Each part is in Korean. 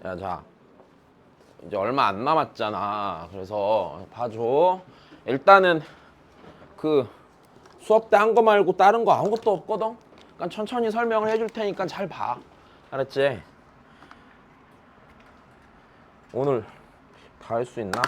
야, 자, 이제 얼마 안 남았잖아. 그래서 봐줘. 일단은 그 수업 때 한 거 말고 다른 거 아무것도 없거든. 그러니까 천천히 설명을 해줄 테니까 잘 봐. 알았지? 오늘 다 할 수 있나?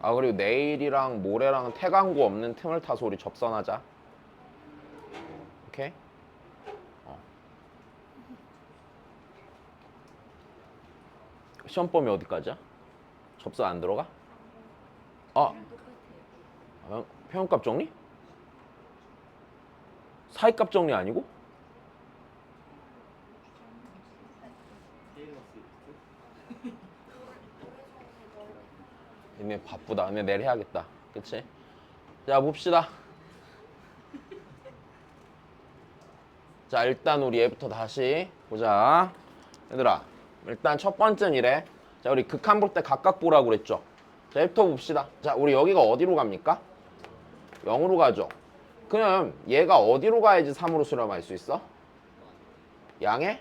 아, 그리고 내일이랑 모레랑 태광고 없는 틈을 타서 우리 접선하자. 오케이? 시험 범위 어디까지야? 접선 안 들어가? 아, 평균값 정리? 사이값 정리 아니고? 얘네 바쁘다. 얘네 내일 해야겠다. 그치? 자, 봅시다. 자, 일단 우리 얘부터 다시 보자. 얘들아, 일단 첫 번째는 이래. 자, 우리 극한 볼 때 각각 보라고 그랬죠? 자, 얘부터 봅시다. 자, 우리 여기가 어디로 갑니까? 0으로 가죠. 그럼 얘가 어디로 가야지 3으로 수렴할 수 있어? 양의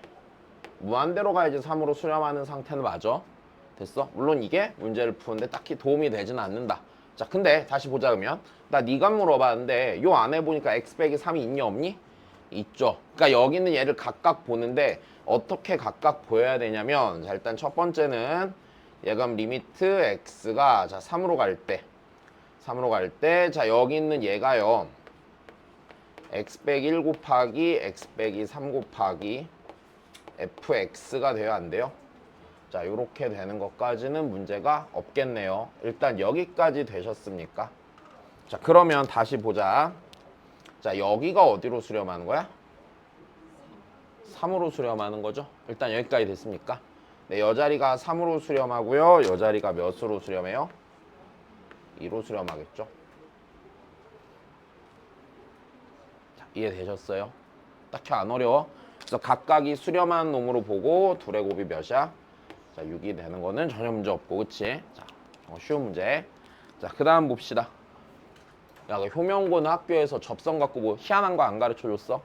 무한대로 가야지 3으로 수렴하는 상태는 맞아. 됐어? 물론 이게 문제를 푸는데 딱히 도움이 되지는 않는다. 자, 근데 다시 보자. 그러면 나 네가 물어봤는데 요 안에 보니까 x 빼기 3이 있니 없니? 있죠. 그러니까 여기는 얘를 각각 보는데 어떻게 각각 보여야 되냐면, 자, 일단 첫 번째는 얘가 리미트 x가 자 3으로 갈 때 자 여기 있는 얘가요 x 빼기 1 곱하기 x 빼기 3 곱하기 fx가 돼야 안 돼요? 자, 이렇게 되는 것까지는 문제가 없겠네요. 일단 여기까지 되셨습니까? 자, 그러면 다시 보자. 자, 여기가 어디로 수렴하는 거야? 3으로 수렴하는 거죠. 일단 여기까지 됐습니까? 네, 여 자리가 3으로 수렴하고요. 여 자리가 몇으로 수렴해요? 2로 수렴하겠죠. 자, 이해되셨어요? 딱히 안 어려워. 그래서 각각이 수렴한 놈으로 보고 둘의 곱이 몇이야? 자, 6이 되는 거는 전혀 문제 없고, 그치? 자, 쉬운 문제. 자, 그 다음 봅시다. 야, 그 효명고는 학교에서 접선 갖고 뭐 희한한 거 안 가르쳐 줬어?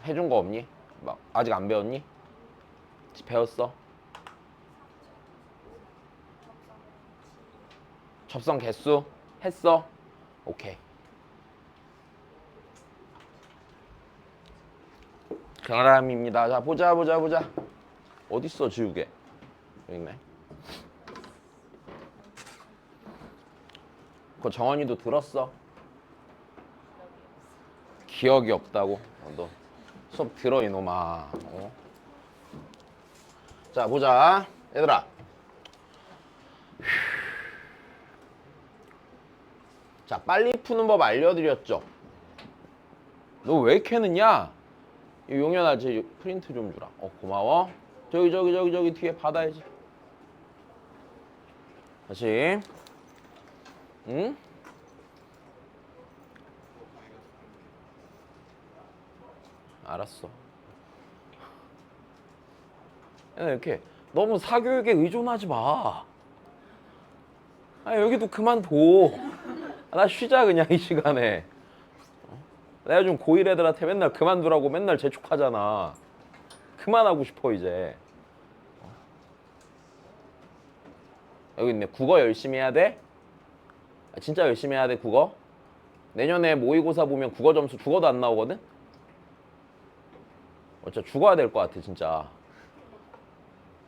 해준 거 없니? 막 아직 안 배웠니? 배웠어? 접선 개수? 했어? 오케이. 경람입니다. 자, 보자. 어딨어, 지우개? 여기 있네. 그거 정원이도 들었어? 기억이 없다고? 너 수업 들어, 이놈아. 자, 보자. 얘들아. 자, 빨리 푸는 법 알려드렸죠? 너 왜 이렇게 늦냐? 용현아, 제 프린트 좀 주라. 고마워. 저기 뒤에 받아야지. 다시. 응? 알았어. 이렇게 너무 사교육에 의존하지 마. 여기도 그만둬. 나 쉬자 그냥 이 시간에. 내가 요즘 고1 애들한테 맨날 그만두라고 맨날 재촉하잖아. 그만하고 싶어 이제. 여기 있네. 국어 열심히 해야 돼? 진짜 열심히 해야 돼 국어? 내년에 모의고사 보면 국어 점수 죽어도 안 나오거든? 진짜 죽어야 될 것 같아 진짜.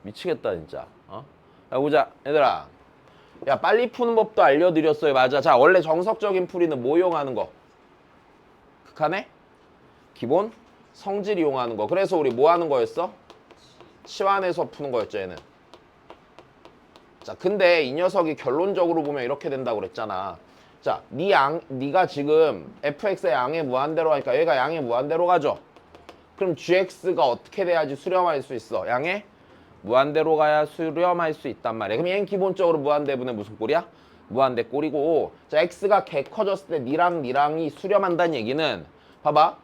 미치겠다 진짜. 자, 보자 얘들아. 야, 빨리 푸는 법도 알려드렸어요. 맞아. 자, 원래 정석적인 풀이는 뭐 이용하는 거? 극한의 기본 성질 이용하는 거. 그래서 우리 뭐 하는 거였어? 치환해서 푸는 거였죠 얘는. 자, 근데 이 녀석이 결론적으로 보면 이렇게 된다고 그랬잖아. 자, 네가 지금 fx의 양의 무한대로 하니까 얘가 양의 무한대로 가죠. 그럼 gx가 어떻게 돼야지 수렴할 수 있어? 양의 무한대로 가야 수렴할 수 있단 말이야. 그럼 얘는 기본적으로 무한대분의 무슨 꼴이야? 무한대 꼴이고 자 x가 개 커졌을 때 니랑이 수렴한다는 얘기는 봐봐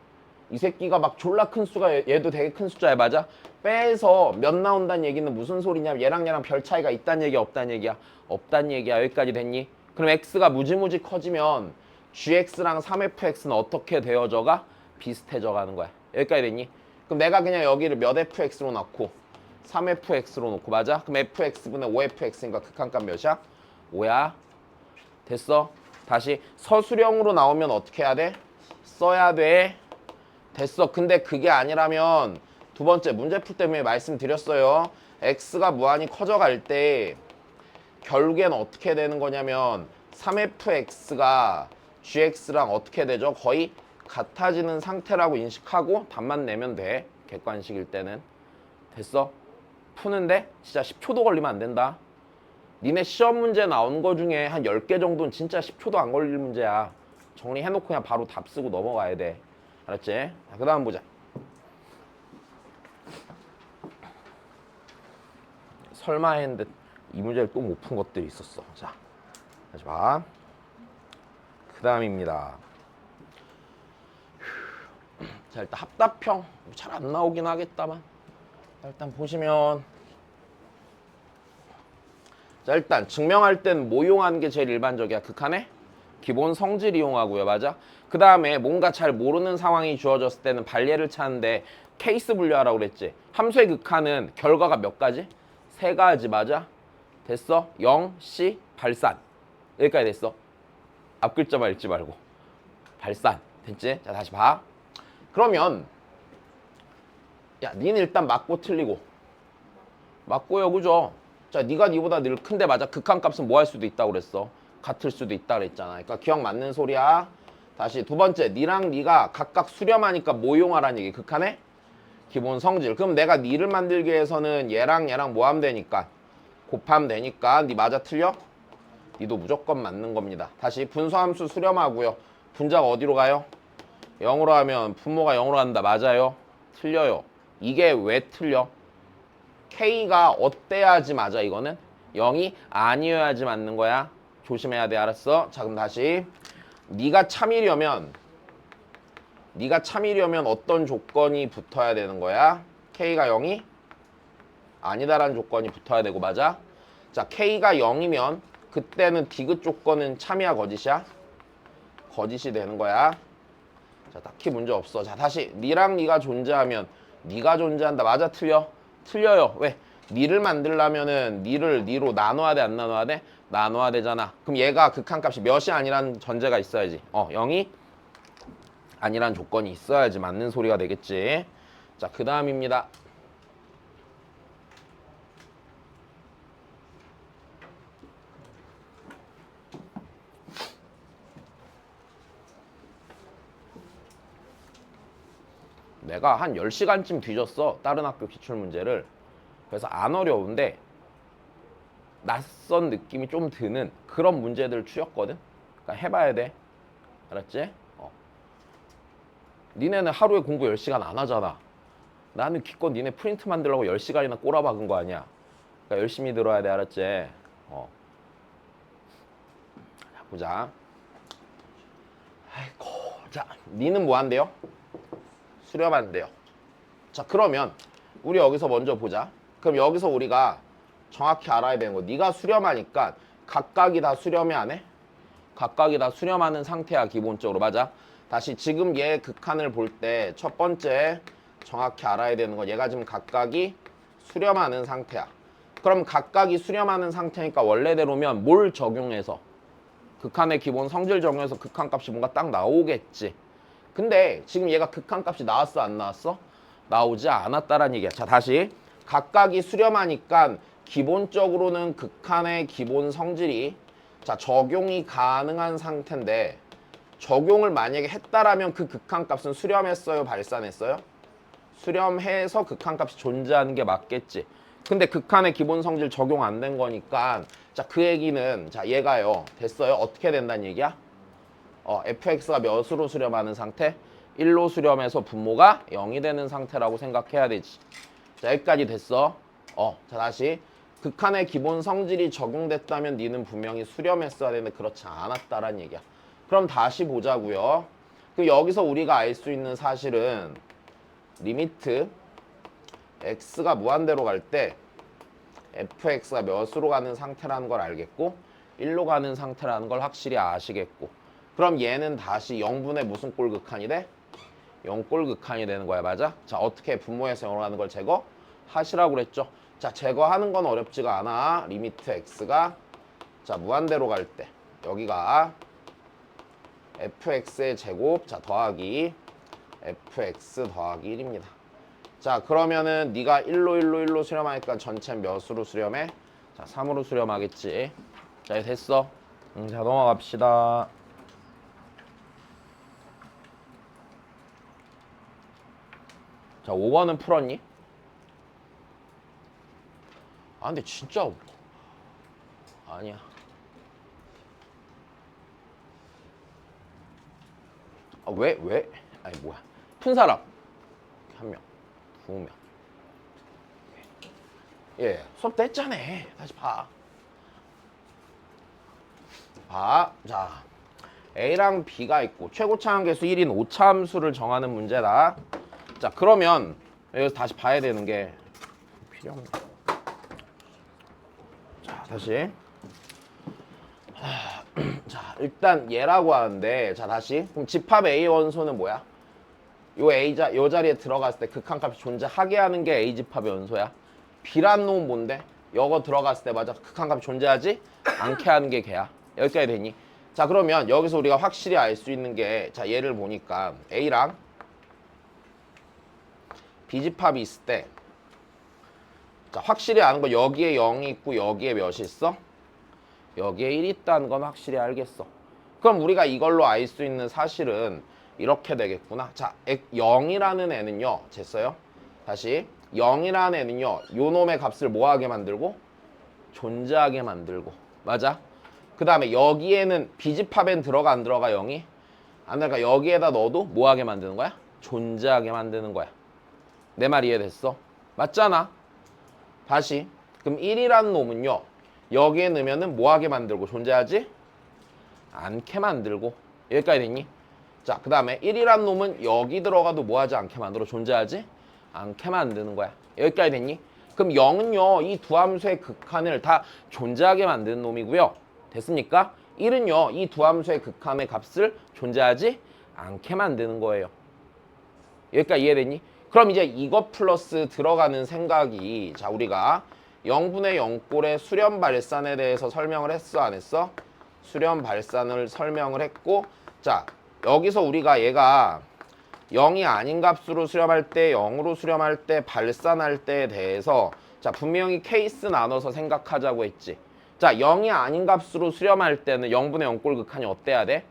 이 새끼가 막 졸라 큰 수가 얘도 되게 큰 숫자야 맞아? 빼서 몇 나온다는 얘기는 무슨 소리냐면 얘랑 별 차이가 있다는 얘기야 없다는 얘기야? 없다는 얘기야. 여기까지 됐니? 그럼 x가 무지무지 커지면 gx랑 3fx는 어떻게 되어져가? 비슷해져 가는 거야. 여기까지 됐니? 그럼 내가 그냥 여기를 몇 fx로 넣고 3fx로 놓고 맞아? 그럼 fx분의 5fx니까 극한값 몇이야? 5야. 됐어? 다시 서술형으로 나오면 어떻게 해야 돼? 써야 돼. 됐어. 근데 그게 아니라면 두 번째 문제 풀 때문에 말씀드렸어요. x가 무한히 커져갈 때 결국엔 어떻게 되는 거냐면 3fx가 gx랑 어떻게 되죠? 거의 같아지는 상태라고 인식하고 답만 내면 돼. 객관식일 때는. 됐어? 푸는데 진짜 10초도 걸리면 안 된다. 니네 시험 문제 나온 거 중에 한 10개 정도는 진짜 10초도 안 걸릴 문제야. 정리해놓고 그냥 바로 답 쓰고 넘어가야 돼. 알았지? 자, 그 다음 보자. 설마 했는데 이 문제를 또 못 푼 것들이 있었어. 자, 다시 봐. 그 다음입니다. 자, 일단 합답형 잘 안 나오긴 하겠다만 일단 보시면 자 일단 증명할 땐 뭐 이용하는 게 제일 일반적이야? 극한의 기본 성질 이용하고요. 맞아? 그 다음에 뭔가 잘 모르는 상황이 주어졌을 때는 발례를 찾는데 케이스 분류하라고 그랬지. 함수의 극한은 결과가 몇 가지? 3가지 맞아? 됐어? 0, C, 발산. 여기까지 됐어. 앞 글자만 읽지 말고. 발산. 됐지? 자 다시 봐. 그러면 야 니는 일단 맞고 틀리고 맞고요 그죠? 자 니가 니보다 늘 큰데 맞아? 극한값은 뭐 할 수도 있다고 그랬어? 같을 수도 있다 그랬잖아. 그러니까 기억 맞는 소리야. 다시 두 번째 니랑 니가 각각 수렴하니까 뭐 이용하라는 얘기. 극한의 기본 성질. 그럼 내가 니를 만들기 위해서는 얘랑 뭐 하면 되니까 곱하면 되니까 니 맞아 틀려? 니도 무조건 맞는 겁니다. 다시 분수함수 수렴하고요. 분자가 어디로 가요? 0으로 하면 분모가 0으로 간다. 맞아요? 틀려요. 이게 왜 틀려? K가 어때야지 맞아 이거는? 0이 아니어야지 맞는 거야. 조심해야 돼. 알았어? 자 그럼 다시 네가 참이려면 어떤 조건이 붙어야 되는 거야? K가 0이 아니다라는 조건이 붙어야 되고 맞아? 자 K가 0이면 그때는 디귿 조건은 참이야 거짓이야? 거짓이 되는 거야. 자 딱히 문제 없어. 자 다시 니랑 니가 존재하면 니가 존재한다. 맞아 틀려? 틀려요. 왜? 니를 만들려면은 니를 니로 나눠야 돼 안 나눠야 돼? 나눠야 되잖아. 그럼 얘가 극한값이 몇이 아니라는 전제가 있어야지. 0이 아니란 조건이 있어야지 맞는 소리가 되겠지. 자 그 다음입니다. 내가 한 10시간쯤 뒤졌어. 다른 학교 기출문제를. 그래서 안 어려운데 낯선 느낌이 좀 드는 그런 문제들을 추렸거든. 그러니까 해봐야 돼. 알았지? 니네는 하루에 공부 10시간 안 하잖아. 나는 기껏 니네 프린트 만들려고 10시간이나 꼬라박은 거 아니야. 그러니까 열심히 들어야 돼. 알았지? 자, 보자. 아이고. 자, 니는 뭐 한대요? 수렴한대요. 자, 그러면 우리 여기서 먼저 보자. 그럼 여기서 우리가 정확히 알아야 되는 거. 네가 수렴하니까 각각이 다 수렴이 안 해? 각각이 다 수렴하는 상태야 기본적으로. 맞아? 다시 지금 얘 극한을 볼 때 첫 번째 정확히 알아야 되는 건 얘가 지금 각각이 수렴하는 상태야. 그럼 각각이 수렴하는 상태니까 원래대로면 뭘 적용해서 극한의 기본 성질 적용해서 극한값이 뭔가 딱 나오겠지. 근데 지금 얘가 극한값이 나왔어 안 나왔어? 나오지 않았다라는 얘기야. 자 다시 각각이 수렴하니까 기본적으로는 극한의 기본 성질이 자 적용이 가능한 상태인데 적용을 만약에 했다라면 그 극한값은 수렴했어요 발산했어요? 수렴해서 극한값이 존재하는 게 맞겠지. 근데 극한의 기본 성질 적용 안 된 거니까 자 그 얘기는 자 얘가요 됐어요? 어떻게 된다는 얘기야? fx가 몇으로 수렴하는 상태? 1로 수렴해서 분모가 0이 되는 상태라고 생각해야 되지. 자 여기까지 됐어. 자 다시 극한의 기본 성질이 적용됐다면 니는 분명히 수렴했어야 되는데 그렇지 않았다란 얘기야. 그럼 다시 보자고요. 그 여기서 우리가 알 수 있는 사실은 리미트 x가 무한대로 갈 때 fx가 몇으로 가는 상태라는 걸 알겠고 1로 가는 상태라는 걸 확실히 아시겠고, 그럼 얘는 다시 0분의 무슨 꼴 극한이 돼? 0꼴 극한이 되는 거야. 맞아? 자, 어떻게 분모에서 0으로 가는 걸 제거하시라고 그랬죠. 자, 제거하는 건 어렵지가 않아. 리미트 x가 자 무한대로 갈 때 여기가 fx의 제곱 자 더하기 fx 더하기 1입니다. 자, 그러면은 네가 1로 수렴하니까 전체 몇으로 수렴해? 자, 3으로 수렴하겠지. 자, 됐어. 자, 넘어갑시다. 자, 5번은 풀었니? 아, 근데 진짜 아니야. 아, 왜? 아니, 뭐야. 푼 사람. 한 명. 2명. 예, 수업 때 했잖아. 다시 봐. 자, A랑 B가 있고 최고차 함계수 1인 오차함수를 정하는 문제다. 자, 그러면 여기서 다시 봐야 되는 게 필요 없네. 자, 다시. 자, 일단 얘라고 하는데, 자, 다시. 그럼 집합 A 원소는 뭐야? 요 자리에 들어갔을 때 극한값이 존재하게 하는 게 A 집합의 원소야. B란 놈은 뭔데? 요거 들어갔을 때 맞아. 극한값이 존재하지 않게 하는 게 걔야. 여기까지 되니? 자, 그러면 여기서 우리가 확실히 알 수 있는 게, 자, 얘를 보니까 A랑 B 집합이 있을 때, 자, 확실히 아는 거 여기에 0이 있고 여기에 몇이 있어? 여기에 1이 있다는 건 확실히 알겠어. 그럼 우리가 이걸로 알 수 있는 사실은 이렇게 되겠구나. 자, 0이라는 애는요, 쟀어요? 다시 0이라는 애는요, 요 놈의 값을 뭐하게 만들고? 존재하게 만들고. 맞아? 그 다음에 여기에는 B집합엔 들어가 안 들어가 0이? 안 들어가. 여기에다 넣어도 뭐하게 만드는 거야? 존재하게 만드는 거야. 내 말 이해됐어? 맞잖아. 다시. 그럼 1이라는 놈은요, 여기에 넣으면은 뭐하게 만들고 존재하지? 않게 만들고. 여기까지 됐니? 자, 그 다음에 1이라는 놈은 여기 들어가도 뭐하지 않게 만들어? 존재하지 않게 만드는 거야. 여기까지 됐니? 그럼 0은요, 이 두 함수의 극한을 다 존재하게 만드는 놈이고요. 됐습니까? 1은요, 이 두 함수의 극한의 값을 존재하지 않게 만드는 거예요. 여기까지 이해됐니? 그럼 이제 이거 플러스 들어가는 생각이, 자, 우리가 0분의 0꼴의 수렴 발산에 대해서 설명을 했어, 안 했어? 수렴 발산을 설명을 했고, 자, 여기서 우리가 얘가 0이 아닌 값으로 수렴할 때, 0으로 수렴할 때, 발산할 때에 대해서 자, 분명히 케이스 나눠서 생각하자고 했지. 자, 0이 아닌 값으로 수렴할 때는 0분의 0꼴 극한이 어때야 돼?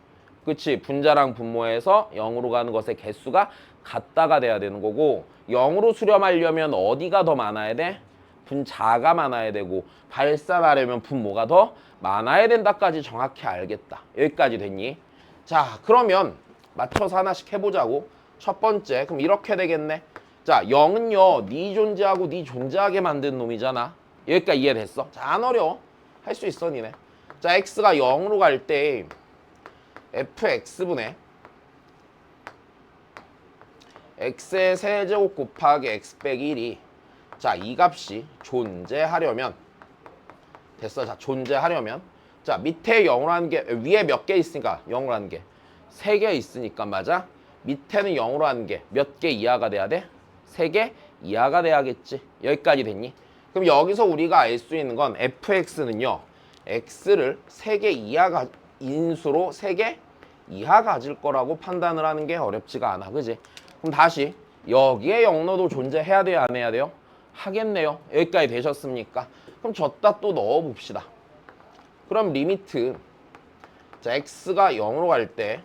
그치? 분자랑 분모에서 0으로 가는 것의 개수가 같다가 돼야 되는 거고, 0으로 수렴하려면 어디가 더 많아야 돼? 분자가 많아야 되고, 발산하려면 분모가 더 많아야 된다까지 정확히 알겠다. 여기까지 됐니? 자, 그러면 맞춰서 하나씩 해보자고. 첫 번째, 그럼 이렇게 되겠네. 자, 0은요, 네 존재하고 네 존재하게 만든 놈이잖아. 여기까지 이해됐어? 자, 안 어려워. 할 수 있어, 니네. 자, x가 0으로 갈 때 fx분의 x의 세제곱 곱하기 x 빼기 1이 자, 이 값이 존재하려면 됐어. 자, 존재하려면 자, 밑에 0으로 하는 게 위에 몇 개 있으니까 0으로 하는 게 3개 있으니까 맞아? 밑에는 0으로 하는 게 몇 개 이하가 돼야 돼? 3개 이하가 돼야겠지. 여기까지 됐니? 그럼 여기서 우리가 알 수 있는 건 fx는요, x를 3개 이하가 인수로 3개 이하 가질 거라고 판단을 하는 게 어렵지가 않아. 그지? 그럼 다시 여기에 0 넣어도 존재해야 돼요? 안 해야 돼요? 하겠네요. 여기까지 되셨습니까? 그럼 졌다 또 넣어봅시다. 그럼 리미트 자, x가 0으로 갈 때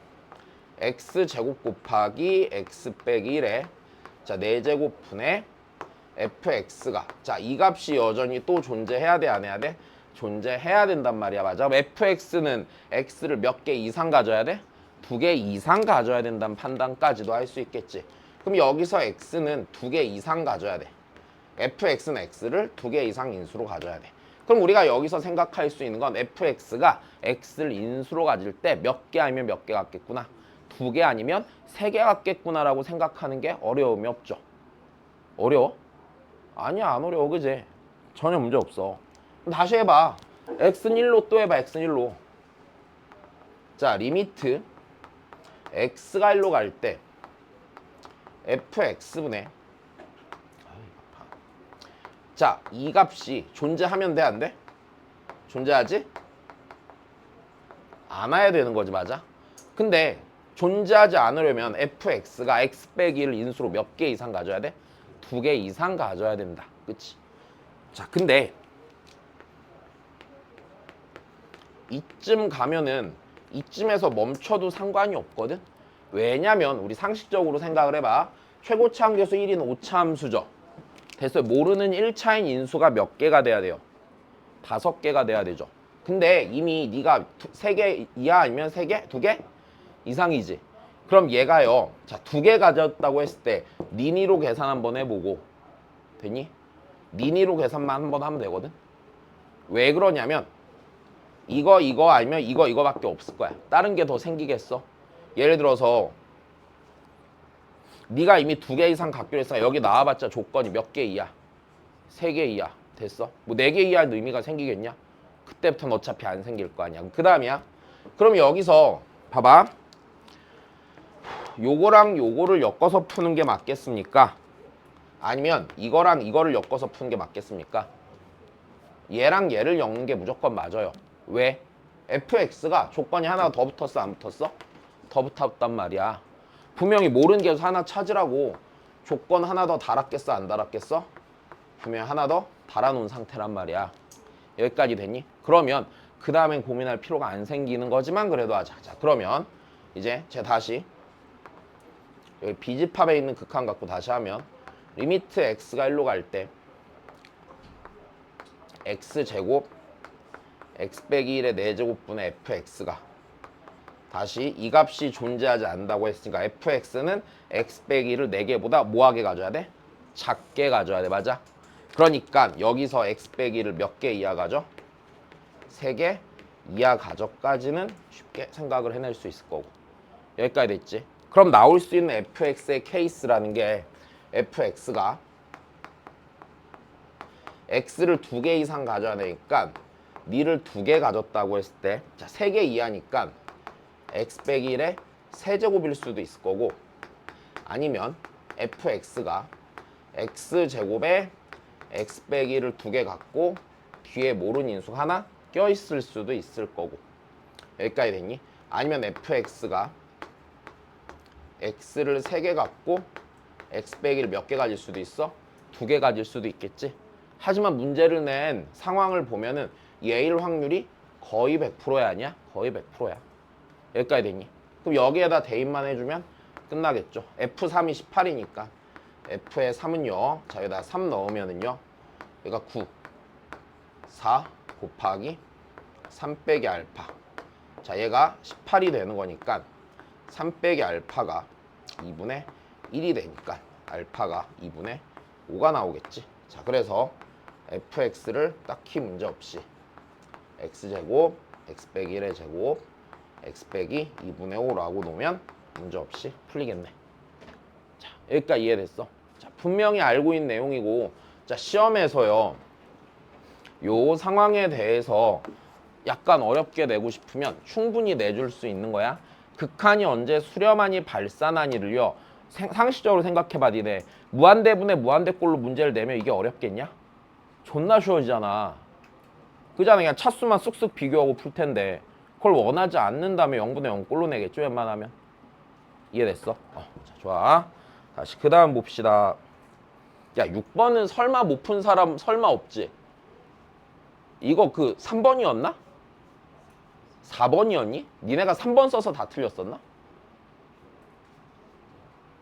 x제곱 곱하기 x 빼기 1에 자, 4제곱분의 fx가 자, 이 값이 여전히 또 존재해야 돼? 안 해야 돼? 존재해야 된단 말이야. 맞아? fx는 x를 몇 개 이상 가져야 돼? 2개 이상 가져야 된다는 판단까지도 할 수 있겠지. 그럼 여기서 x는 2개 이상 가져야 돼. fx는 x를 2개 이상 인수로 가져야 돼. 그럼 우리가 여기서 생각할 수 있는 건 fx가 x를 인수로 가질 때 몇 개 아니면 몇 개 갖겠구나. 2개 아니면 3개 갖겠구나라고 생각하는 게 어려움이 없죠. 어려워? 아니야, 안 어려워, 그지? 전혀 문제 없어. 그럼 다시 해봐. x는 1로 또 해봐, x는 1로. 자, 리미트 x가 1로 갈 때 fx분의 자, 이 값이 존재하면 돼, 안 돼? 존재하지? 않아야 되는 거지, 맞아? 근데 존재하지 않으려면 fx가 x 빼기 1을 인수로 몇 개 이상 가져야 돼? 2개 이상 가져야 된다. 그치? 자, 근데 이쯤 가면은 이쯤에서 멈춰도 상관이 없거든? 왜냐면 우리 상식적으로 생각을 해봐. 최고차 함계수 1인 오차함수죠. 됐어요. 모르는 1차인 인수가 몇 개가 돼야 돼요? 5개가 돼야 되죠. 근데 이미 네가 3개 이하 아니면 3개? 2개? 이상이지. 그럼 얘가요. 자, 2개 가졌다고 했을 때 니니로 계산 한번 해보고 되니? 니니로 계산만 한번 하면 되거든? 왜 그러냐면 이거 아니면 이거밖에 없을 거야. 다른 게 더 생기겠어? 예를 들어서 네가 이미 2개 이상 갖기로 했어. 여기 나와봤자 조건이 몇 개 이하? 3개 이하. 됐어? 뭐 4개 이하의 의미가 생기겠냐? 그때부터는 어차피 안 생길 거 아니야. 그 다음이야. 그럼 여기서 봐봐. 요거랑 요거를 엮어서 푸는 게 맞겠습니까? 아니면 이거랑 이거를 엮어서 푸는 게 맞겠습니까? 얘랑 얘를 엮는 게 무조건 맞아요. 왜? fx가 조건이 하나 더 붙었어, 안 붙었어? 더 붙었단 말이야. 분명히 모르는 게 하나 찾으라고 조건 하나 더 달았겠어, 안 달았겠어? 분명히 하나 더 달아놓은 상태란 말이야. 여기까지 됐니? 그러면 그 다음엔 고민할 필요가 안 생기는 거지만 그래도 하자. 자, 그러면 이제 제가 다시 여기 비집합에 있는 극한 갖고 다시 하면 리미트 x가 1로 갈 때 x제곱 x 빼기 1의 4제곱분의 fx가 다시 이 값이 존재하지 않는다고 했으니까 fx는 x 빼기 1을 4개보다 뭐하게 가져야 돼? 작게 가져야 돼. 맞아? 그러니까 여기서 x 빼기 1을 몇 개 이하 가져? 3개 이하 가져까지는 쉽게 생각을 해낼 수 있을 거고. 여기까지 됐지? 그럼 나올 수 있는 fx의 케이스라는 게 fx가 x를 2개 이상 가져야 되니까 니를 2개 가졌다고 했을 때 자, 3개 이하니까 x 빼기 1의 세제곱일 수도 있을 거고 아니면 fx가 x제곱에 x 빼기 1을 2개 갖고 뒤에 모르는 인수 하나 껴있을 수도 있을 거고. 여기까지 됐니? 아니면 fx가 x를 3개 갖고 x 빼기 1을 몇 개 가질 수도 있어? 2개 가질 수도 있겠지? 하지만 문제를 낸 상황을 보면은 얘일 확률이 거의 100%야 아니야? 거의 100%야. 여기까지 됐니? 그럼 여기에다 대입만 해주면 끝나겠죠. F3이 18이니까 F의 3은요. 자, 여기다 3 넣으면은요. 얘가 9, 4 곱하기 3 빼기 알파. 자, 얘가 18이 되는 거니까 3 빼기 알파가 2분의 1이 되니까 알파가 2분의 5가 나오겠지. 자, 그래서 fx를 딱히 문제 없이 x제곱, x 빼기 1의 제곱, x 빼기 2분의 5라고 놓으면 문제 없이 풀리겠네. 자, 여기까지 이해됐어? 자, 분명히 알고 있는 내용이고, 자, 시험에서요, 요 상황에 대해서 약간 어렵게 내고 싶으면 충분히 내줄 수 있는 거야. 극한이 언제 수렴하니 발산하니를요, 상식적으로 생각해봐. 니네 무한대분의 무한대꼴로 문제를 내면 이게 어렵겠냐? 존나 쉬워지잖아. 그잖아. 그냥 차수만 쑥쑥 비교하고 풀 텐데 그걸 원하지 않는다면 0분의 0꼴로 내겠죠, 웬만하면. 이해됐어? 자, 좋아. 다시 그 다음 봅시다. 야, 6번은 설마 못 푼 사람 설마 없지? 이거 그 3번이었나? 4번이었니? 니네가 3번 써서 다 틀렸었나?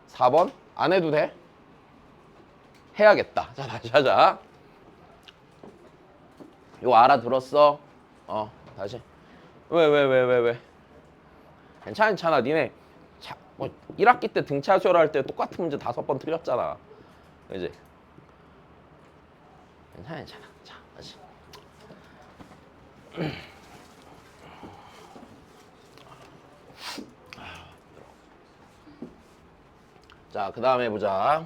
4번? 안 해도 돼? 해야겠다. 자, 다시 하자. 이거 알아들었어? 다시. 왜? 괜찮아. 니네 뭐 1학기 때 등차 수열 할 때 똑같은 문제 5번 틀렸잖아. 그지? 괜찮아. 자, 다시. 자, 그 다음에 보자.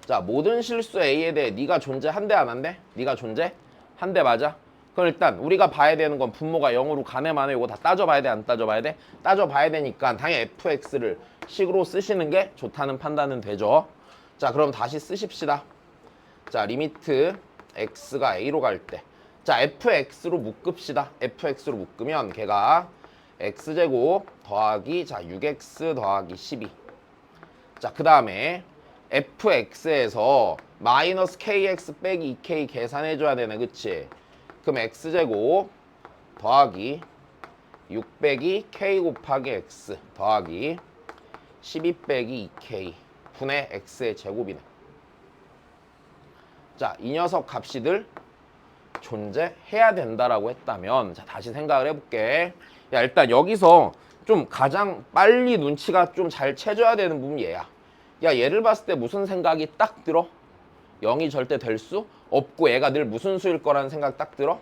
자, 모든 실수 A에 대해 네가 존재한대 안 한대? 네가 존재? 한대 맞아? 그럼 일단 우리가 봐야 되는 건 분모가 0으로 가네 마네 이거 다 따져봐야 돼 안 따져봐야 돼? 따져봐야 되니까 당연히 fx를 식으로 쓰시는 게 좋다는 판단은 되죠. 자, 그럼 다시 쓰십시다. 자, 리미트 x가 a로 갈 때 자, fx로 묶읍시다. fx로 묶으면 걔가 x제곱 더하기 자 6x 더하기 12. 자, 그 다음에 fx에서 마이너스 kx 빼기 2k 계산해줘야 되네, 그치? 그럼 x제곱 더하기 6 빼기 k 곱하기 x 더하기 12 빼기 2k 분의 x의 제곱이네. 자, 이 녀석 값이들 존재해야 된다라고 했다면 자, 다시 생각을 해볼게. 야, 일단 여기서 좀 가장 빨리 눈치가 좀 잘 채져야 되는 부분이 얘야. 야, 얘를 봤을 때 무슨 생각이 딱 들어? 0이 절대 될 수 없고 얘가 늘 무슨 수일 거라는 생각 딱 들어?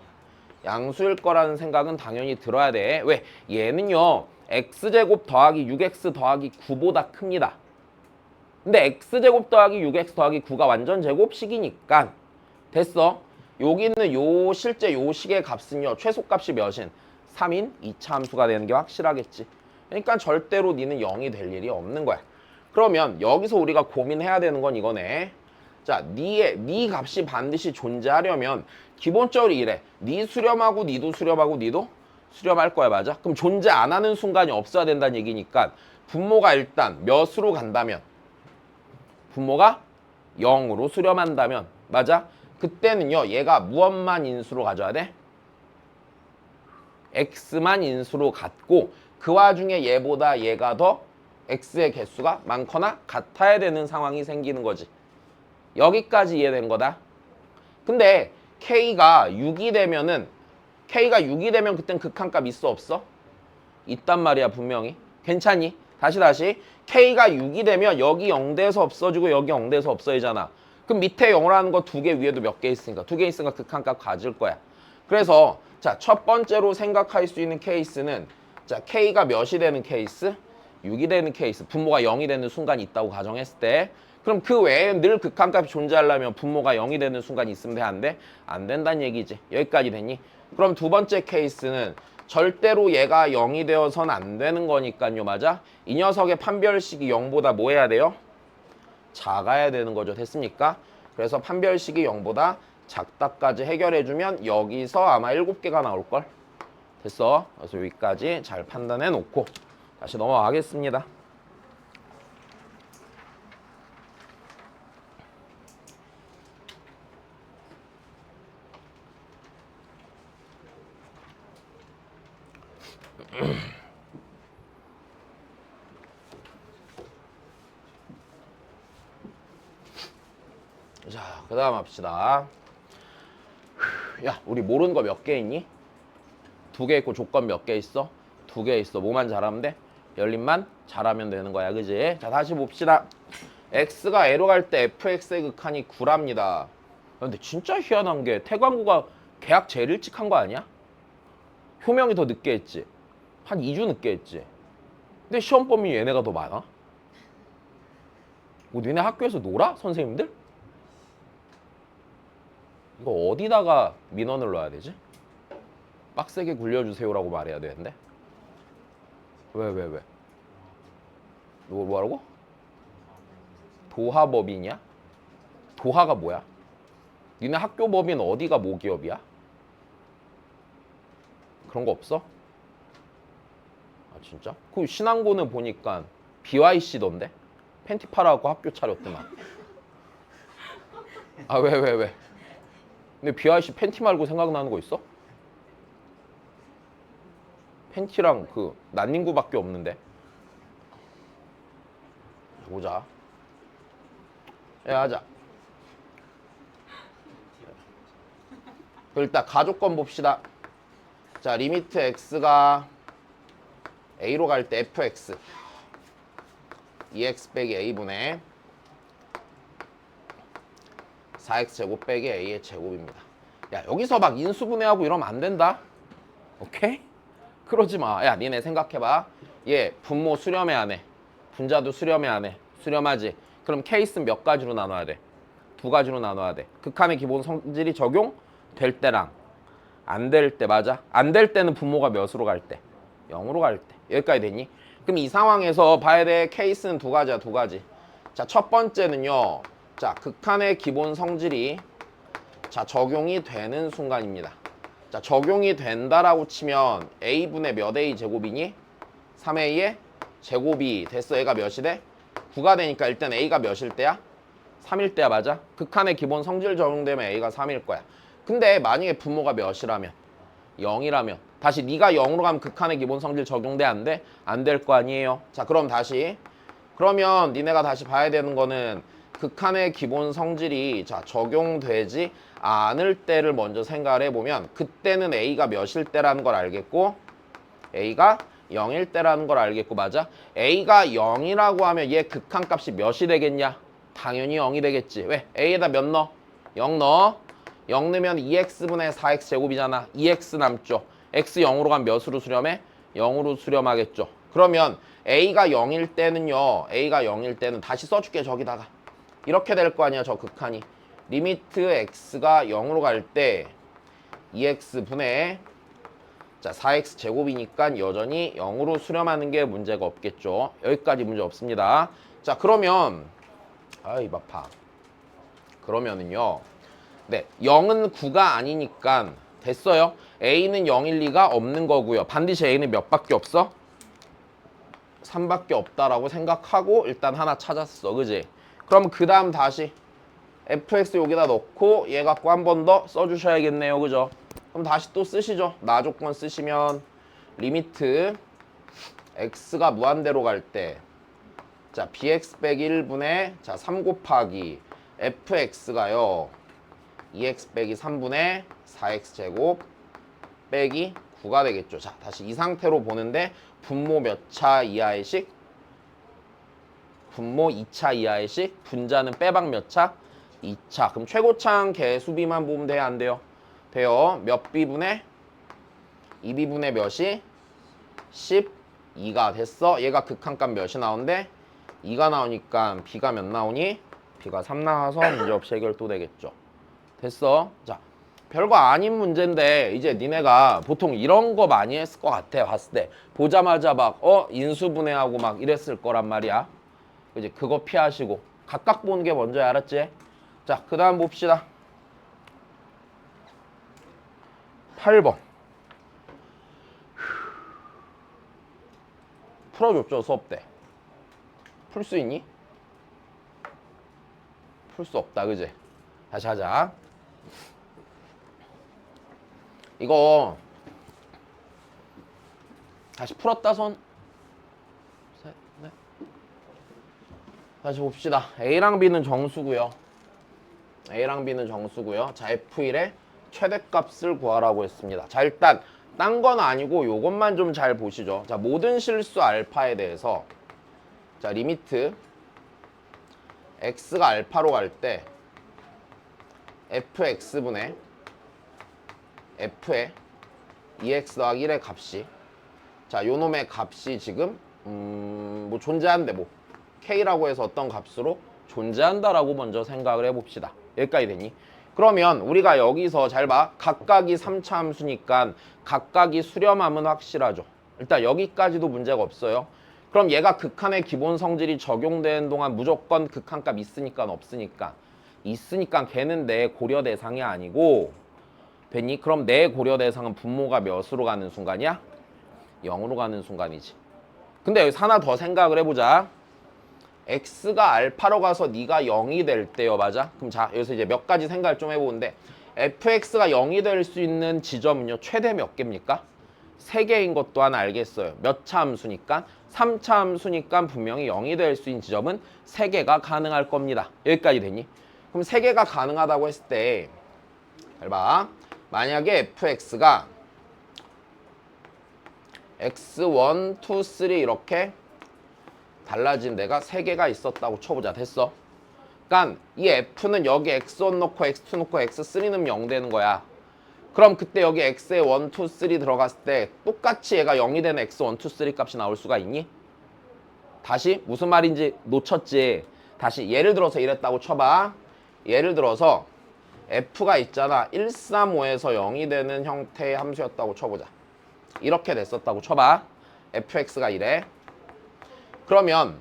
양수일 거라는 생각은 당연히 들어야 돼. 왜? 얘는요 x제곱 더하기 6x 더하기 9보다 큽니다. 근데 x제곱 더하기 6x 더하기 9가 완전 제곱식이니까 됐어. 여기는 요 실제 요 식의 값은요 최소값이 몇인? 3인 2차 함수가 되는 게 확실하겠지. 그러니까 절대로 니는 0이 될 일이 없는 거야. 그러면 여기서 우리가 고민해야 되는 건 이거네. 자, 네 값이 반드시 존재하려면 기본적으로 이래. 네 수렴하고 니도 수렴하고 니도 수렴할 거야, 맞아? 그럼 존재 안 하는 순간이 없어야 된다는 얘기니까 분모가 일단 몇으로 간다면 분모가 0으로 수렴한다면 맞아? 그때는요 얘가 무엇만 인수로 가져야 돼? x만 인수로 갖고 그 와중에 얘보다 얘가 더 x의 개수가 많거나 같아야 되는 상황이 생기는 거지. 여기까지 이해된 거다. 근데 k가 6이 되면 그땐 극한값 있어 없어? 있단 말이야 분명히. 괜찮니? 다시 k가 6이 되면 여기 0대에서 없어지고 여기 0대에서 없어지잖아. 그럼 밑에 0을 하는 거 2개 위에도 몇 개 있으니까 2개 있으니까 극한값 가질 거야. 그래서 자, 첫 번째로 생각할 수 있는 케이스는 자, k가 몇이 되는 케이스? 6이 되는 케이스. 분모가 0이 되는 순간이 있다고 가정했을 때 그럼 그 외에 늘 극한값이 존재하려면 분모가 0이 되는 순간이 있으면 돼? 안 돼? 안 된다는 얘기지. 여기까지 됐니? 그럼 두 번째 케이스는 절대로 얘가 0이 되어서는 안 되는 거니까요. 맞아? 이 녀석의 판별식이 0보다 뭐 해야 돼요? 작아야 되는 거죠. 됐습니까? 그래서 판별식이 0보다 작다까지 해결해주면 여기서 아마 7개가 나올걸? 됐어? 그래서 여기까지 잘 판단해 놓고 다시 넘어가겠습니다. 자, 그 다음 합시다. 야, 우리 모르는 거 몇 개 있니? 2개 있고 조건 몇 개 있어? 2개 있어. 뭐만 잘하면 돼? 열림만 잘하면 되는 거야. 그지? 자, 다시 봅시다. x가 a로 갈 때 fx의 극한이 9랍니다. 근데 진짜 희한한 게 태광구가 계약 제일 일찍 한 거 아니야? 효명이 더 늦게 했지. 한 2주 늦게 했지. 근데 시험 범위 얘네가 더 많아? 뭐 니네 학교에서 놀아? 선생님들? 이거 어디다가 민원을 넣어야 되지? 빡세게 굴려주세요라고 말해야 되는데. 왜? 뭐라고? 도하법인이야? 도하가 뭐야? 니네 학교 법인 어디가 모기업이야? 그런 거 없어? 아 진짜? 그 신앙고는 보니까 BYC던데? 팬티 팔아갖고 학교 차렸더만. 아 왜? 근데 BYC 팬티 말고 생각나는 거 있어? 팬티랑 그 난닝구밖에 없는데. 보자. 하자. 일단 가족권 봅시다. 자, 리미트 x가 a로 갈 때 fx 2x 빼기 a분의 4x 제곱 빼기 a의 제곱입니다. 야, 여기서 막 인수분해하고 이러면 안 된다. 오케이? 그러지 마. 야, 니네 생각해봐. 얘 분모 수렴해 안 해? 분자도 수렴해 안 해? 수렴하지. 그럼 케이스는 몇 가지로 나눠야 돼? 두 가지로 나눠야 돼. 극한의 기본 성질이 적용될 때랑 안 될 때. 맞아? 안 될 때는 분모가 몇으로 갈 때? 0으로 갈 때. 여기까지 됐니? 그럼 이 상황에서 봐야 돼. 케이스는 두 가지야, 두 가지. 자, 첫 번째는요. 자, 극한의 기본 성질이 자, 적용이 되는 순간입니다. 자, 적용이 된다라고 치면 a분의 몇 a 제곱이니? 3a의 제곱이 됐어. 얘가 몇이 돼? 9가 되니까 일단 a가 몇일 때야? 3일 때야. 맞아? 극한의 기본 성질 적용되면 a가 3일 거야. 근데 만약에 분모가 몇이라면? 0이라면 다시 네가 0으로 가면 극한의 기본 성질 적용돼? 안 돼? 안 될 거 아니에요. 자, 그럼 다시 그러면 니네가 다시 봐야 되는 거는 극한의 기본 성질이 자 적용되지 않을 때를 먼저 생각을 해보면 그때는 a가 몇일 때라는 걸 알겠고 a가 0일 때라는 걸 알겠고. 맞아? a가 0이라고 하면 얘 극한값이 몇이 되겠냐? 당연히 0이 되겠지. 왜? a에다 몇 넣어? 0 넣어. 0 넣으면 2x분의 4x 제곱이잖아. 2x 남죠. x 0으로 가면 몇으로 수렴해? 0으로 수렴하겠죠. 그러면 a가 0일 때는요. a가 0일 때는 다시 써줄게. 저기다가 이렇게 될 거 아니야. 저 극한이 리미트 x가 0으로 갈 때 2x분의 자 4x 제곱이니까 여전히 0으로 수렴하는 게 문제가 없겠죠. 여기까지 문제 없습니다. 자, 그러면 아이 바파 그러면은요. 네, 0은 9가 아니니까 됐어요. a는 0일 리가 없는 거고요. 반드시 a는 몇 밖에 없어? 3밖에 없다라고 생각하고 일단 하나 찾았어. 그지? 그럼 그 다음 다시 fx 여기다 넣고 얘 갖고 한 번 더 써주셔야겠네요. 그죠? 그럼 다시 또 쓰시죠. 나 조건 쓰시면 리미트 x가 무한대로 갈 때 자 bx 빼기 1분의 자 3 곱하기 fx가요 2x 빼기 3분의 4x 제곱 빼기 9가 되겠죠. 자, 다시 이 상태로 보는데 분모 몇 차 이하의 식? 분모 2차 이하의 식? 분자는 빼박 몇 차? 2차. 그럼 최고차항 개수비만 보면 돼요? 안 돼요? 돼요. 몇 비분의? 2비분의 몇이? 12가 됐어. 얘가 극한값 몇이 나오는데? 2가 나오니까 b가 몇 나오니? b가 3 나와서 문제없이 해결 또 되겠죠. 됐어. 자, 별거 아닌 문제인데 이제 니네가 보통 이런 거 많이 했을 것 같아. 봤을 때 보자마자 막 인수분해하고 막 이랬을 거란 말이야. 이제 그거 피하시고 각각 보는 게 먼저야. 알았지? 자, 그 다음 봅시다. 8번 풀어줬죠. 수업 때 풀 수 있니? 풀 수 없다. 그지? 다시 하자. 이거 다시 풀었다 손. 셋, 넷. 다시 봅시다. A랑 B는 정수고요. A랑 B는 정수고요. 자, F1의 최대값을 구하라고 했습니다. 자, 일단 딴 건 아니고 요것만 좀 잘 보시죠. 자, 모든 실수 알파에 대해서 자, 리미트 x가 알파로 갈 때 fx분의 f의 2x 더하기 1의 값이 자, 요 놈의 값이 지금 뭐 존재한대. 뭐 k라고 해서 어떤 값으로 존재한다라고 먼저 생각을 해봅시다. 여기까지 되니? 그러면 우리가 여기서 잘 봐. 각각이 3차 함수니까 각각이 수렴함은 확실하죠. 일단 여기까지도 문제가 없어요. 그럼 얘가 극한의 기본 성질이 적용되는 동안 무조건 극한값 있으니까 없으니까? 있으니까 걔는 내 고려 대상이 아니고 됐니? 그럼 내 고려 대상은 분모가 몇으로 가는 순간이야? 0으로 가는 순간이지. 근데 여기서 하나 더 생각을 해보자. x가 알파로 가서 네가 0이 될 때요. 맞아? 그럼 자, 여기서 이제 몇 가지 생각을 좀 해보는데 fx가 0이 될 수 있는 지점은요. 최대 몇 개입니까? 3개인 것 또한 알겠어요. 몇 차 함수니까? 3차 함수니까 분명히 0이 될 수 있는 지점은 3개가 가능할 겁니다. 여기까지 되니? 그럼 3개가 가능하다고 했을 때 잘 봐. 만약에 fx가 x1, 2, 3 이렇게 달라진 데가 3개가 있었다고 쳐보자. 됐어? 그러니까 이 f는 여기 x1 넣고 x2 넣고 x3 넣으면 0 되는 거야. 그럼 그때 여기 x에 1, 2, 3 들어갔을 때 똑같이 얘가 0이 되는 x 1, 2, 3 값이 나올 수가 있니? 다시 무슨 말인지 놓쳤지? 다시 예를 들어서 이랬다고 쳐봐. 예를 들어서 f가 있잖아. 135에서 0이 되는 형태의 함수였다고 쳐보자. 이렇게 됐었다고 쳐봐. fx가 이래. 그러면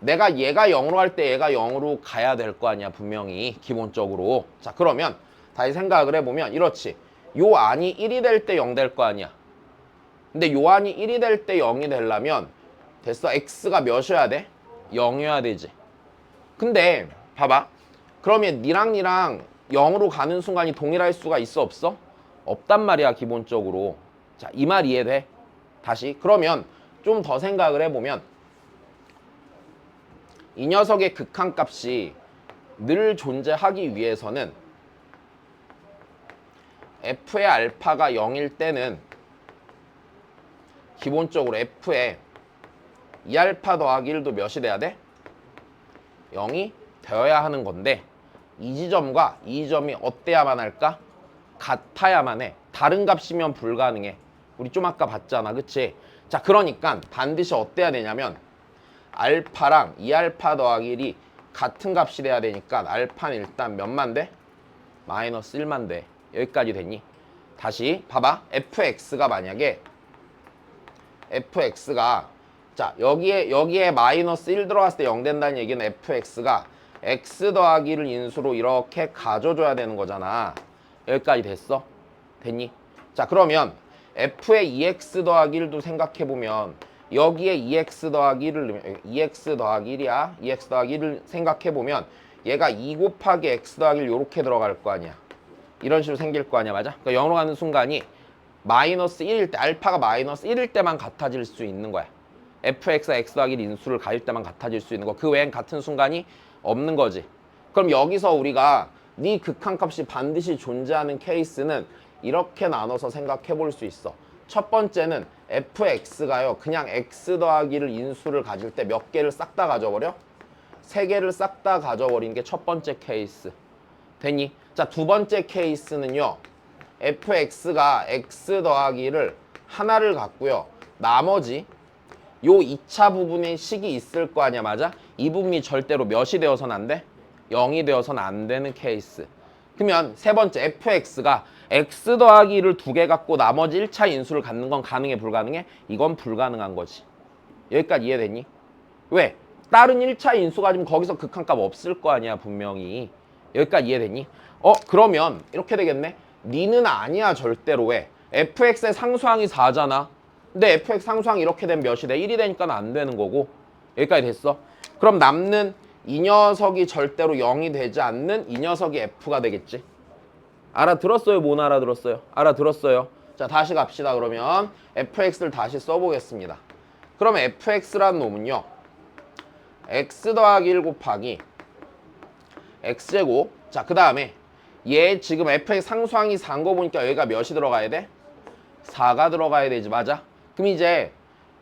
내가 얘가 0으로 할 때 얘가 0으로 가야 될 거 아니야, 분명히 기본적으로. 자, 그러면 다시 생각을 해보면 이렇지. 요 안이 1이 될 때 0 될 거 아니야. 근데 요 안이 1이 될 때 0이 되려면 됐어. x가 몇이어야 돼? 0이어야 되지. 근데 봐봐. 그러면 니랑 0으로 가는 순간이 동일할 수가 있어, 없어? 없단 말이야, 기본적으로. 자, 이 말 이해돼? 다시. 그러면 좀 더 생각을 해보면 이 녀석의 극한값이 늘 존재하기 위해서는 f의 알파가 0일 때는 기본적으로 f의 2알파 더하기 1도 몇이 돼야 돼? 0이 되어야 하는 건데 이 지점과 이 지점이 어때야만 할까? 같아야만 해. 다른 값이면 불가능해. 우리 좀 아까 봤잖아, 그치? 자, 그러니까 반드시 어때야 되냐면 알파랑 2알파 더하기 1이 같은 값이 돼야 되니까 알파는 일단 몇만 돼? 마이너스 1만 돼. 여기까지 됐니? 다시 봐봐. fx가 만약에 fx가 자, 여기에 마이너스 1 들어갔을 때 0 된다는 얘기는 fx가 x 더하기 1을 인수로 이렇게 가져줘야 되는 거잖아. 여기까지 됐어? 됐니? 자, 그러면 f의 2x 더하기 1도 생각해보면 여기에 2x 더하기 1을 넣으면 2x 더하기 1이야. 2x 더하기 1을 생각해보면 얘가 2 곱하기 x 더하기 1 요렇게 들어갈 거 아니야. 이런 식으로 생길 거 아니야, 맞아? 그러니까 0으로 가는 순간이 마이너스 1일 때, 알파가 마이너스 1일 때만 같아질 수 있는 거야. fx가 x 더하기 1 인수를 가질 때만 같아질 수 있는 거. 그 외엔 같은 순간이 없는 거지. 그럼 여기서 우리가 네 극한값이 반드시 존재하는 케이스는 이렇게 나눠서 생각해 볼 수 있어. 첫 번째는 fx가요. 그냥 x 더하기 1 인수를 가질 때 몇 개를 싹 다 가져버려? 3개를 싹 다 가져버리는 게 첫 번째 케이스. 됐니? 자, 두 번째 케이스는요. fx가 x 더하기 1을 하나를 갖고요. 나머지 요 2차 부분의 식이 있을 거 아니야, 맞아? 이 부분이 절대로 몇이 되어서는 안 돼? 0이 되어서는 안 되는 케이스. 그러면 세 번째 fx가 x 더하기 1을 2개 갖고 나머지 1차 인수를 갖는 건 가능해, 불가능해? 이건 불가능한 거지. 여기까지 이해됐니? 왜? 다른 1차 인수 가지면 거기서 극한값 없을 거 아니야, 분명히. 여기까지 이해됐니? 그러면 이렇게 되겠네. 니는 아니야, 절대로. 왜? fx의 상수항이 4잖아. 근데 fx 상수항이 이렇게 되면 몇이 돼? 1이 되니까 안 되는 거고. 여기까지 됐어. 그럼 남는 이 녀석이 절대로 0이 되지 않는 이 녀석이 f가 되겠지. 알아들었어요? 못 알아들었어요? 알아들었어요. 자, 다시 갑시다. 그러면 fx를 다시 써보겠습니다. 그럼 fx라는 놈은요. x 더하기 1 곱하기 x제곱. 자, 그 다음에 얘 지금 fx 상수항이 4인 거 보니까 여기가 몇이 들어가야 돼? 4가 들어가야 되지, 맞아? 그럼 이제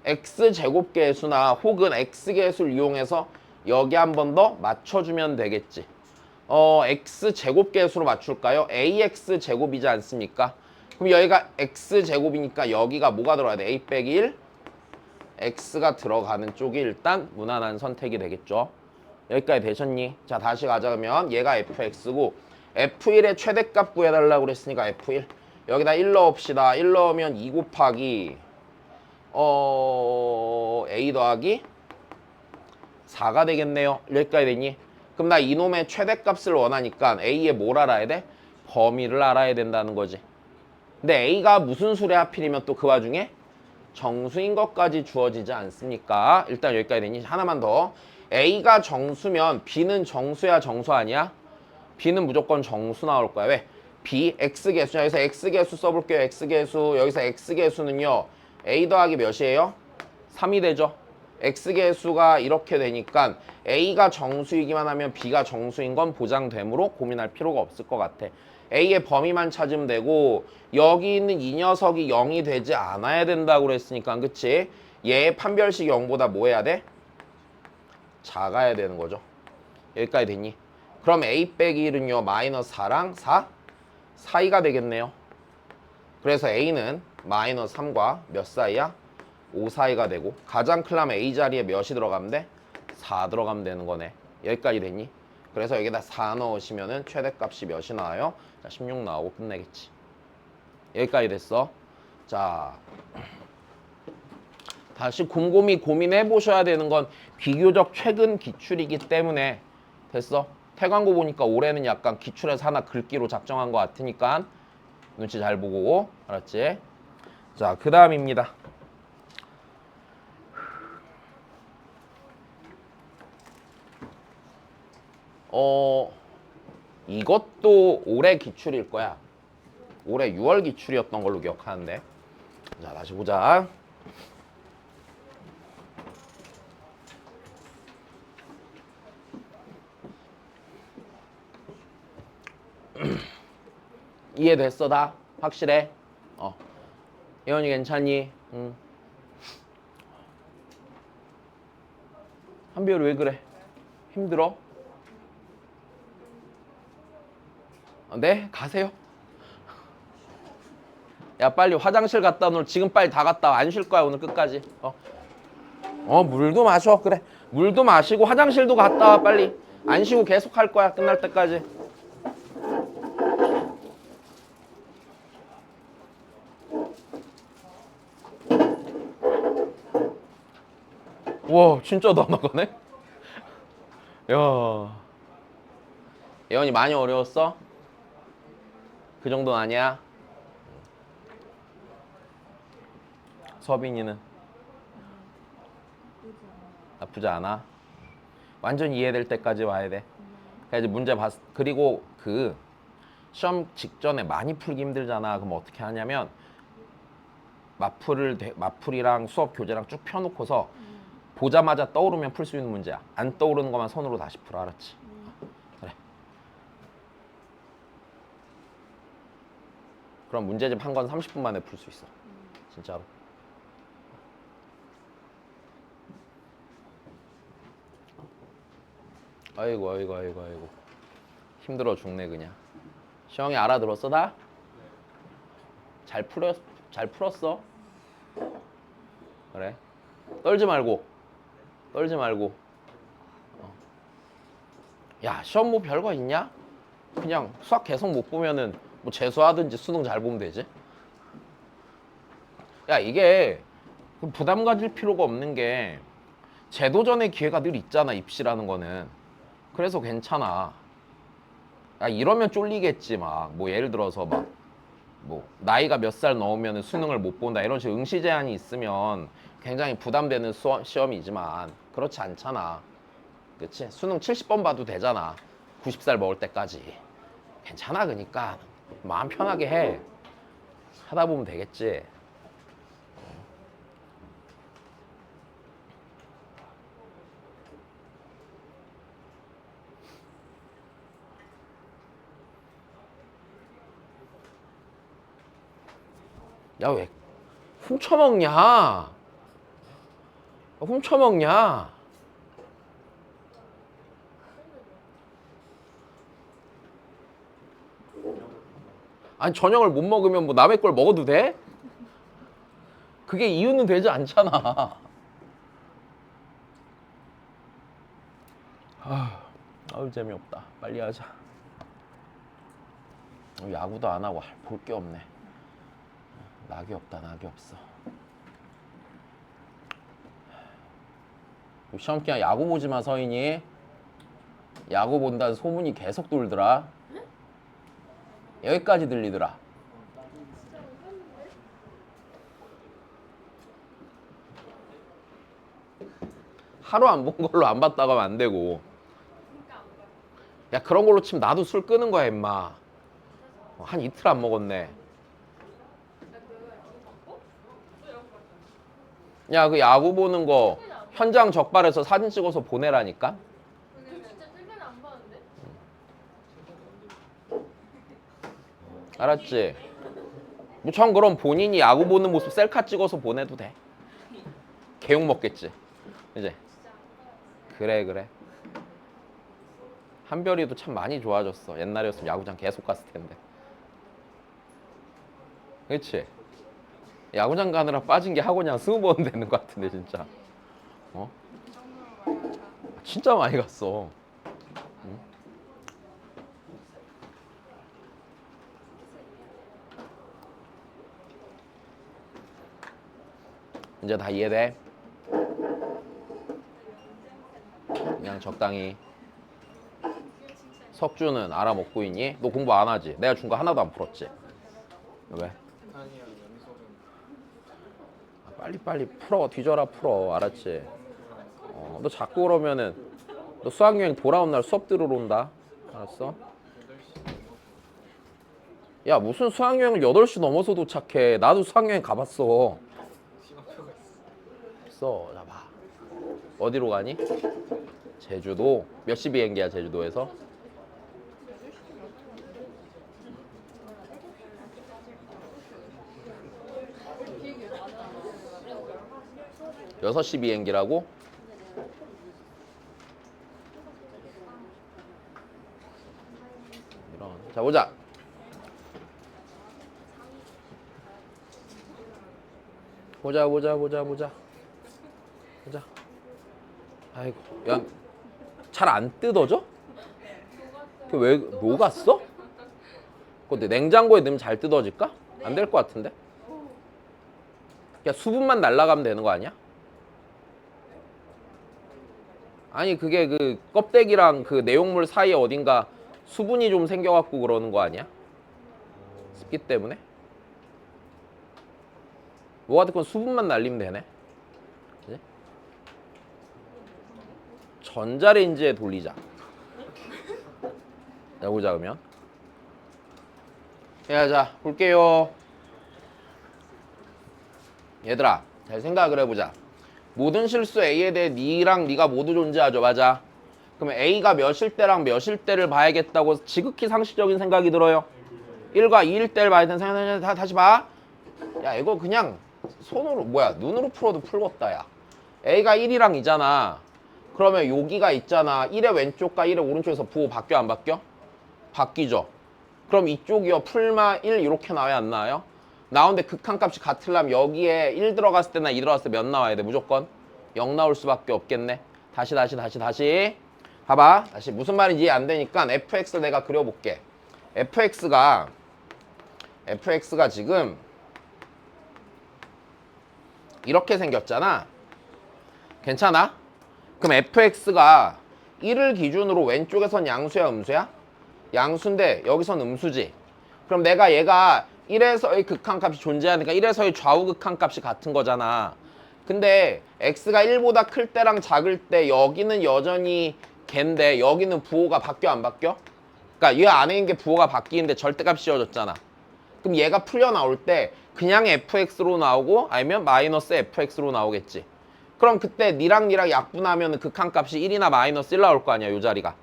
x제곱계수나 혹은 x계수를 이용해서 여기 한 번 더 맞춰주면 되겠지. x제곱계수로 맞출까요? ax제곱이지 않습니까? 그럼 여기가 x제곱이니까 여기가 뭐가 들어가야 돼? a 빼기 1? x가 들어가는 쪽이 일단 무난한 선택이 되겠죠. 여기까지 되셨니? 자, 다시 가자면 얘가 fx고 f1의 최대값 구해달라고 그랬으니까 f1 여기다 1 넣읍시다. 1 넣으면 2 곱하기 a 더하기 4가 되겠네요. 여기까지 되니? 그럼 나 이놈의 최대값을 원하니까 a의 뭘 알아야 돼? 범위를 알아야 된다는 거지. 근데 a가 무슨 수래 하필이면 또 그 와중에 정수인 것까지 주어지지 않습니까? 일단 여기까지 되니? 하나만 더. a가 정수면 b는 정수야, 정수 아니야? b는 무조건 정수 나올 거야. 왜? b, x계수. 여기서 x계수 써볼게요. x계수. 여기서 x계수는요. a 더하기 몇이에요? 3이 되죠. x계수가 이렇게 되니까 a가 정수이기만 하면 b가 정수인 건 보장되므로 고민할 필요가 없을 것 같아. a의 범위만 찾으면 되고 여기 있는 이 녀석이 0이 되지 않아야 된다고 그랬으니까, 그치? 얘의 판별식 0보다 뭐 해야 돼? 작아야 되는 거죠. 여기까지 됐니? 그럼 a 빼기 1은요. 마이너스 4랑 4? 4이가 되겠네요. 그래서 A는 마이너스 3과 몇 사이야? 5 사이가 되고 가장 크려면 A 자리에 몇이 들어가면 돼? 4 들어가면 되는 거네. 여기까지 됐니? 그래서 여기다 4 넣으시면은 최대값이 몇이 나와요? 자, 16 나오고 끝내겠지. 여기까지 됐어. 자, 다시 곰곰이 고민해 보셔야 되는 건 비교적 최근 기출이기 때문에 됐어. 태광고 보니까 올해는 약간 기출에서 하나 긁기로 작정한 것 같으니까 눈치 잘 보고 알았지? 자, 그 다음입니다. 이것도 올해 기출일 거야. 올해 6월 기출이었던 걸로 기억하는데. 자, 다시 보자. 이해됐어 다? 확실해? 예원이 괜찮니? 응. 한별 왜 그래? 힘들어? 네? 가세요. 야 빨리 화장실 갔다 오늘 지금 빨리 다 갔다 와. 안 쉴 거야 오늘 끝까지. 물도 마셔. 그래 물도 마시고 화장실도 갔다 와 빨리. 안 쉬고 계속 할 거야 끝날 때까지. 와 진짜 다 나가네. 야 예원이 많이 어려웠어? 그 정도는 아니야? 서빈이는? 나쁘지 않아? 완전 이해될 때까지 와야 돼. 그러니까 이제 문제 봤. 그리고 그 시험 직전에 많이 풀기 힘들잖아. 그럼 어떻게 하냐면 마풀이랑 수업 교재랑 쭉 펴놓고서 보자마자 떠오르면 풀 수 있는 문제야. 안 떠오르는 것만 손으로 다시 풀어. 알았지? 그래. 그럼 문제집 한 건 30분 만에 풀 수 있어. 진짜로. 아이고 힘들어 죽네 그냥. 시영이 알아들었어 다? 잘 풀었어? 그래 떨지 말고 야 시험 뭐 별거 있냐? 그냥 수학 계속 못 보면은 뭐 재수하든지 수능 잘 보면 되지. 야 이게 부담 가질 필요가 없는 게 재도전의 기회가 늘 있잖아. 입시라는 거는. 그래서 괜찮아. 야 이러면 쫄리겠지. 막 뭐 예를 들어서 막 뭐 나이가 몇 살 넘으면 수능을 못 본다 이런 식으로 응시 제한이 있으면 굉장히 부담되는 시험이지만 그렇지 않잖아. 그치? 수능 70번 봐도 되잖아. 90살 먹을 때까지. 괜찮아. 그러니까 마음 편하게 해. 하다 보면 되겠지. 야 왜 훔쳐먹냐? 훔쳐먹냐? 아니 저녁을 못 먹으면 뭐 남의 걸 먹어도 돼? 그게 이유는 되지 않잖아. 아유 재미없다. 빨리 하자. 야구도 안 하고 볼 게 없네. 낙이 없다. 낙이 없어. 시험 그냥 야구 보지 마 서인이. 야구 본다는 소문이 계속 돌더라. 여기까지 들리더라. 하루 안 본 걸로 안 봤다고 하면 안 되고. 야 그런 걸로 치면 나도 술 끄는 거야 임마. 한 이틀 안 먹었네. 야 그 야구 보는 거 현장 적발해서 사진 찍어서 보내라니까. 알았지? 뭐 전 그럼 본인이 야구 보는 모습 셀카 찍어서 보내도 돼. 개욕 먹겠지. 이제 그래. 한별이도 참 많이 좋아졌어. 옛날이었으면 야구장 계속 갔을 텐데. 그렇지? 야구장 가느라 빠진 게 학원이 한 20번 되는 것 같은데 진짜. 어? 진짜 많이 갔어. 응? 이제 다 이해돼? 그냥 적당히. 석주는 알아먹고 있니? 너 공부 안 하지? 내가 준 거 하나도 안 풀었지? 왜? 빨리빨리 풀어. 뒤져라 풀어. 알았지? 너 자꾸 그러면은 너 수학여행 돌아온 날 수업 들으러 온다. 알았어? 야, 무슨 수학여행을 8시 넘어서 도착해. 나도 수학여행 가봤어. 있어. 자, 봐. 어디로 가니? 제주도. 몇 시 비행기야 제주도에서? 6시 비행기라고? 이런. 자, 보자. 보자. 아이고, 야, 잘 안 뜯어져? 그 왜 녹았어? 근데 냉장고에 넣으면 잘 뜯어질까? 안 될 것 같은데? 야, 수분만 날아가면 되는 거 아니야? 아니, 그게 그 껍데기랑 그 내용물 사이에 어딘가 수분이 좀 생겨갖고 그러는 거 아니야? 습기 때문에? 뭐가 됐건 수분만 날리면 되네. 그치? 전자레인지에 돌리자. 자, 보자 그러면. 자, 볼게요. 얘들아, 잘 생각을 해보자. 모든 실수 A에 대해 니랑 니가 모두 존재하죠. 맞아. 그러면 A가 몇일 때랑 몇일 때를 봐야겠다고 지극히 상식적인 생각이 들어요. 1과 2일 때를 봐야 되는 생각이 다시 봐. 야, 이거 그냥 손으로 눈으로 풀어도 풀겠다. 야, A가 1이랑 2잖아. 그러면 여기가 있잖아. 1의 왼쪽과 1의 오른쪽에서 부호 바뀌어 안 바뀌어? 바뀌죠. 그럼 이쪽이요. 풀마 1 이렇게 나와야 안 나와요? 나오는데 극한값이 같으려면 여기에 1 들어갔을 때나 2 들어갔을 때 몇 나와야 돼? 무조건 0 나올 수밖에 없겠네. 다시. 봐봐. 다시 무슨 말인지 이해 안 되니까 fx를 내가 그려볼게. fx가 지금 이렇게 생겼잖아. 괜찮아? 그럼 fx가 1을 기준으로 왼쪽에선 양수야 음수야? 양수인데 여기선 음수지. 그럼 내가 얘가 1에서의 극한값이 존재하니까 1에서의 좌우 극한값이 같은 거잖아. 근데 x가 1보다 클 때랑 작을 때 여기는 여전히 걔인데 여기는 부호가 바뀌어 안 바뀌어? 그러니까 얘 안에 있는 게 부호가 바뀌는데 절대값이 씌워졌잖아. 그럼 얘가 풀려 나올 때 그냥 fx로 나오고 아니면 마이너스 fx로 나오겠지. 그럼 그때 니랑 약분하면 극한값이 1이나 마이너스 1 나올 거 아니야, 요 자리가.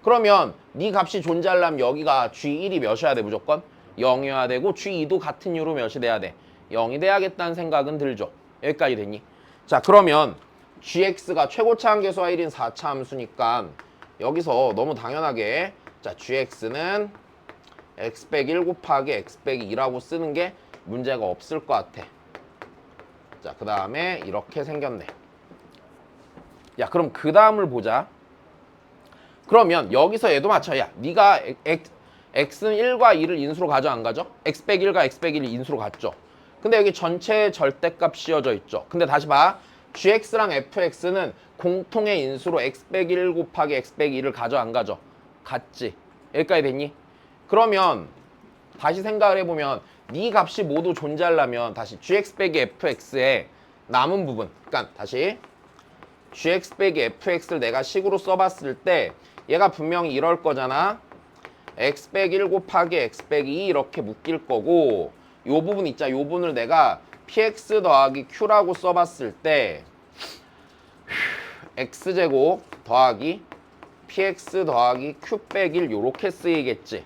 그러면 니 값이 존재하려면 여기가 g1이 몇이어야 돼, 무조건? 0이어야 되고 g2도 같은 이유로 몇이 돼야 돼? 0이 돼야겠다는 생각은 들죠. 여기까지 됐니? 자, 그러면 gx가 최고차 함계수와 1인 4차 함수니까 여기서 너무 당연하게 자, gx는 x 빼기 1 곱하기 x 빼기 2라고 쓰는 게 문제가 없을 것 같아. 자, 그 다음에 이렇게 생겼네. 야, 그럼 그 다음을 보자. 그러면 여기서 얘도 맞춰. 야, 네가 x는 1과 2를 인수로 가져 안 가져? x 빼기 1과 x 빼기 1을 인수로 갔죠. 근데 여기 전체 절대값 씌워져 있죠. 근데 다시 봐. gx랑 fx는 공통의 인수로 x 빼기 1 곱하기 x 빼기 2를 가져 안 가져? 같지. 여기까지 됐니? 그러면 다시 생각을 해보면 네 값이 모두 존재하려면 다시 gx 빼기 fx의 남은 부분, 그러니까 다시 gx 빼기 fx를 내가 식으로 써봤을 때 얘가 분명히 이럴 거잖아. x 빼기 1 곱하기 x 빼기 2 이렇게 묶일 거고, 요 부분 있잖아. 요 부분을 내가 px 더하기 q라고 써봤을 때 x제곱 더하기 px 더하기 q 빼기 1 요렇게 쓰이겠지.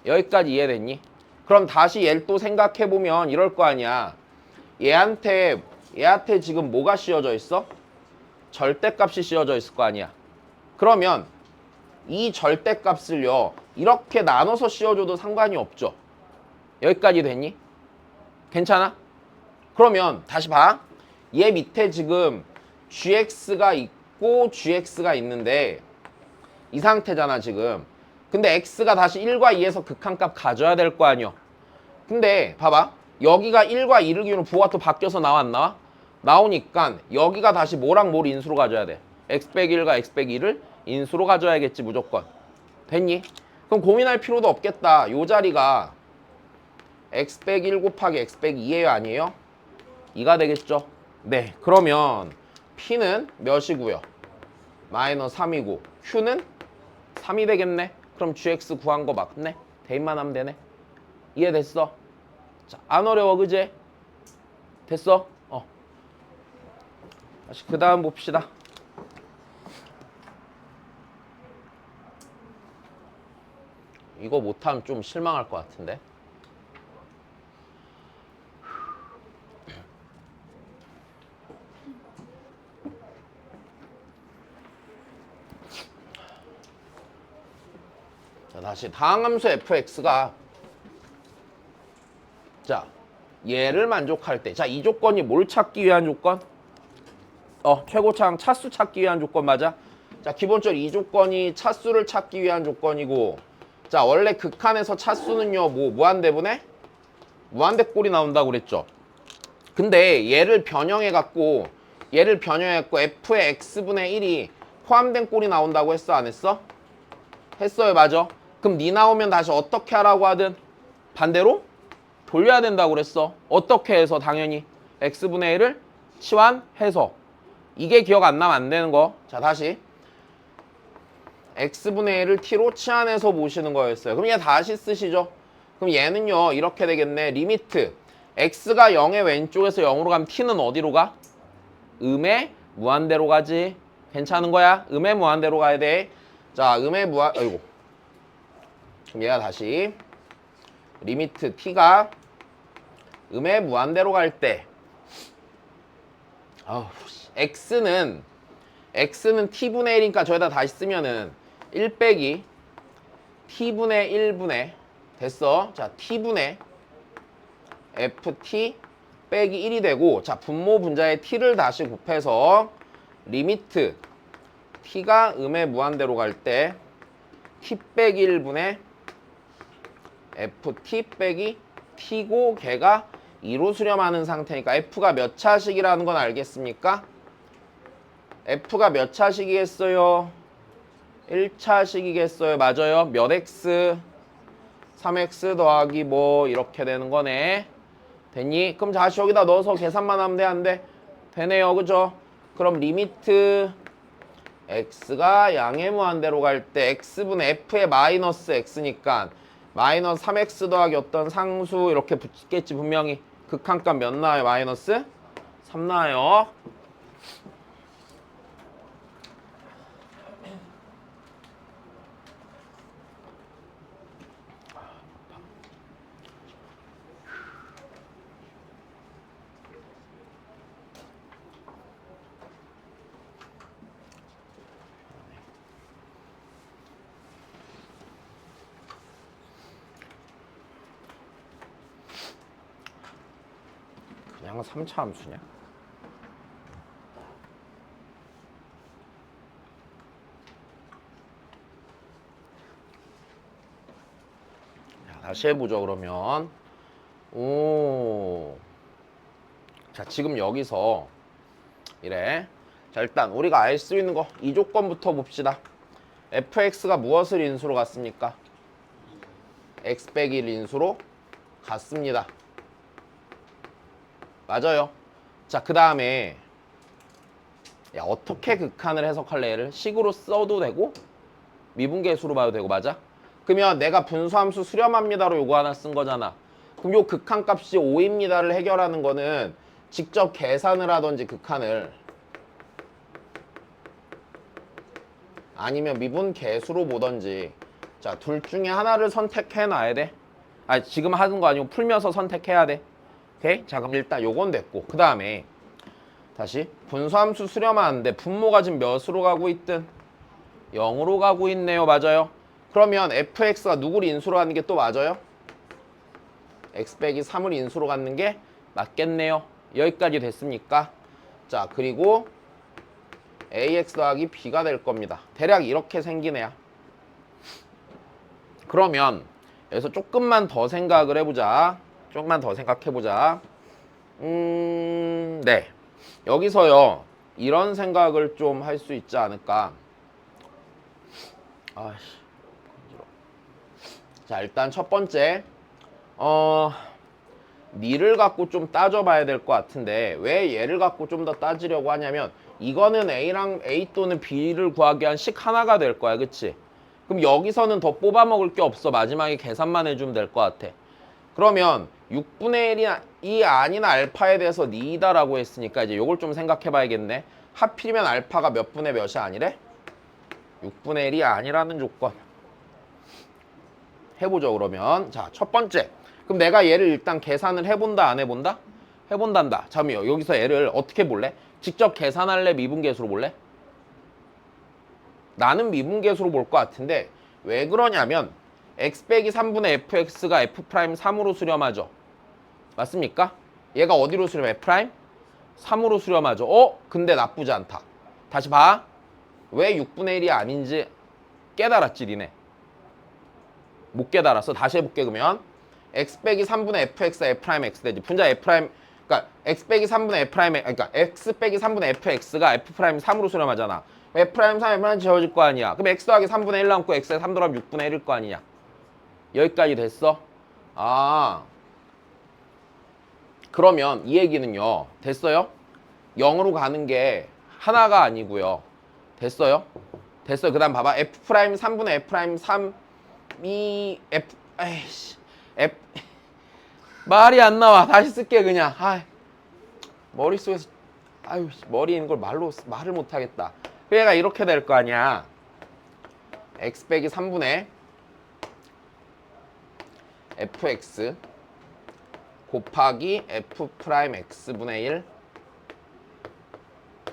여기까지 이해됐니? 그럼 다시 얘를 또 생각해보면 이럴 거 아니야. 얘한테 지금 뭐가 씌워져 있어? 절대값이 씌워져 있을 거 아니야. 그러면 이 절대값을요 이렇게 나눠서 씌워줘도 상관이 없죠. 여기까지 됐니? 괜찮아? 그러면 다시 봐. 얘 밑에 지금 gx가 있고 gx가 있는데 이 상태잖아 지금. 근데 x가 다시 1과 2에서 극한값 가져야 될 거 아니야. 근데 봐봐. 여기가 1과 2를 기준으로 부호가 또 바뀌어서 나와 안 나와? 나오니까 여기가 다시 뭐랑 뭘 인수로 가져야 돼? x 빼기 1과 x 빼기 2를 인수로 가져야겠지 무조건. 됐니? 그럼 고민할 필요도 없겠다. 요 자리가 x 빼기 1 곱하기 x 빼기 2예요 아니에요? 2가 되겠죠? 네. 그러면 p는 몇이고요? 마이너스 3이고 q는 3이 되겠네. 그럼 gx 구한 거 맞네. 대입만 하면 되네. 이해됐어? 자, 안 어려워 그제? 됐어? 다시 그 다음 봅시다. 이거 못하면 좀 실망할 것 같은데. 자, 다시 다항함수 fx가 자 얘를 만족할 때, 자 이 조건이 뭘 찾기 위한 조건? 최고차항 차수 찾기 위한 조건 맞아? 자 기본적으로 이 조건이 차수를 찾기 위한 조건이고, 자 원래 극한에서 차수는요 뭐 무한대분의 무한대꼴이 나온다고 그랬죠. 근데 얘를 변형해갖고 f의 x분의 1이 포함된 꼴이 나온다고 했어 안 했어? 했어요 맞아? 그럼 니 나오면 다시 어떻게 하라고 하든 반대로 돌려야 된다고 그랬어. 어떻게 해서? 당연히 x분의 1을 치환해서. 이게 기억 안 나면 안 되는 거. 자 다시 x분의 1을 t로 치환해서 모시는 거였어요. 그럼 얘 다시 쓰시죠. 그럼 얘는요 이렇게 되겠네. 리미트 x가 0의 왼쪽에서 0으로 가면 t는 어디로 가? 음의 무한대로 가지. 괜찮은 거야? 음의 무한대로 가야 돼. 자 음의 무한 아이고 그럼 얘가 다시 리미트 t가 음의 무한대로 갈 때 x는 t분의 1이니까 저기다 다시 쓰면은 1 빼기 t분의 1분의 됐어. 자 t분의 ft 빼기 1이 되고, 자 분모 분자에 t를 다시 곱해서 리미트 t가 음의 무한대로 갈 때 t 빼기 1분의 ft 빼기 t고 걔가 2로 수렴하는 상태니까 f가 몇 차식이라는 건 알겠습니까? f가 몇 차식이겠어요? 1차식이겠어요. 맞아요. 몇 x? 3x 더하기 뭐 이렇게 되는 거네. 됐니? 그럼 다시 여기다 넣어서 계산만 하면 돼? 안 돼? 되네요. 그죠? 그럼 리미트 x가 양의 무한대로 갈 때 x분의 f의 마이너스 x니까 마이너스 3x 더하기 어떤 상수 이렇게 붙겠지 분명히. 극한값 몇 나와요? 마이너스 3 나와요. 그냥 3차 함수냐? 자, 다시 해보죠 그러면. 자 지금 여기서 이래. 자 일단 우리가 알 수 있는 거 이 조건부터 봅시다. fx가 무엇을 인수로 갔습니까? x 빼기 1 인수로 갔습니다. 맞아요. 자 그 다음에 야 어떻게 극한을 해석할래? 얘를 식으로 써도 되고 미분계수로 봐도 되고 맞아? 그러면 내가 분수함수 수렴합니다로 요거 하나 쓴 거잖아. 그럼 요 극한값이 5입니다를 해결하는 거는 직접 계산을 하던지 극한을 아니면 미분계수로 보던지 자 둘 중에 하나를 선택해 놔야 돼. 지금 하는 거 아니고 풀면서 선택해야 돼. 오케이? 자 그럼 일단 요건 됐고 그 다음에 다시 분수함수 수렴하는데 분모가 지금 몇으로 가고 있든 0으로 가고 있네요. 맞아요? 그러면 fx가 누구를 인수로 하는 게 또 맞아요? x 빼기 3을 인수로 갖는 게 맞겠네요. 여기까지 됐습니까? 자, 그리고 ax 더하기 b가 될 겁니다. 대략 이렇게 생기네요. 그러면 여기서 조금만 더 생각을 해보자. 조금만 더 생각해보자. 네. 여기서요, 이런 생각을 좀 할 수 있지 않을까. 아씨. 자, 일단 첫 번째, 니를 갖고 좀 따져봐야 될 것 같은데, 왜 얘를 갖고 좀 더 따지려고 하냐면, 이거는 A랑 A 또는 B를 구하기 위한 식 하나가 될 거야, 그치? 그럼 여기서는 더 뽑아먹을 게 없어. 마지막에 계산만 해주면 될 것 같아. 그러면 6분의 1이 아닌 알파에 대해서 니다라고 했으니까 이제 요걸 좀 생각해 봐야겠네. 하필이면 알파가 몇 분의 몇이 아니래? 6분의 1이 아니라는 조건. 해보죠, 그러면. 자, 첫 번째. 그럼 내가 얘를 일단 계산을 해본다, 안 해본다? 해본단다. 잠깐만요. 여기서 얘를 어떻게 볼래? 직접 계산할래? 미분계수로 볼래? 나는 미분계수로 볼 것 같은데 왜 그러냐면 x 빼기 3분의 fx가 f'3으로 수렴하죠. 맞습니까? 얘가 어디로 수렴해? f'? 3으로 수렴하죠. 근데 나쁘지 않다. 다시 봐. 왜 6분의 1이 아닌지 깨달았지, 니네? 못 깨달았어. 다시 해볼게, 그러면. x 빼기 3분의 fx가 f'x 되지. 분자 f', 그러니까 x 빼기 3분의 f', 그러니까 x 빼기 3분의 fx가 f'3으로 수렴하잖아. f'3, f'3 지워질 거 아니야. 그럼 x 더하기 3분의 1 남고 x에 3 더하면 6분의 1일 거 아니냐. 여기까지 됐어? 그러면 이 얘기는요. 됐어요? 0으로 가는 게 하나가 아니고요. 됐어요? 됐어요. 그 다음 봐봐. f' 3분의 f' 3이 f 말이 안 나와. 다시 쓸게 그냥. 머릿속에서 머리에 있는 걸 말을 못 하겠다. 얘가 이렇게 될 거 아니야. x 빼기 3분의 fx 곱하기 f'x분의 1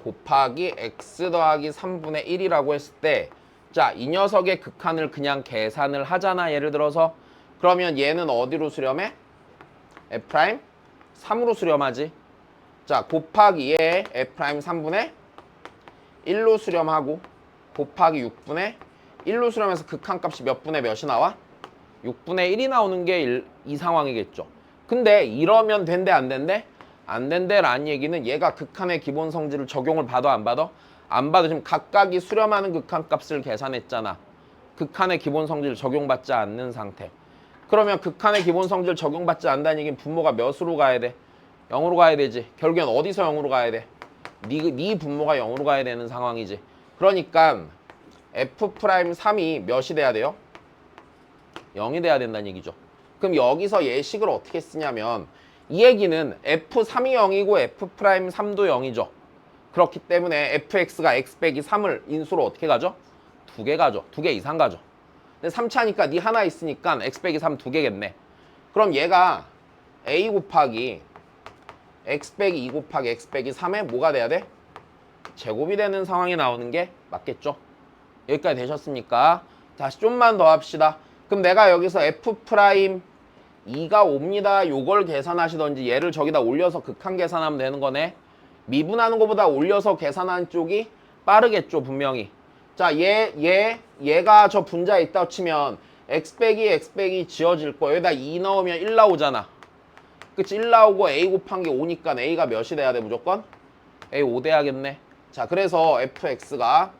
곱하기 x 더하기 3분의 1이라고 했을 때, 자, 이 녀석의 극한을 그냥 계산을 하잖아. 예를 들어서. 그러면 얘는 어디로 수렴해? f' 3으로 수렴하지. 자, 곱하기 얘 f' 3분의 1로 수렴하고 곱하기 6분의 1로 수렴해서 극한값이 몇 분의 몇이 나와? 6분의 1이 나오는 게 이 상황이겠죠. 근데 이러면 된대 안 된대? 안 된대 라는 얘기는 얘가 극한의 기본 성질을 적용을 받아 안 받아? 안 받아. 지금 각각이 수렴하는 극한값을 계산했잖아. 극한의 기본 성질을 적용받지 않는 상태. 그러면 극한의 기본 성질을 적용받지 않는다는 얘기는 분모가 몇으로 가야 돼? 0으로 가야 되지. 결국엔 어디서 0으로 가야 돼? 네 분모가 0으로 가야 되는 상황이지. 그러니까 f'3이 몇이 돼야 돼요? 0이 돼야 된다는 얘기죠. 그럼 여기서 예식을 어떻게 쓰냐면 이 얘기는 f3이 0이고 f'3도 0이죠. 그렇기 때문에 fx가 x 빼기 3을 인수로 어떻게 가죠? 2개 가죠. 2개 이상 가죠. 근데 3차니까 니 하나 있으니까 x 빼기 3 2개겠네. 그럼 얘가 a 곱하기 x 빼기 2 곱하기 x 빼기 3에 뭐가 돼야 돼? 제곱이 되는 상황이 나오는 게 맞겠죠? 여기까지 되셨습니까? 다시 좀만 더 합시다. 그럼 내가 여기서 f'2가 옵니다. 요걸 계산하시던지 얘를 저기다 올려서 극한 계산하면 되는 거네. 미분하는 것보다 올려서 계산하는 쪽이 빠르겠죠, 분명히. 자, 얘가 저 분자에 있다고 치면 x 빼기 지워질 거예요. 여기다 2 넣으면 1 나오잖아. 그치? 1 나오고 a 곱한 게 5니까 a가 몇이 돼야 돼, 무조건? a 5 돼야겠네. 자, 그래서 fx가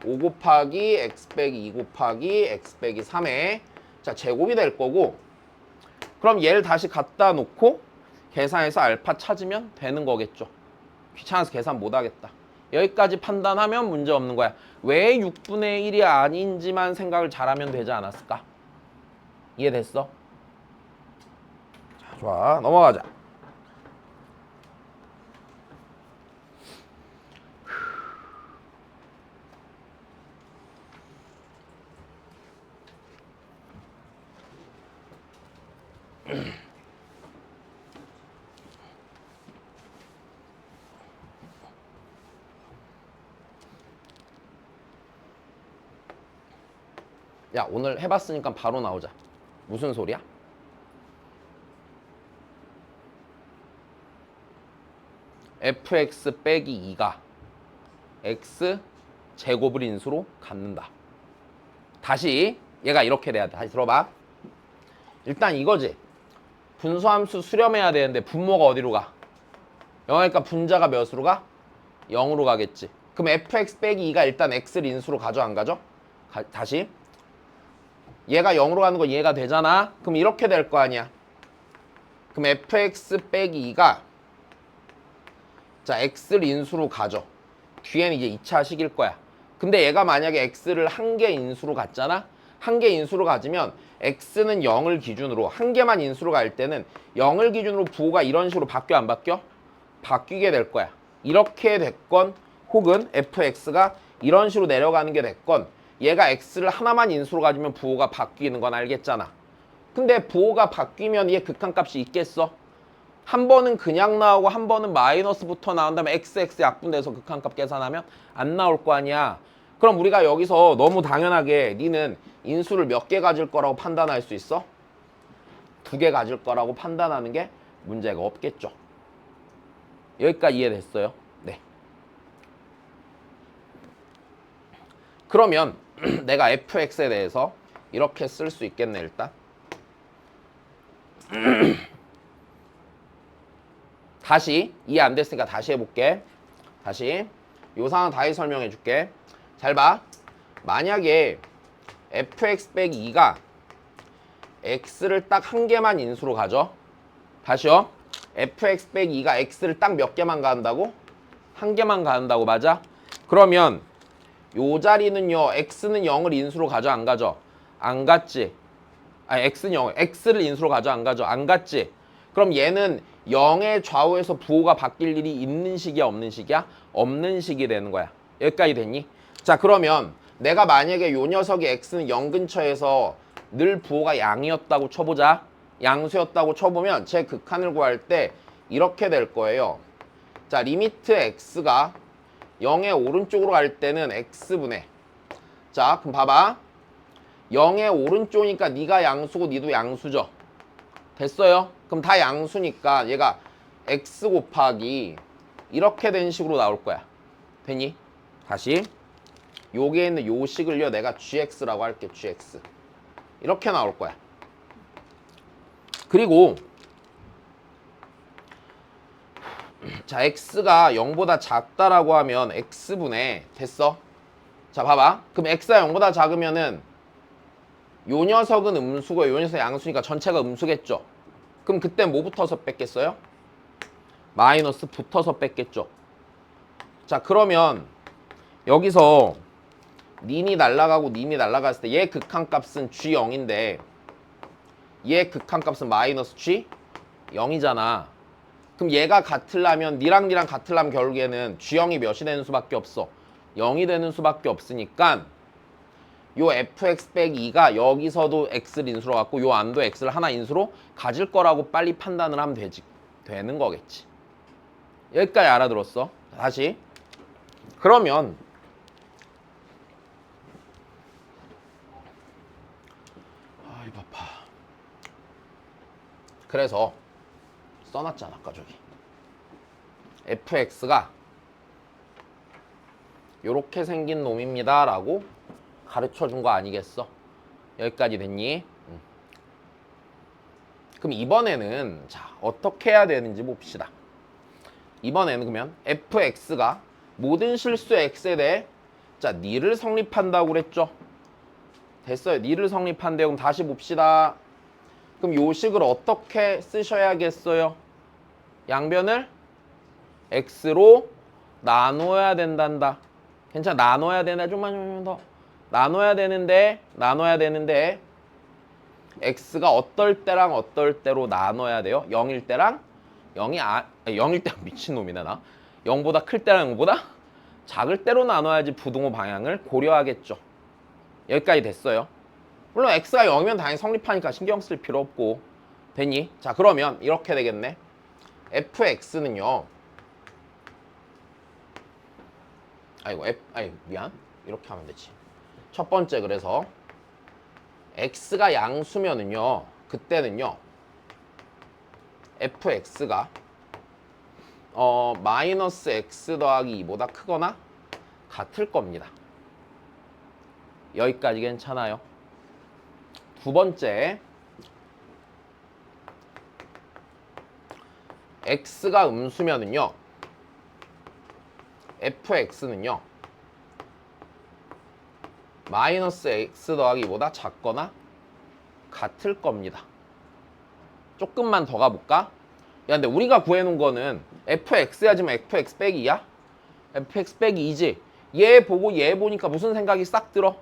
5 곱하기 x 빼기 2 곱하기 x 빼기 3에 자, 제곱이 될 거고, 그럼 얘를 다시 갖다 놓고 계산해서 알파 찾으면 되는 거겠죠. 귀찮아서 계산 못 하겠다. 여기까지 판단하면 문제 없는 거야. 왜 6분의 1이 아닌지만 생각을 잘하면 되지 않았을까? 이해됐어? 자, 좋아. 넘어가자. 야, 오늘 해봤으니까 바로 나오자. 무슨 소리야? fx 빼기 2가 x 제곱을 인수로 갖는다. 다시 얘가 이렇게 돼야 돼. 다시 들어봐. 일단 이거지. 분수함수 수렴해야 되는데 분모가 어디로 가? 0이니까 분자가 몇으로 가? 0으로 가겠지. 그럼 fx 빼기 2가 일단 x를 인수로 가져 안 가져? 다시. 얘가 0으로 가는 건 이해가 되잖아. 그럼 이렇게 될 거 아니야. 그럼 fx 빼기 2가 자 x를 인수로 가져. 뒤에는 이제 2차 식일 거야. 근데 얘가 만약에 x를 한 개 인수로 갔잖아. 한 개 인수로 가지면 x는 0을 기준으로 한 개만 인수로 갈 때는 0을 기준으로 부호가 이런 식으로 바뀌어 안 바뀌어? 바뀌게 될 거야. 이렇게 됐건 혹은 fx가 이런 식으로 내려가는 게 됐건 얘가 x를 하나만 인수로 가지면 부호가 바뀌는 건 알겠잖아. 근데 부호가 바뀌면 얘 극한값이 있겠어? 한 번은 그냥 나오고 한 번은 마이너스부터 나온 다음에 xx 약분돼서 극한값 계산하면 안 나올 거 아니야. 그럼 우리가 여기서 너무 당연하게 니는 인수를 몇 개 가질 거라고 판단할 수 있어? 2개 가질 거라고 판단하는 게 문제가 없겠죠. 여기까지 이해됐어요? 네. 그러면 내가 fx에 대해서 이렇게 쓸 수 있겠네 일단. 다시 이해 안 됐으니까 다시 해볼게. 다시 요 상황 다시 설명해 줄게. 잘 봐. 만약에 fx 빼기 2가 x를 딱 한 개만 인수로 가져. 다시요. fx 빼기 2가 x를 딱 몇 개만 가한다고? 한 개만 가한다고 맞아? 그러면 요 자리는요. x는 0을 인수로 가져 안 가져? 안 갔지. 아니 x는 0, x를 인수로 가져 안 가져? 안 갔지. 그럼 얘는 0의 좌우에서 부호가 바뀔 일이 있는 식이야 없는 식이야? 없는 식이 되는 거야. 여기까지 됐니? 자 그러면 내가 만약에 요 녀석의 x는 0 근처에서 늘 부호가 양이었다고 쳐보자. 양수였다고 쳐보면 제 극한을 구할 때 이렇게 될 거예요. 자 리미트 x가 0의 오른쪽으로 갈 때는 x분의 자 그럼 봐봐. 0의 오른쪽이니까 네가 양수고 니도 양수죠. 됐어요? 그럼 다 양수니까 얘가 x 곱하기 이렇게 된 식으로 나올 거야. 됐니? 다시 요게 있는 요 식을요 내가 gx라고 할게. gx 이렇게 나올 거야. 그리고 자 x가 0보다 작다라고 하면 x분의 됐어? 자 봐봐. 그럼 x가 0보다 작으면은 요 녀석은 음수고 요 녀석은 양수니까 전체가 음수겠죠. 그럼 그때 뭐 붙어서 뺐겠어요? 마이너스 붙어서 뺐겠죠. 자 그러면 여기서 님이 날아가고 님이 날아갔을 때 얘 극한값은 g0인데 얘 극한값은 마이너스 g0이잖아. 그럼 얘가 같으려면 니랑 니랑 같으려면 결국에는 g0이 몇이 되는 수밖에 없어? 0이 되는 수밖에 없으니까 요 fx 빼기 2가 여기서도 x를 인수로 갖고 요 안도 x를 하나 인수로 가질 거라고 빨리 판단을 하면 되는 거겠지. 여기까지 알아들었어? 다시. 그러면 입 아파. 그래서 써놨잖아 아까 저기. fx가 요렇게 생긴 놈입니다 라고 가르쳐준 거 아니겠어? 여기까지 됐니? 그럼 이번에는 자 어떻게 해야 되는지 봅시다. 이번에는 그러면 fx가 모든 실수 x에 대해 자 니를 성립한다고 그랬죠? 됐어요. 니를 성립한대요. 그럼 다시 봅시다. 그럼 요 식을 어떻게 쓰셔야겠어요? 양변을 x로 나눠야 된단다. 괜찮아. 나눠야 되나? 좀만 더. 나눠야 되는데 x가 어떨 때랑 어떨 때로 나눠야 돼요? 0일 때랑 0일 때랑 미친놈이네 나. 0보다 클 때랑 0보다 작을 때로 나눠야지 부등호 방향을 고려하겠죠. 여기까지 됐어요. 물론 x가 0이면 당연히 성립하니까 신경 쓸 필요 없고. 됐니? 자 그러면 이렇게 되겠네. fx는요. 미안. 이렇게 하면 되지. 첫 번째 그래서 x가 양수면은요. 그때는요. fx가 마이너스 x 더하기 2보다 크거나 같을 겁니다. 여기까지 괜찮아요. 두 번째, x가 음수면은요, fx는요, 마이너스 x 더하기보다 작거나 같을 겁니다. 조금만 더 가볼까? 야, 근데 우리가 구해놓은 거는 fx야 지금 fx 빼기 2야? fx 빼기 2지. 얘 보고 얘 보니까 무슨 생각이 싹 들어?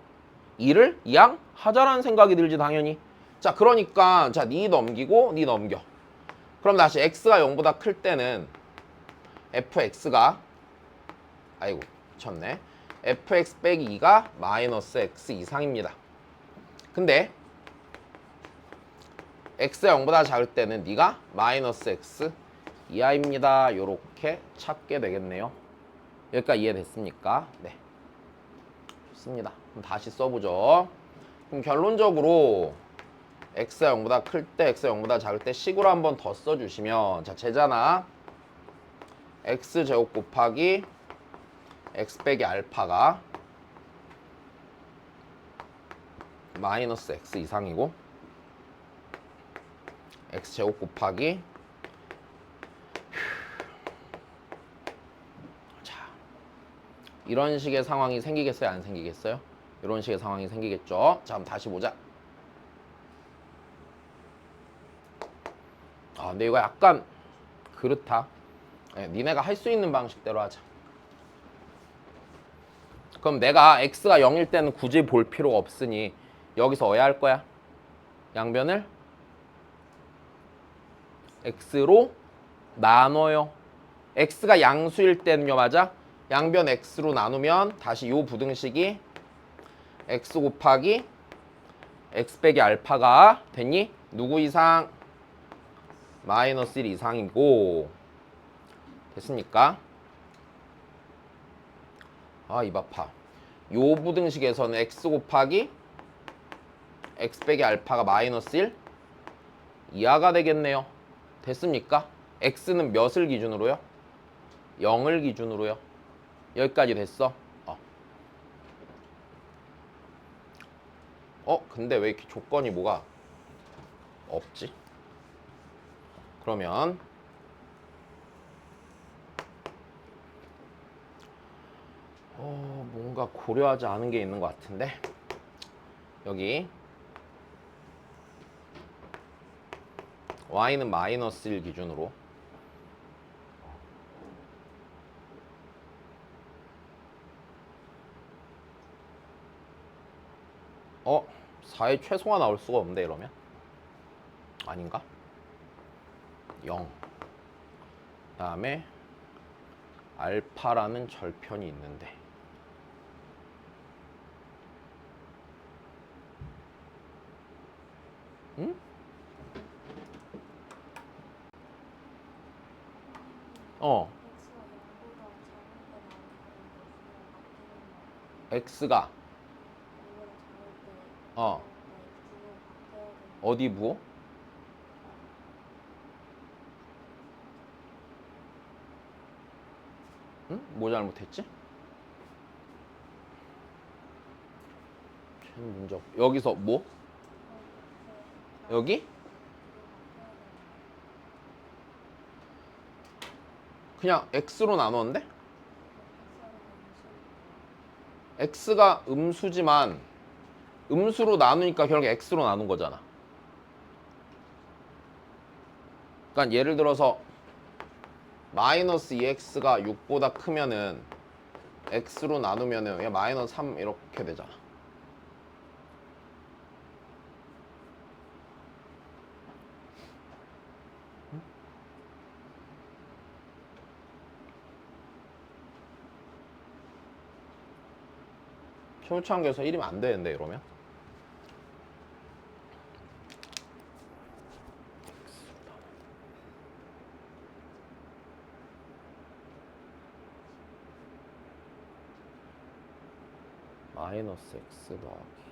2를 이항하자라는 생각이 들지 당연히. 자, 그러니까 자, 니 넘기고 니 넘겨. 그럼 다시 x가 0보다 클 때는 fx가 아이고 미쳤네. fx 빼기 2가 마이너스 x 이상입니다. 근데 x가 0보다 작을 때는 네가 마이너스 x 이하입니다. 요렇게 찾게 되겠네요. 여기까지 이해됐습니까? 네. 좋습니다. 그럼 다시 써보죠. 그럼 결론적으로 x가 0보다 클 때, x가 0보다 작을 때 식으로 한 번 더 써주시면, 자, 제잖아. x제곱 곱하기 x 빼기 알파가 마이너스 x 이상이고, x제곱 곱하기 자, 이런 식의 상황이 생기겠어요? 안 생기겠어요? 이런 식의 상황이 생기겠죠? 자, 그럼 다시 보자. 아, 근데 이거 약간 그렇다. 네, 니네가 할 수 있는 방식대로 하자. 그럼 내가 x가 0일 때는 굳이 볼 필요가 없으니 여기서 어야 할 거야? 양변을 x로 나눠요. x가 양수일 때는요, 맞아? 양변 x로 나누면 다시 요 부등식이 x 곱하기 x 빼기 알파가 됐니? 누구 이상? 마이너스 1 이상이고. 됐습니까? 아, 입 아파. 요 부등식에서는 x 곱하기 x 빼기 알파가 마이너스 1 이하가 되겠네요. 됐습니까? x는 몇을 기준으로요? 0을 기준으로요. 여기까지 됐어? 근데 왜 이렇게 조건이 뭐가 없지? 그러면 뭔가 고려하지 않은 게 있는 것 같은데, 여기 y는 마이너스 1 기준으로 어? 4의 최소가 나올 수가 없는데 이러면? 아닌가? 0 그다음에 알파라는 절편이 있는데 응? x가 어디 부호? 응? 뭐 잘못했지? 쟤는 문제 없고 여기서 뭐? 여기? 그냥 x로 나눴는데? x가 음수지만 음수로 나누니까 결국 x로 나눈 거잖아. 그러니까 예를 들어서 마이너스 2x가 6보다 크면은 x로 나누면은 그냥 마이너스 3 이렇게 되잖아. 최우차관계에서 1이면 안 되는데 이러면? 마이너스 x 더하기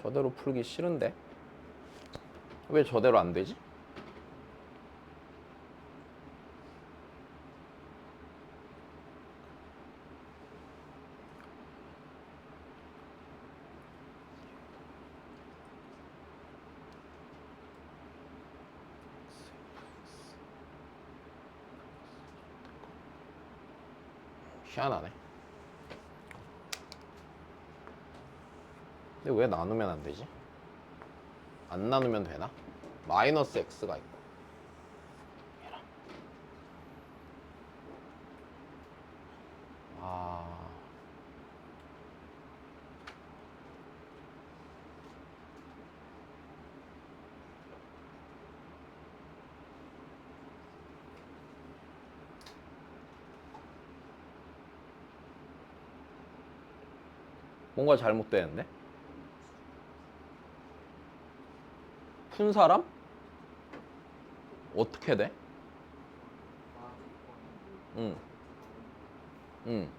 저대로 풀기 싫은데? 왜 저대로 안 되지? 희한하네. 근데 왜 나누면 안 되지? 안 나누면 되나? 마이너스 x가 있고. 아. 뭔가 잘못되는데? 푼 사람? 어떻게 돼? 응. 응.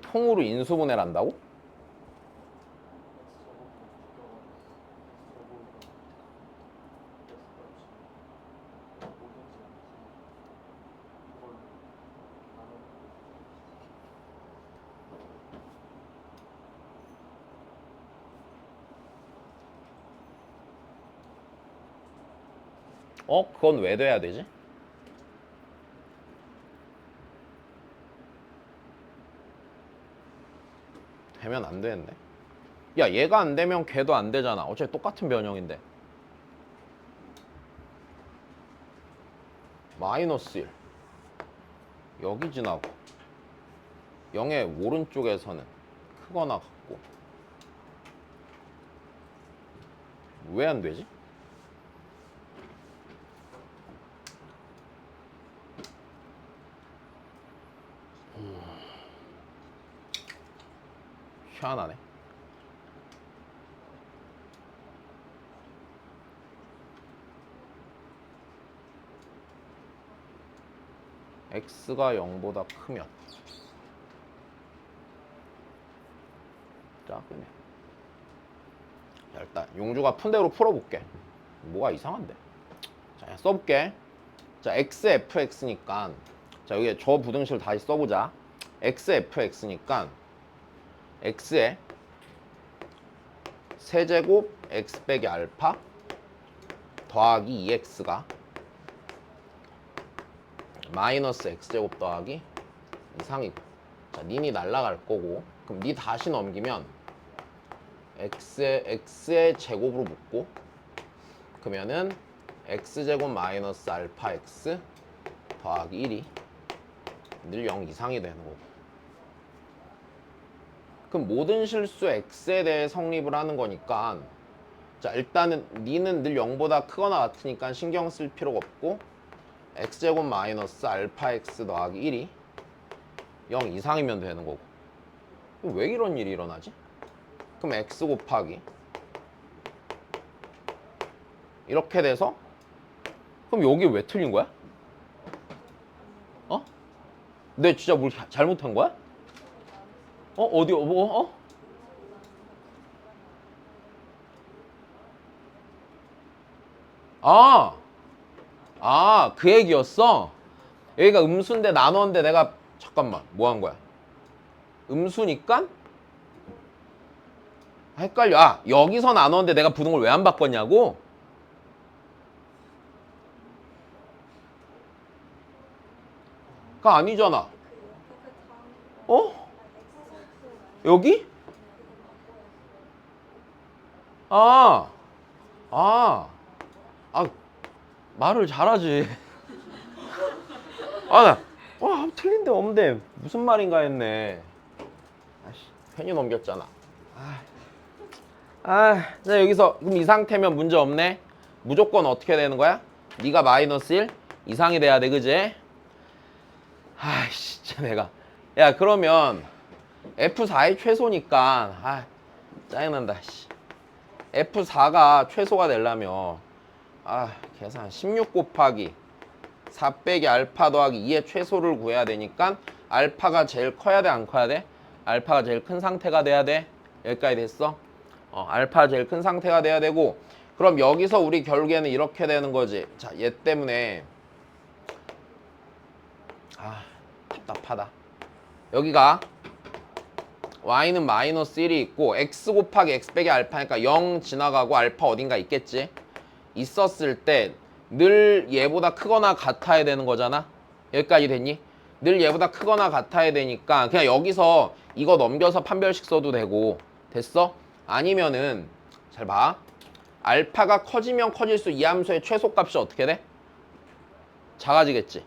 통으로 인수분해를 한다고? 그건 왜 돼야 되지? 되면 안 되는데. 야, 얘가 안 되면 걔도 안 되잖아. 어차피 똑같은 변형인데. 마이너스 1. 여기 지나고 0의 오른쪽에서는 크거나 같고. 왜 안 되지? 희한하네. x가 0보다 크면 작으면. 자, 일단 용주가 푼 대로 풀어볼게. 뭐가 이상한데? 자, 그냥 써볼게. 자, xfx니까 자, 여기 저 부등식을 다시 써보자. xfx니까 x에 세제곱 x 빼기 알파 더하기 2x가 마이너스 x제곱 더하기 이상이고. 자, 니니 날라갈 거고. 그럼 니 다시 넘기면 x의 제곱으로 묶고, 그러면은 x제곱 마이너스 알파 x 더하기 1이 늘 0 이상이 되는 거고. 그럼 모든 실수 x에 대해 성립을 하는 거니까, 자, 일단은 니는 늘 0보다 크거나 같으니까 신경 쓸 필요가 없고, x제곱 마이너스 알파 x 더하기 1이 0 이상이면 되는 거고. 왜 이런 일이 일어나지? 그럼 x 곱하기 이렇게 돼서, 그럼 여기 왜 틀린 거야? 내 진짜 뭘 잘못한 거야? 어디 뭐? 그 얘기였어? 여기가 음수인데 나눴는데 내가 잠깐만 뭐 한 거야? 음수니까 헷갈려. 여기서 나눴는데 내가 부등을 왜 안 바꿨냐고? 가 아니잖아. 여기? 아, 아, 아, 말을 잘하지. 틀린 데 없는데 무슨 말인가 했네. 괜히 넘겼잖아. 자, 여기서 그럼 이 상태면 문제 없네. 무조건 어떻게 되는 거야? 네가 마이너스 1 이상이 돼야 돼, 그지? 진짜 내가. 야, 그러면 F4의 최소니까 짜증난다. F4가 최소가 되려면 계산 16 곱하기 4 빼기 알파 더하기 2의 최소를 구해야 되니까 알파가 제일 커야 돼, 안 커야 돼? 알파가 제일 큰 상태가 돼야 돼. 여기까지 됐어? 알파 제일 큰 상태가 돼야 되고, 그럼 여기서 우리 결국에는 이렇게 되는 거지. 자, 얘 때문에 답답하다. 여기가 y는 마이너스 1이 있고 x 곱하기 x 빼기 알파니까 0 지나가고 알파 어딘가 있겠지. 있었을 때 늘 얘보다 크거나 같아야 되는 거잖아. 여기까지 됐니? 늘 얘보다 크거나 같아야 되니까 그냥 여기서 이거 넘겨서 판별식 써도 되고. 됐어? 아니면은 잘 봐. 알파가 커지면 커질수록 이 함수의 최소값이 어떻게 돼? 작아지겠지.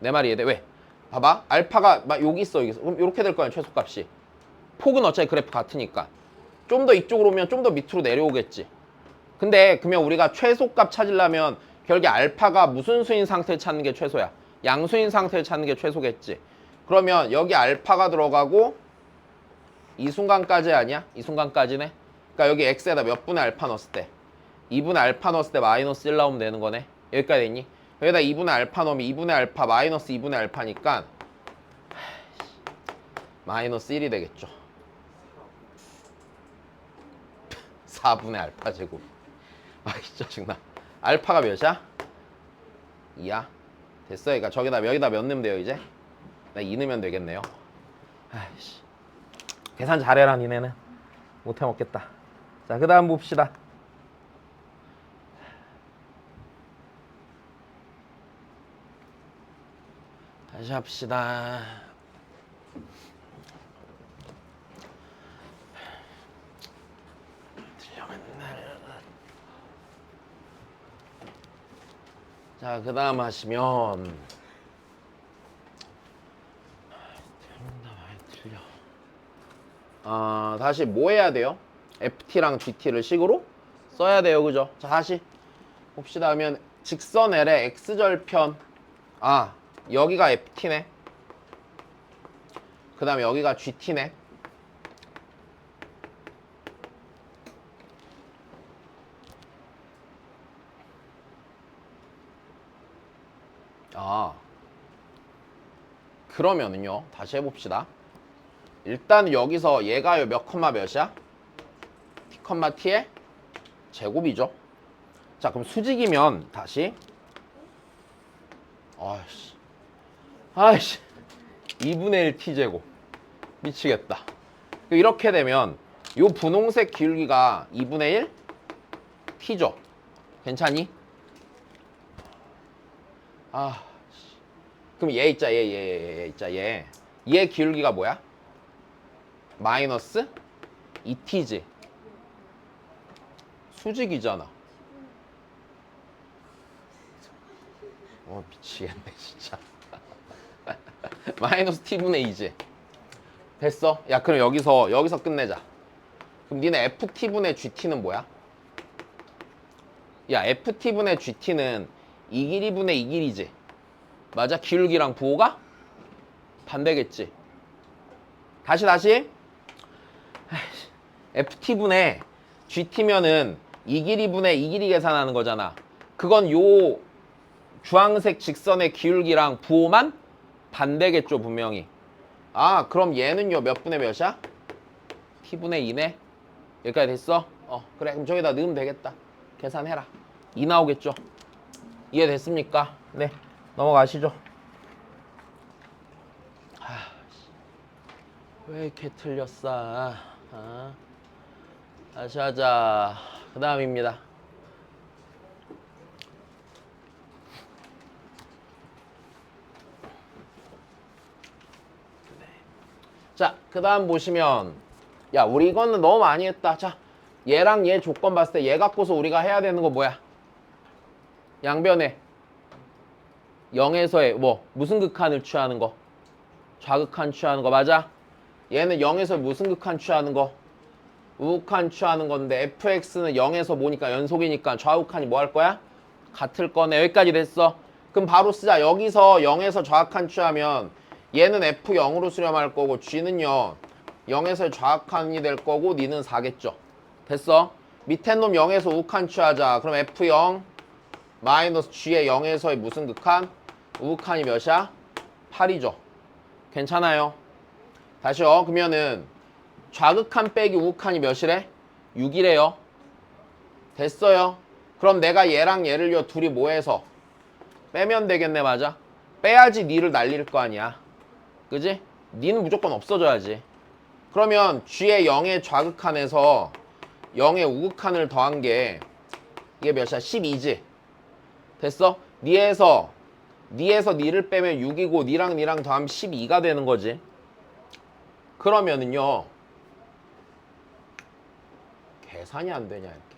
내 말이 이해돼? 왜? 봐봐. 알파가 막 여기 있어, 여기 있어. 그럼 이렇게 될 거야, 최소값이. 폭은 어차피 그래프 같으니까. 좀 더 이쪽으로 오면 좀 더 밑으로 내려오겠지. 근데 그러면 우리가 최소값 찾으려면 결국에 알파가 무슨 수인 상태를 찾는 게 최소야? 양수인 상태를 찾는 게 최소겠지. 그러면 여기 알파가 들어가고 이 순간까지 아니야? 이 순간까지네? 그러니까 여기 x에다 몇 분의 알파 넣었을 때? 2분의 알파 넣었을 때 마이너스 1 나오면 되는 거네. 여기까지 됐니? 여기다 2분의 알파 넣으면 2분의 알파 마이너스 2분의 알파니까 마이너스 1이 되겠죠. 4분의 알파 제곱. 진짜 짜증나. 알파가 몇이야? 2야. 됐어. 그러니까 여기다 몇 넣으면 돼요, 이제? 나 2 넣으면 되겠네요. 아이씨. 계산 잘해라, 니네는. 못해 먹겠다. 자, 그 다음 봅시다. 다시 합시다. 자, 그 다음 하시면 다시 뭐 해야 돼요? ft랑 gt를 식으로 써야 돼요, 그죠? 자, 다시 봅시다. 하면 직선 L의 x절편, 여기가 ft네. 그 다음에 여기가 gt네. 그러면은요, 다시 해봅시다. 일단 여기서 얘가 몇 컴마 몇이야? t 컴마 t의 제곱이죠. 자, 그럼 수직이면 다시 아이씨 2분의 1 t 제곱. 미치겠다. 이렇게 되면 요 분홍색 기울기가 2분의 1 t죠. 괜찮니? 그럼 얘 있자, 얘 기울기가 뭐야? 마이너스 2t지. 수직이잖아. 미치겠네 진짜. 마이너스 t분의 2지. 됐어? 야, 그럼 여기서 끝내자. 그럼 니네 ft분의 gt는 뭐야? 야, ft분의 gt는 이 길이분의 이 길이지. 맞아? 기울기랑 부호가 반대겠지. 다시 ft분의 gt면은 이 길이분의 이 길이 계산하는 거잖아. 그건 요 주황색 직선의 기울기랑 부호만 반대겠죠, 분명히. 그럼 얘는요 몇 분의 몇이야? t분의 2네. 여기까지 됐어? 그래, 그럼 저기다 넣으면 되겠다. 계산해라. 2 나오겠죠. 이해됐습니까? 네, 넘어가시죠. 왜 이렇게 틀렸어? 다시 하자. 그 다음입니다. 자, 그 다음 보시면, 야, 우리 이거는 너무 많이 했다. 자, 얘랑 얘 조건 봤을 때 얘 갖고서 우리가 해야 되는 거 뭐야? 양변에 0에서의 무슨 극한을 취하는 거? 좌극한 취하는 거 맞아? 얘는 0에서 무슨 극한 취하는 거? 우극한 취하는 건데 fx는 0에서 뭐니까 연속이니까 좌우극한이 뭐 할 거야? 같을 거네. 여기까지 됐어. 그럼 바로 쓰자. 여기서 0에서 좌극한 취하면 얘는 f0으로 수렴할 거고 g는요 0에서 좌극한이 될 거고 니는 4겠죠. 됐어? 밑에 놈 0에서 우극한 취하자. 그럼 f0 마이너스 g의 0에서의 무슨 극한? 우극한이 몇이야? 8이죠. 괜찮아요. 다시요. 그러면은 좌극한 빼기 우극한이 몇이래? 6이래요. 됐어요. 그럼 내가 얘랑 얘를요 둘이 뭐 해서 빼면 되겠네. 맞아? 빼야지 니를 날릴 거 아니야. 그지? 니는 무조건 없어져야지. 그러면 G의 0의 좌극한에서 0의 우극한을 더한 게 이게 몇이야? 12지. 됐어? 니에서 니를 빼면 6이고 니랑 더하면 12가 되는 거지. 그러면은요 계산이 안 되냐 이렇게.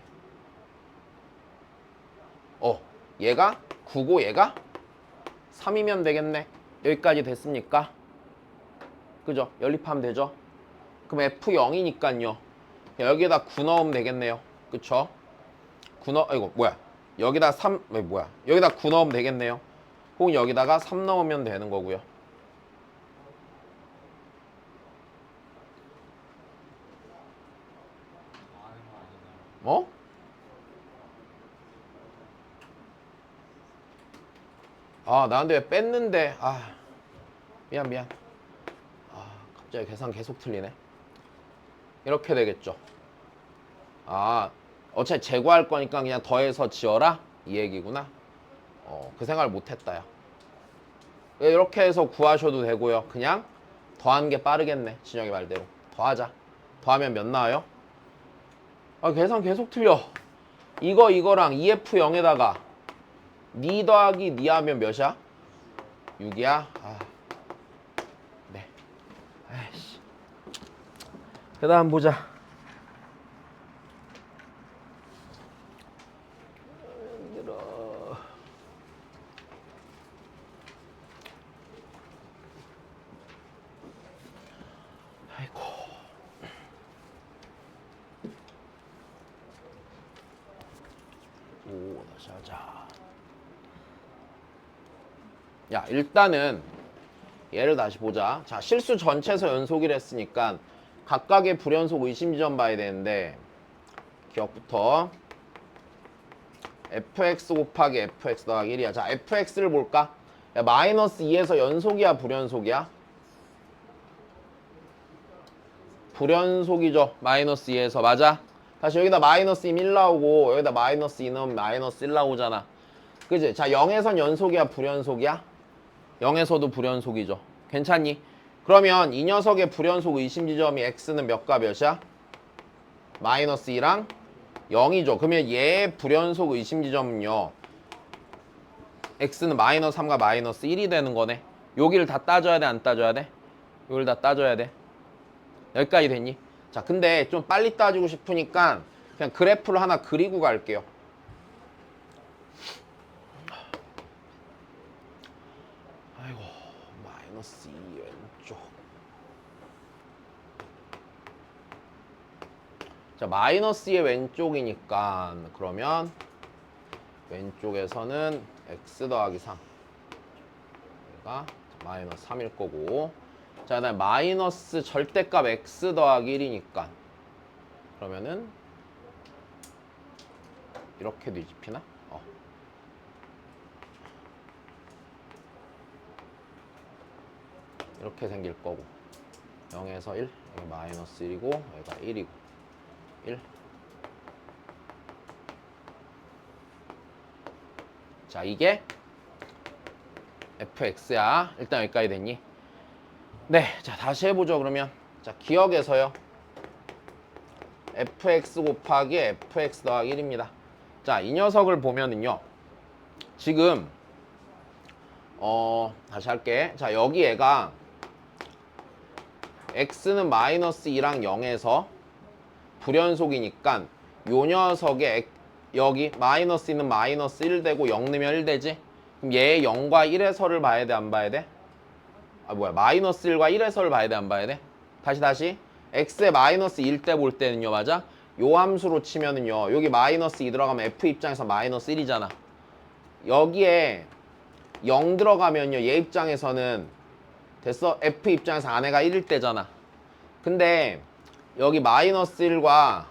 얘가 9고 얘가 3이면 되겠네. 여기까지 됐습니까? 그죠? 연립하면 되죠? 그럼 F0이니까요 여기에다 9 넣으면 되겠네요. 그쵸? 9 이거 뭐야? 여기다 3 뭐야? 여기다 9 넣으면 되겠네요. 혹은 여기다가 3 넣으면 되는 거고요. 어? 아, 나한테 왜 뺐는데? 아, 미안. 아, 갑자기 계산 계속 틀리네. 이렇게 되겠죠. 아, 어차피 제거할 거니까 그냥 더해서 지어라? 이 얘기구나. 그 생각을 못했다, 야. 이렇게 해서 구하셔도 되고요. 그냥 더하는 게 빠르겠네. 진영이 말대로. 더하자. 더하면 몇 나와요? 아, 계산 계속 틀려. 이거랑 EF0에다가 니 더하기 니 하면 몇이야? 6이야? 아, 네. 아이씨. 그 다음 보자. 아이고. 오, 다시 하자. 야, 일단은 얘를 다시 보자. 자, 실수 전체에서 연속이라 했으니까 각각의 불연속 의심지점 봐야 되는데 기억부터 fx 곱하기 fx 더하기 1이야. 자, fx를 볼까? 야, 마이너스 2에서 연속이야 불연속이야? 불연속이죠. 마이너스 2에서. 맞아? 다시 여기다 마이너스 2 1 나오고 여기다 마이너스 2 넣으면 마이너스 1 나오잖아. 그지? 자, 0에선 연속이야 불연속이야? 0에서도 불연속이죠. 괜찮니? 그러면 이 녀석의 불연속 의심지점이 x는 몇과 몇이야? 마이너스 2랑 0이죠. 그러면 얘의 불연속 의심지점은요 x는 마이너스 3과 마이너스 1이 되는 거네. 여기를 다 따져야 돼? 안 따져야 돼? 여기를 다 따져야 돼. 여기까지 됐니? 자, 근데 좀 빨리 따지고 싶으니까 그냥 그래프를 하나 그리고 갈게요. 아이고, 마이너스 2 왼쪽. 자, 마이너스 2의 왼쪽이니까 그러면 왼쪽에서는 x 더하기 3. 얘가 마이너스 3일 거고. 자, 그다음에 마이너스 절대값 x 더하기 1이니까 그러면은 이렇게 뒤집히나? 이렇게 생길 거고 0에서 1, 여기 마이너스 1이고 여기가 1이고 1. 자, 이게 fx야. 일단 여기까지 됐니? 네, 자, 다시 해보죠. 그러면 자, 기억에서요 fx 곱하기 fx 더하기 1입니다. 자, 이 녀석을 보면은요 지금 다시 할게. 자, 여기 얘가 x는 마이너스 2랑 0에서 불연속이니까 요 녀석의 여기 마이너스 2는 마이너스 1 되고 0 넣으면 1 되지? 그럼 얘의 0과 1에서를 봐야 돼? 안 봐야 돼? 아, 뭐야, 마이너스 1과 1에서를 봐야 돼? 안 봐야 돼? 다시 x의 마이너스 1 때 볼 때는요, 맞아? 요 함수로 치면은요 여기 마이너스 2 들어가면 f 입장에서 마이너스 1이잖아. 여기에 0 들어가면요 얘 입장에서는 됐어? f 입장에서 아내가 1일 때잖아. 근데 여기 마이너스 1과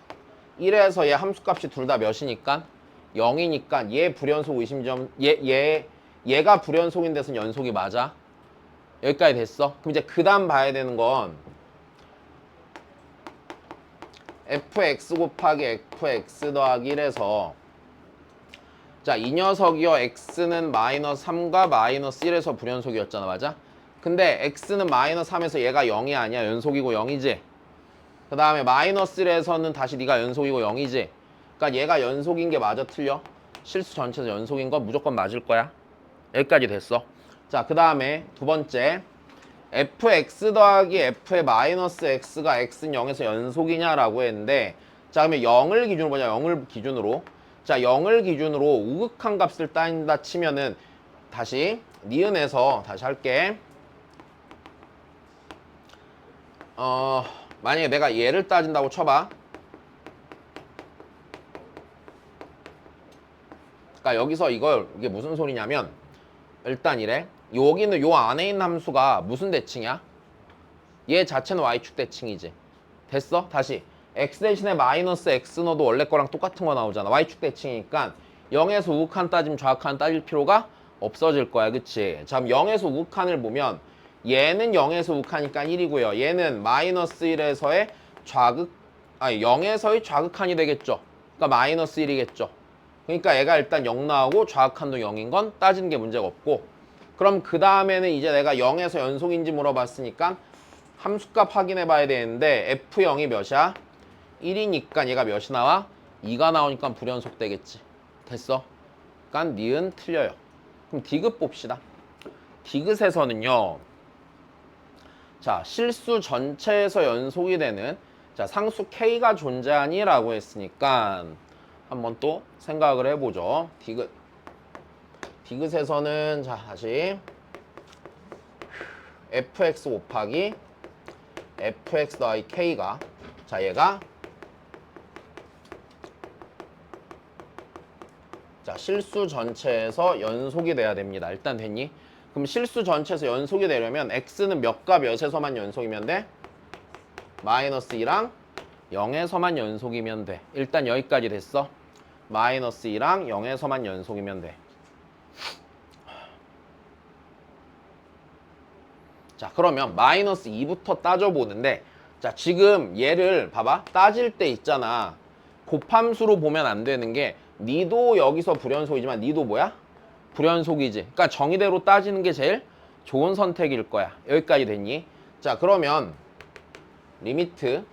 1에서 얘 함수값이 둘 다 몇이니까? 0이니까 얘 불연속 의심점 얘가 불연속인 데서는 연속이 맞아. 여기까지 됐어. 그럼 이제 그 다음 봐야 되는 건 fx 곱하기 fx 더하기 1에서 자, 이 녀석이요. x는 마이너스 3과 마이너스 1에서 불연속이었잖아. 맞아? 근데 x는 마이너스 3에서 얘가 0이 아니야. 연속이고 0이지. 그 다음에 마이너스 1에서는 다시 네가 연속이고 0이지. 그러니까 얘가 연속인 게 맞아 틀려? 실수 전체에서 연속인 건 무조건 맞을 거야. 여기까지 됐어. 자, 그 다음에 두 번째 fx 더하기 f의 마이너스 x가 x는 0에서 연속이냐라고 했는데 자, 그러면 0을 기준으로 보자. 0을 기준으로. 자, 0을 기준으로 우극한 값을 따진다 치면은 다시 니은에서 다시 할게. 만약에 내가 얘를 따진다고 쳐봐. 그러니까 여기서 이게 무슨 소리냐면 일단 이래. 여기는 요 안에 있는 함수가 무슨 대칭이야? 얘 자체는 y축 대칭이지. 됐어? 다시 x 대신에 마이너스 x 넣어도 원래 거랑 똑같은 거 나오잖아. y축 대칭이니까 0에서 우극한 따지면 좌극한 따질 필요가 없어질 거야. 그치? 자, 그럼 0에서 우극한을 보면 얘는 0에서 우극하니까 1이고요. 얘는 마이너스 1에서의 0에서의 좌극한이 되겠죠. 그러니까 마이너스 1이겠죠. 그러니까 얘가 일단 0 나오고 좌극한도 0인 건 따지는 게 문제가 없고 그럼 그 다음에는 이제 내가 0에서 연속인지 물어봤으니까 함수값 확인해 봐야 되는데 f0이 몇이야? 1이니까 얘가 몇이 나와? 2가 나오니까 불연속 되겠지. 됐어? 그러니까 니은 틀려요. 그럼 디귿 봅시다. 디귿에서는요. 자, 실수 전체에서 연속이 되는 자, 상수 K가 존재하니? 라고 했으니까 한번 또 생각을 해보죠. 디귿. 디귿에서는 자, 다시 fx 곱하기 fx 더하기 k가 자, 얘가 자, 실수 전체에서 연속이 돼야 됩니다. 일단 됐니? 그럼 실수 전체에서 연속이 되려면 x는 몇과 몇에서만 연속이면 돼? 마이너스 2랑 0에서만 연속이면 돼. 일단 여기까지 됐어. 마이너스 2랑 0에서만 연속이면 돼. 자, 그러면 마이너스 2부터 따져보는데 자, 지금 얘를 봐봐. 따질 때 있잖아. 곱함수로 보면 안 되는 게 니도 여기서 불연속이지만 니도 뭐야? 불연속이지. 그러니까 정의대로 따지는 게 제일 좋은 선택일 거야. 여기까지 됐니? 자, 그러면 리미트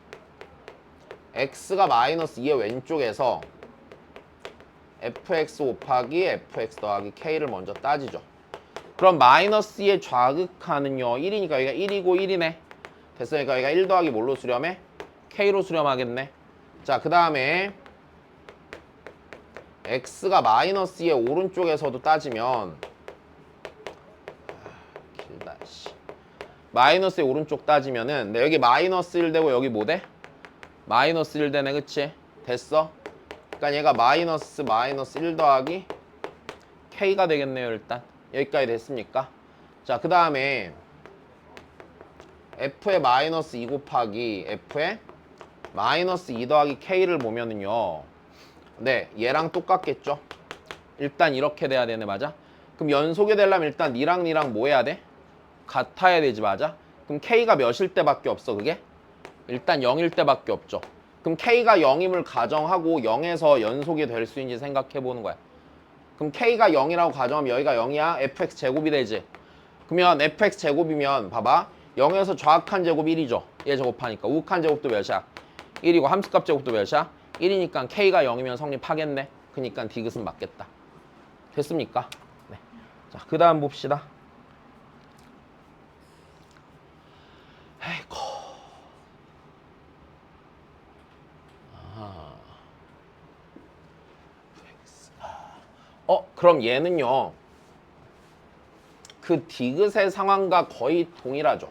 x가 마이너스 2의 왼쪽에서 fx 곱하기 fx 더하기 k를 먼저 따지죠. 그럼 마이너스 2의 좌극하는요 1이니까 여기가 1이고 1이네. 됐으니까 여기가 1 더하기 뭘로 수렴해? k로 수렴하겠네. 자, 그 다음에 x가 마이너스 2의 오른쪽에서도 따지면 길다 씨. 마이너스의 오른쪽 따지면은 여기 마이너스 1 되고 여기 뭐 돼? 마이너스 1 되네. 그치? 됐어? 그러니까 얘가 마이너스 1 더하기 k가 되겠네요. 일단 여기까지 됐습니까? 자, 그 다음에 f의 마이너스 2 곱하기 f의 마이너스 2 더하기 k를 보면은요 네, 얘랑 똑같겠죠? 일단 이렇게 돼야 되네. 맞아? 그럼 연속이 되려면 일단 니랑 뭐 해야 돼? 같아야 되지. 맞아? 그럼 k가 몇일 때밖에 없어 그게? 일단 0일 때밖에 없죠. 그럼 k가 0임을 가정하고 0에서 연속이 될 수 있는지 생각해 보는 거야. 그럼 k가 0이라고 가정하면 여기가 0이야? fx 제곱이 되지. 그러면 fx 제곱이면 봐봐. 0에서 좌극한 제곱 1이죠. 얘 제곱하니까. 우극한 제곱도 몇이야? 1이고 함수값 제곱도 몇이야? 1이니까 k가 0이면 성립하겠네. 그러니까 디귿은 맞겠다. 됐습니까? 네. 자, 그 다음 봅시다. 에이코. 그럼 얘는요. 그 디귿의 상황과 거의 동일하죠.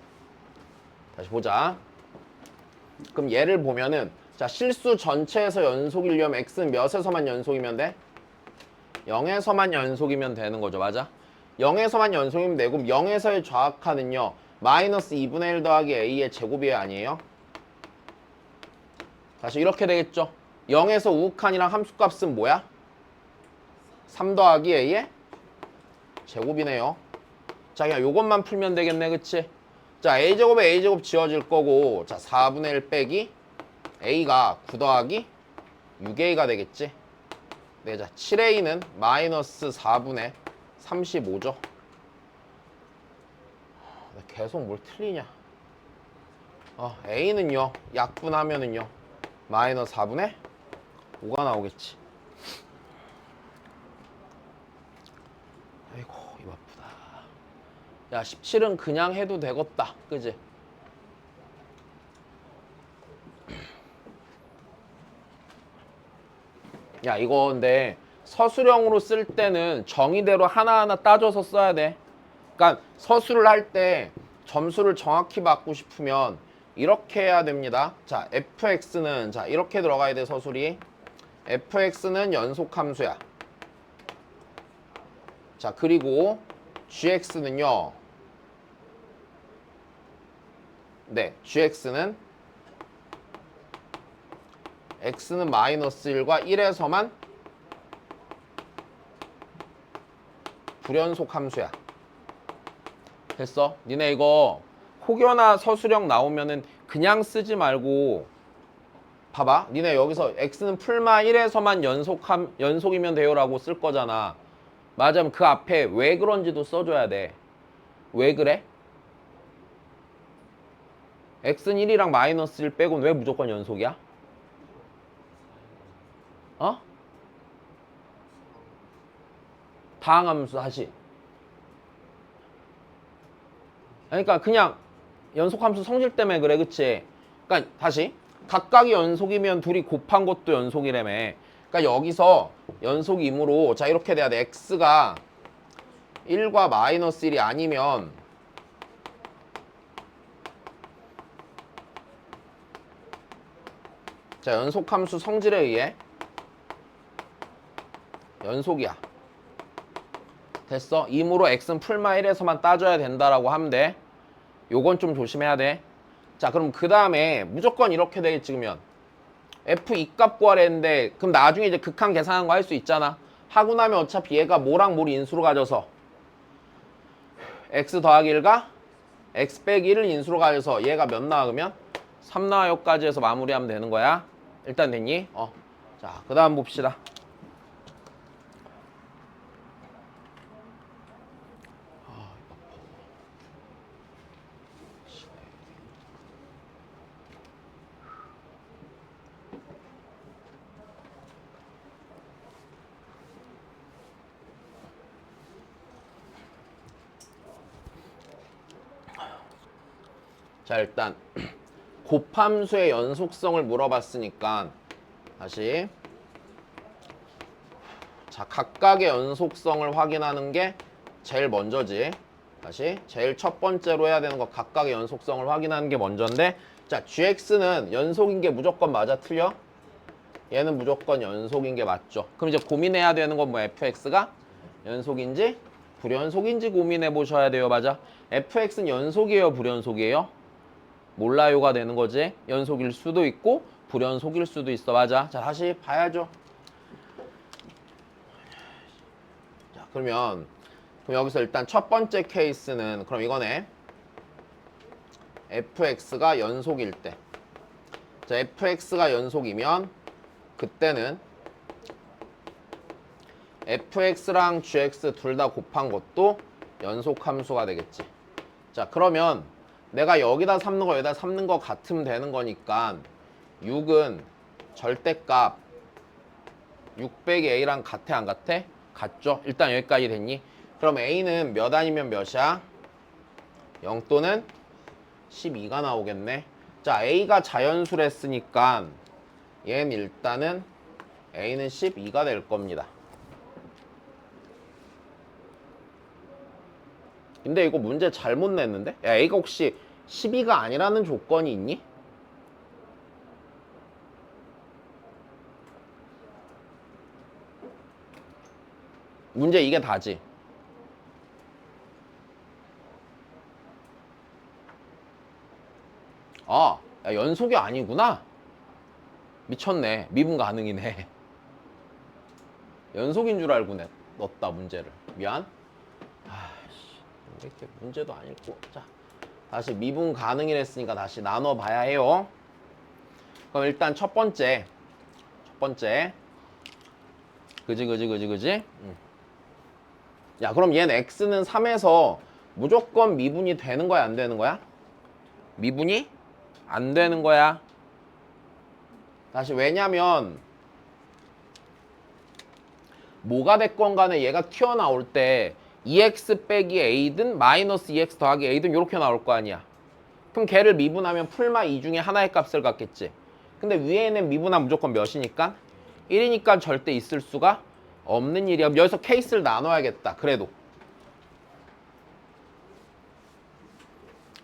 다시 보자. 그럼 얘를 보면은 자, 실수 전체에서 연속이려면 x는 몇에서만 연속이면 돼? 0에서만 연속이면 되는 거죠. 맞아? 0에서만 연속이면 되고 0에서의 좌극하는요. 마이너스 2분의 1 더하기 a의 제곱이 아니에요? 다시 이렇게 되겠죠. 0에서 우극한이랑 함수값은 뭐야? 3 더하기 a의 제곱이네요. 자, 그냥 요것만 풀면 되겠네, 그치? 자, a제곱에 a제곱 지워질 거고, 자, 4분의 1 빼기 a가 9 더하기 6a가 되겠지? 네, 자, 7a는 마이너스 4분의 35죠. 계속 뭘 틀리냐? a는요, 약분하면은요, 마이너스 4분의 5가 나오겠지. 아이고, 입 아프다. 야, 17은 그냥 해도 되겠다. 그지? 야, 이거 근데 서술형으로 쓸 때는 정의대로 하나하나 따져서 써야 돼. 그러니까 서술을 할 때 점수를 정확히 받고 싶으면 이렇게 해야 됩니다. 자, fx는 자, 이렇게 들어가야 돼, 서술이. fx는 연속함수야. 자, 그리고 gx는요. 네, gx는 x는 마이너스 1과 1에서만 불연속 함수야. 됐어? 니네 이거 혹여나 서술형 나오면은 그냥 쓰지 말고 봐봐. 니네 여기서 x는 풀마 1에서만 연속이면 돼요라고 쓸 거잖아. 맞으면 그 앞에 왜 그런지도 써줘야 돼. 왜 그래? x는 1이랑 마이너스 1 빼고는 왜 무조건 연속이야? 다항함수 다시. 그러니까 그냥 연속함수 성질 때문에 그래, 그치? 그러니까 다시. 각각이 연속이면 둘이 곱한 것도 연속이라며. 그러니까 여기서 연속이므로 자, 이렇게 돼야 돼. x가 1과 마이너스 1이 아니면 자, 연속함수 성질에 의해 연속이야. 됐어? 이므로 x는 풀마 1에서만 따져야 된다라고 하면 돼. 요건 좀 조심해야 돼. 자, 그럼 그 다음에 무조건 이렇게 되겠지, 그러면 f 2값 구하랬는데 그럼 나중에 이제 극한 계산한 거 할 수 있잖아. 하고 나면 어차피 얘가 뭐랑 뭘 인수로 가져서 x 더하기 1가 x 빼기 1을 인수로 가져서 얘가 몇 나와? 그러면 3 나와요까지 해서 마무리하면 되는 거야. 일단 됐니? 자, 그 다음 봅시다. 자, 일단 곱함수의 연속성을 물어봤으니까 다시 자, 각각의 연속성을 확인하는 게 제일 먼저지. 다시 제일 첫 번째로 해야 되는 거 각각의 연속성을 확인하는 게 먼저인데, 자, gx는 연속인 게 무조건 맞아, 틀려? 얘는 무조건 연속인 게 맞죠. 그럼 이제 고민해야 되는 건 뭐 fx가 연속인지 불연속인지 고민해 보셔야 돼요. 맞아? fx는 연속이에요, 불연속이에요? 몰라요가 되는 거지. 연속일 수도 있고 불연속일 수도 있어. 맞아? 자, 다시 봐야죠. 자, 그럼 여기서 일단 첫 번째 케이스는 그럼 이거네. fx가 연속일 때. 자, fx가 연속이면 그때는 fx랑 gx 둘 다 곱한 것도 연속 함수가 되겠지. 자, 그러면 내가 여기다 삼는 거 여기다 삼는 거 같으면 되는 거니까 6은 절대값 6 빼기 a랑 같아 안 같아? 같죠? 일단 여기까지 됐니? 그럼 a는 몇 아니면 몇이야? 0 또는 12가 나오겠네. 자, a가 자연수랬으니까 얘는 일단은 a는 12가 될 겁니다. 근데 이거 문제 잘못 냈는데? 야, a가 혹시 12가 아니라는 조건이 있니? 문제 이게 다지. 야, 연속이 아니구나. 미쳤네. 미분 가능이네. 연속인 줄 알고 넣었다 문제를. 미안. 이렇게 문제도 안 읽고. 자, 다시 미분 가능이랬으니까 다시 나눠봐야 해요. 그럼 일단 첫 번째. 그지? 야, 그럼 얘는 x는 3에서 무조건 미분이 되는 거야, 안 되는 거야? 미분이 안 되는 거야. 다시 왜냐면 뭐가 됐건 간에 얘가 튀어나올 때 2x 빼기 a든 마이너스 2x 더하기 a든 이렇게 나올 거 아니야. 그럼 걔를 미분하면 풀마 2 중에 하나의 값을 갖겠지. 근데 위에는 미분하면 무조건 몇이니까? 1이니까 절대 있을 수가 없는 일이야. 여기서 케이스를 나눠야겠다. 그래도.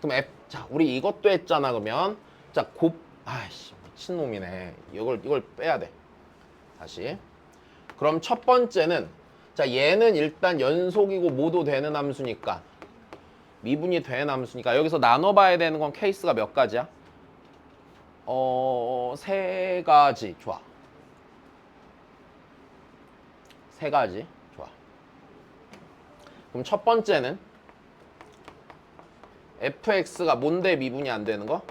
그럼 자, 우리 이것도 했잖아. 그러면 자, 아이씨, 미친놈이네. 이걸 빼야 돼. 다시. 그럼 첫 번째는 자, 얘는 일단 연속이고 모두 되는 함수니까 미분이 되는 함수니까 여기서 나눠봐야 되는 건 케이스가 몇 가지야? 3가지. 좋아. 3가지. 좋아. 그럼 첫 번째는 fx가 뭔데 미분이 안 되는 거?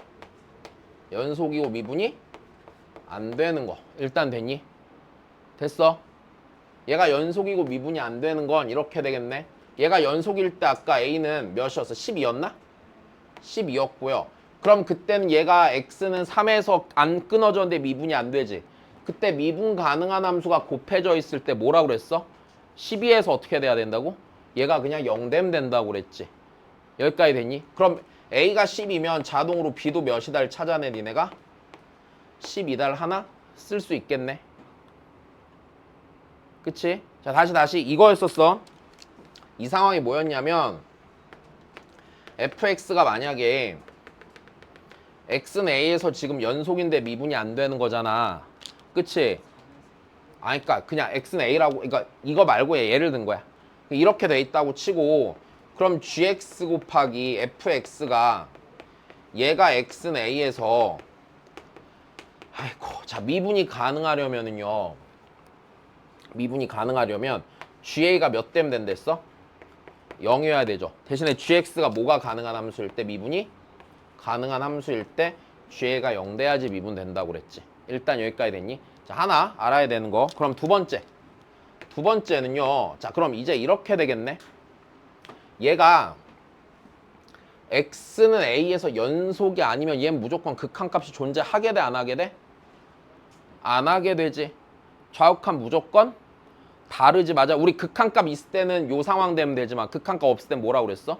연속이고 미분이 안 되는 거. 일단 됐니? 됐어. 얘가 연속이고 미분이 안 되는 건 이렇게 되겠네. 얘가 연속일 때 아까 a는 몇이었어? 12였나? 12였고요. 그럼 그때는 얘가 x는 3에서 안 끊어졌는데 미분이 안 되지. 그때 미분 가능한 함수가 곱해져 있을 때 뭐라고 그랬어? 12에서 어떻게 돼야 된다고? 얘가 그냥 0 되면 된다고 그랬지. 여기까지 됐니? 그럼 a가 10이면 자동으로 b도 몇이다를 찾아내 니네가? 12달 하나 쓸 수 있겠네. 그치? 자, 다시 이거였었어. 이 상황이 뭐였냐면 fx가 만약에 x는 a에서 지금 연속인데 미분이 안 되는 거잖아. 그치? 그러니까 그냥 x는 a라고, 그러니까 이거 말고 예를 든 거야. 이렇게 돼 있다고 치고 그럼 gx 곱하기 fx가 얘가 x는 a에서 자, 미분이 가능하려면은요. 미분이 가능하려면 GA가 몇 되면 된댔어? 0이어야 되죠. 대신에 GX가 뭐가 가능한 함수일 때 미분이 가능한 함수일 때 GA가 0 돼야지 미분 된다고 그랬지. 일단 여기까지 됐니? 자, 하나 알아야 되는 거. 그럼 두 번째는요. 자, 그럼 이제 이렇게 되겠네. 얘가 X는 A에서 연속이 아니면 얘는 무조건 극한값이 존재하게 돼, 안 하게 돼? 안 하게 되지. 좌우칸 무조건 다르지. 맞아. 우리 극한값 있을 때는 요 상황 되면 되지만 극한값 없을 땐 뭐라고 그랬어?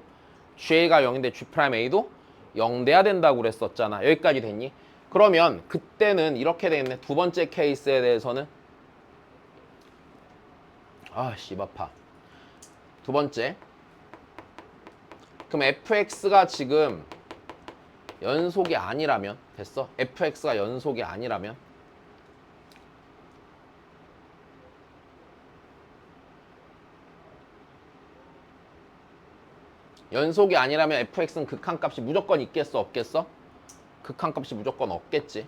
GA가 0인데 G'A도 0 돼야 된다고 그랬었잖아. 여기까지 됐니? 그러면 그때는 이렇게 되겠네. 두 번째 케이스에 대해서는 씨바파. 두 번째. 그럼 fx가 지금 연속이 아니라면 됐어? fx가 연속이 아니라면 연속이 아니라면 fx는 극한값이 무조건 있겠어? 없겠어? 극한값이 무조건 없겠지.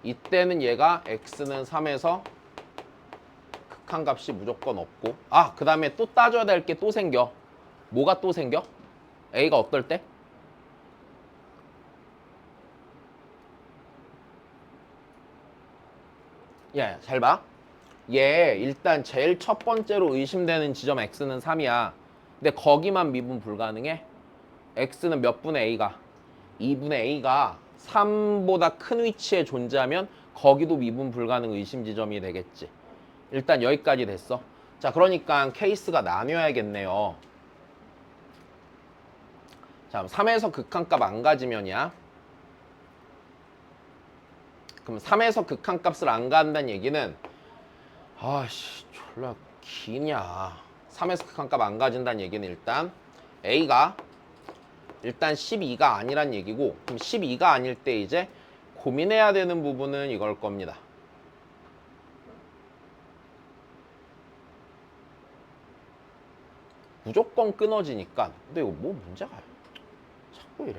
이때는 얘가 x는 3에서 극한값이 무조건 없고 그 다음에 또 따져야 될 게 또 생겨. 뭐가 또 생겨? a가 어떨 때? 야, 잘 봐. 얘 일단 제일 첫 번째로 의심되는 지점 x는 3이야. 근데 거기만 미분 불가능해? x는 몇 분의 a가? 2분의 a가 3보다 큰 위치에 존재하면 거기도 미분 불가능 의심 지점이 되겠지. 일단 여기까지 됐어. 자, 그러니까 케이스가 나뉘어야겠네요. 자, 3에서 극한값 안 가지면이야. 그럼 3에서 극한값을 안 가한다는 얘기는 졸라 기냐. 3에서 극한값 안 가진다는 얘기는 일단 A가 일단 12가 아니란 얘기고 그럼 12가 아닐 때 이제 고민해야 되는 부분은 이걸 겁니다. 무조건 끊어지니까. 근데 이거 뭐 문제가 자꾸 이래.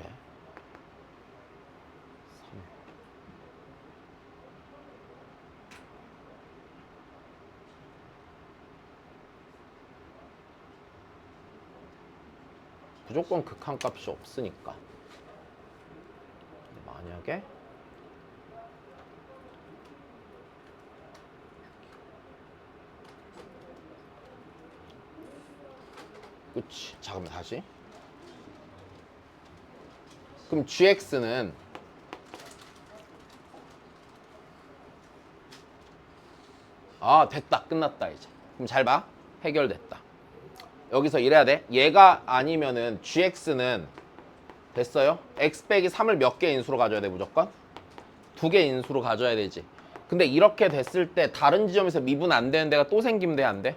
무조건 극한값이 없으니까. 만약에 그치. 자, 그럼 다시. 그럼 gx는 됐다. 끝났다 이제. 그럼 잘 봐. 해결됐다. 여기서 이래야 돼. 얘가 아니면은 gx는 됐어요? x 빼기 3을 몇 개 인수로 가져야 돼 무조건? 2개 인수로 가져야 되지. 근데 이렇게 됐을 때 다른 지점에서 미분 안 되는 데가 또 생기면 돼? 안 돼?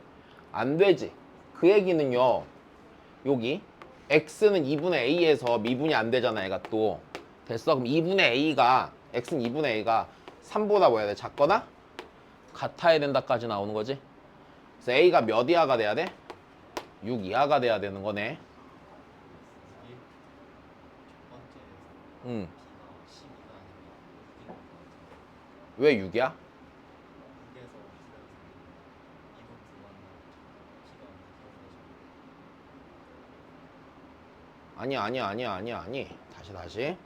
안 되지. 그 얘기는요. 여기 x는 2분의 a에서 미분이 안 되잖아. 얘가 또. 됐어? 그럼 2분의 a가 x는 2분의 a가 3보다 뭐 해야 돼? 작거나 같아야 된다까지 나오는 거지. 그래서 a가 몇 이하가 돼야 돼? 6 이하가 돼야 되는 거네. 왜 6이야? 아니. 다시.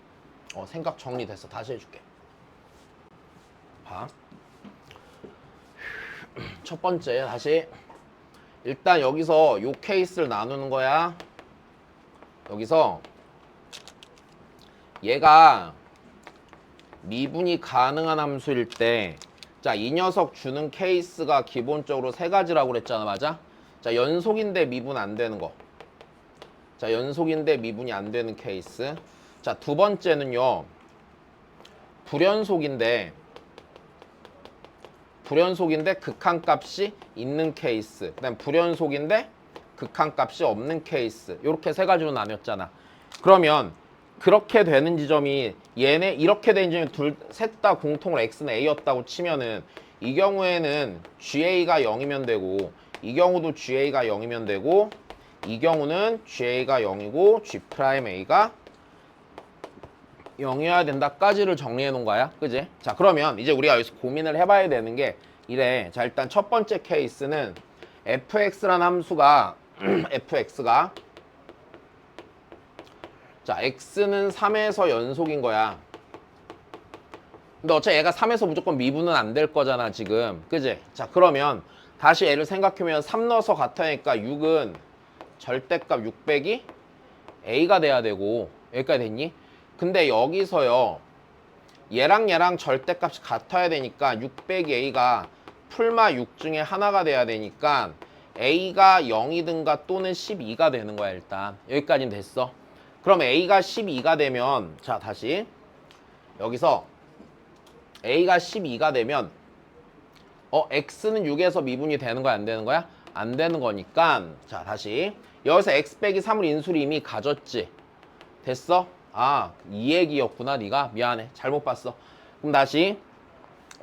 생각 정리됐어. 다시 해줄게. 봐. 첫 번째, 다시. 일단 여기서 요 케이스를 나누는 거야. 여기서 얘가 미분이 가능한 함수일 때, 자, 이 녀석 주는 케이스가 기본적으로 세 가지라고 그랬잖아. 맞아? 자, 연속인데 미분 안 되는 거. 자, 연속인데 미분이 안 되는 케이스. 자, 두 번째는요. 불연속인데 극한값이 있는 케이스. 그다음 불연속인데 극한값이 없는 케이스. 이렇게 세 가지로 나눴잖아. 그러면 그렇게 되는 지점이 얘네 이렇게 되는 지점이 셋 다 공통으로 x는 a였다고 치면은 이 경우에는 ga가 0이면 되고 이 경우도 ga가 0이면 되고 이 경우는 ga가 0이고 g'a가 0이어야 된다까지를 정리해 놓은 거야. 그지? 자, 그러면 이제 우리가 여기서 고민을 해봐야 되는 게 이래. 자, 일단 첫 번째 케이스는 fx라는 함수가 fx가 자, x는 3에서 연속인 거야. 근데 어차피 얘가 3에서 무조건 미분은 안 될 거잖아 지금. 그지? 자, 그러면 다시 얘를 생각해보면 3 넣어서 같으니까 6은 절대값 600이 a가 돼야 되고 여기까지 됐니? 근데 여기서요 얘랑 절대값이 같아야 되니까 600a가 풀마 6 중에 하나가 돼야 되니까 a가 0이든가 또는 12가 되는 거야. 일단 여기까지는 됐어. 그럼 a가 12가 되면 자, 다시 여기서 a가 12가 되면 x는 6에서 미분이 되는 거야 안 되는 거야? 안 되는 거니까 자, 다시 여기서 x 빼기 3을 인수를 이미 가졌지. 됐어? 이 얘기였구나. 네가 미안해. 잘못 봤어. 그럼 다시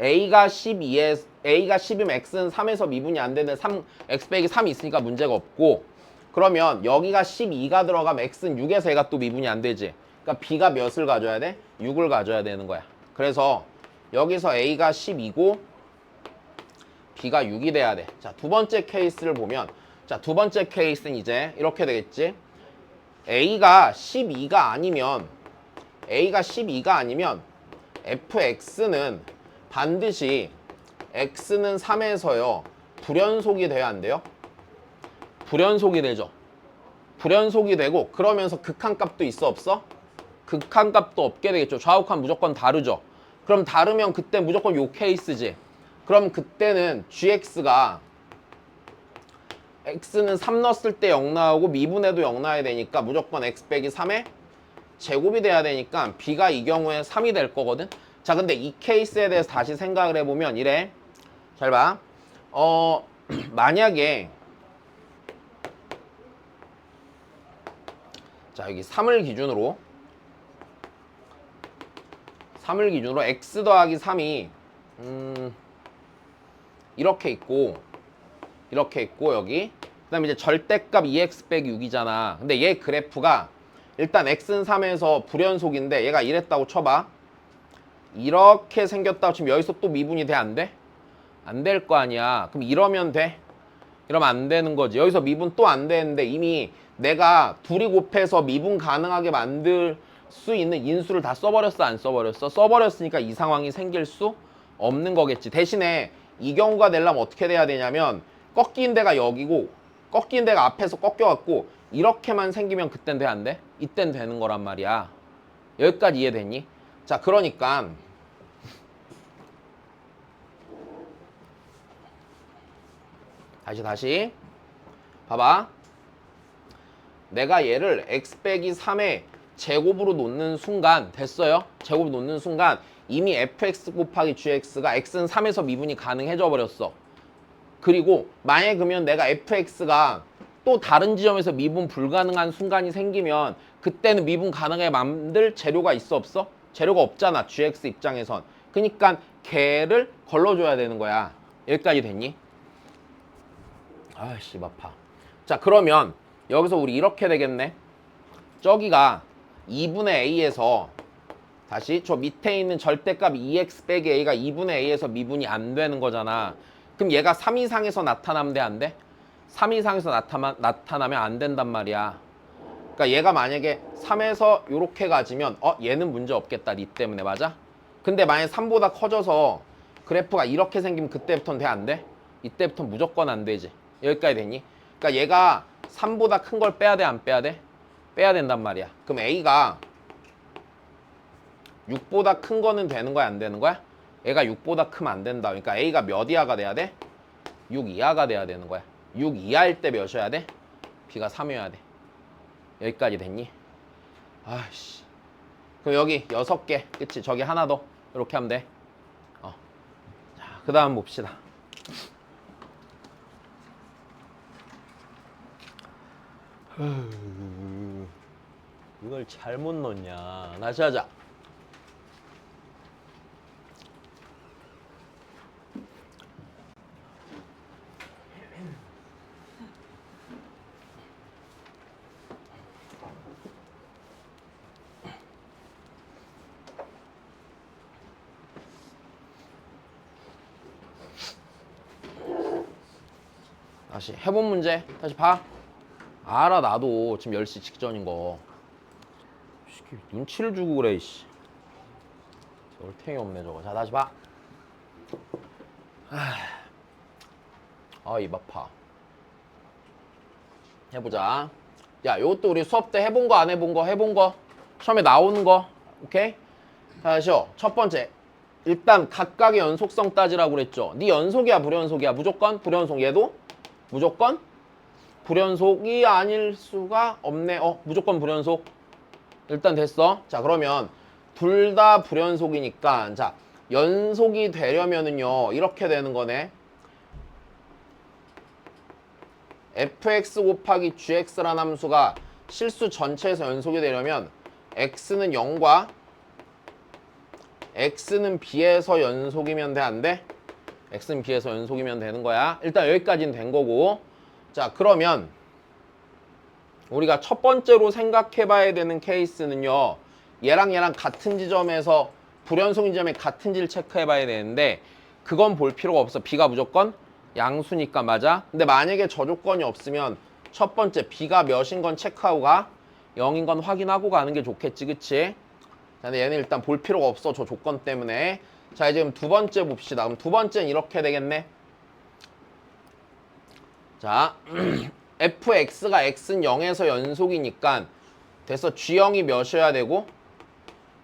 a가 10이면 x는 3에서 미분이 안 되는데 x 빼기 3이 있으니까 문제가 없고, 그러면 여기가 12가 들어가면 x는 6에서 얘가 또 미분이 안 되지. 그러니까 b가 몇을 가져야 돼? 6을 가져야 되는 거야. 그래서 여기서 a가 10이고 b가 6이 돼야 돼. 자, 두 번째 케이스를 보면 자, 두 번째 케이스는 이제 이렇게 되겠지. a가 12가 아니면 fx는 반드시 x는 3에서요 불연속이 돼야 안 돼요? 불연속이 되죠. 불연속이 되고 그러면서 극한값도 있어 없어? 극한값도 없게 되겠죠. 좌우칸 무조건 다르죠. 그럼 다르면 그때 무조건 요 케이스지. 그럼 그때는 gx가 x는 3 넣었을 때 0 나오고 미분해도 0 나와야 되니까 무조건 x 빼기 3의 제곱이 돼야 되니까 b가 이 경우에 3이 될 거거든. 자, 근데 이 케이스에 대해서 다시 생각을 해보면 이래. 잘 봐. 만약에 자, 여기 3을 기준으로 x 더하기 3이 이렇게 있고 여기 그 다음에 이제 절대값 2x 빼기 6이잖아. 근데 얘 그래프가 일단 x는 3에서 불연속인데 얘가 이랬다고 쳐봐. 이렇게 생겼다고 치면 여기서 또 미분이 돼? 안 돼? 안 될 거 아니야. 그럼 이러면 돼? 이러면 안 되는 거지. 여기서 미분 또 안 되는데 이미 내가 둘이 곱해서 미분 가능하게 만들 수 있는 인수를 다 써버렸어, 안 써버렸어? 써버렸으니까 이 상황이 생길 수 없는 거겠지. 대신에 이 경우가 되려면 어떻게 돼야 되냐면 꺾인 데가 여기고 꺾인 데가 앞에서 꺾여갖고 이렇게만 생기면 그땐 돼, 안 돼? 이땐 되는 거란 말이야. 여기까지 이해됐니? 자, 그러니까 다시 봐봐. 내가 얘를 x 빼기 3의 제곱으로 놓는 순간 됐어요? 제곱으로 놓는 순간 이미 fx 곱하기 gx가 x는 3에서 미분이 가능해져 버렸어. 그리고 만약에 그러면 내가 fx가 또 다른 지점에서 미분 불가능한 순간이 생기면 그때는 미분 가능하게 만들 재료가 있어, 없어? 재료가 없잖아, gx 입장에선. 그러니까 걔를 걸러줘야 되는 거야. 여기까지 됐니? 아이씨 아파. 자, 그러면 여기서 우리 이렇게 되겠네. 저기가 2분의 a에서 다시 저 밑에 있는 절대값 2x 빼기 a가 2분의 a에서 미분이 안 되는 거잖아. 그럼 얘가 3 이상에서 나타나면 돼, 안 돼? 3 이상에서 나타나면 안 된단 말이야. 그러니까 얘가 만약에 3에서 요렇게 가지면 얘는 문제 없겠다, 니 때문에. 맞아? 근데 만약에 3보다 커져서 그래프가 이렇게 생기면 그때부터는 돼, 안 돼? 이때부터는 무조건 안 되지. 여기까지 됐니? 그러니까 얘가 3보다 큰 걸 빼야 돼, 안 빼야 돼? 빼야 된단 말이야. 그럼 a가 6보다 큰 거는 되는 거야, 안 되는 거야? 얘가 6보다 크면 안 된다. 그러니까 a가 몇 이하가 돼야 돼? 6 이하가 돼야 되는 거야. 6 이하일 때 몇이어야 돼? b가 3이어야 돼. 여기까지 됐니? 아이씨. 그럼 여기 6개. 그치? 저기 하나 더. 이렇게 하면 돼. 자, 그 다음 봅시다. 이걸 잘못 넣냐. 다시 하자. 다시 해본 문제 다시 봐. 알아, 나도 지금 10시 직전인 거. 눈치를 주고 그래, 이씨. 얼탱이 없네 저거. 자, 다시 봐. 입 아파. 해보자. 야, 요것도 우리 수업 때 해본 거 안 해본 거? 해본 거 시험에 나오는 거. 오케이? 다시요. 첫 번째, 일단 각각의 연속성 따지라고 그랬죠. 네 연속이야, 불연속이야? 무조건 불연속. 얘도 무조건 불연속이 아닐 수가 없네. 무조건 불연속. 일단 됐어. 자, 그러면 둘 다 불연속이니까 자, 연속이 되려면은요 이렇게 되는 거네. fx 곱하기 gx라는 함수가 실수 전체에서 연속이 되려면 x는 0과 x는 b에서 연속이면 돼, 안 돼? x는 b에서 연속이면 되는 거야. 일단 여기까지는 된 거고. 자, 그러면 우리가 첫 번째로 생각해 봐야 되는 케이스는요, 얘랑 같은 지점에서 불연속인 지점에 같은지를 체크해 봐야 되는데 그건 볼 필요가 없어. b가 무조건 양수니까. 맞아? 근데 만약에 저 조건이 없으면 첫 번째 b가 몇인 건 체크하고 가, 0인 건 확인하고 가는 게 좋겠지, 그치? 자, 근데 얘는 일단 볼 필요가 없어, 저 조건 때문에. 자, 이제 두 번째 봅시다. 그럼 두 번째는 이렇게 되겠네. 자, fx가 x는 0에서 연속이니까 됐어. g0이 몇이어야 되고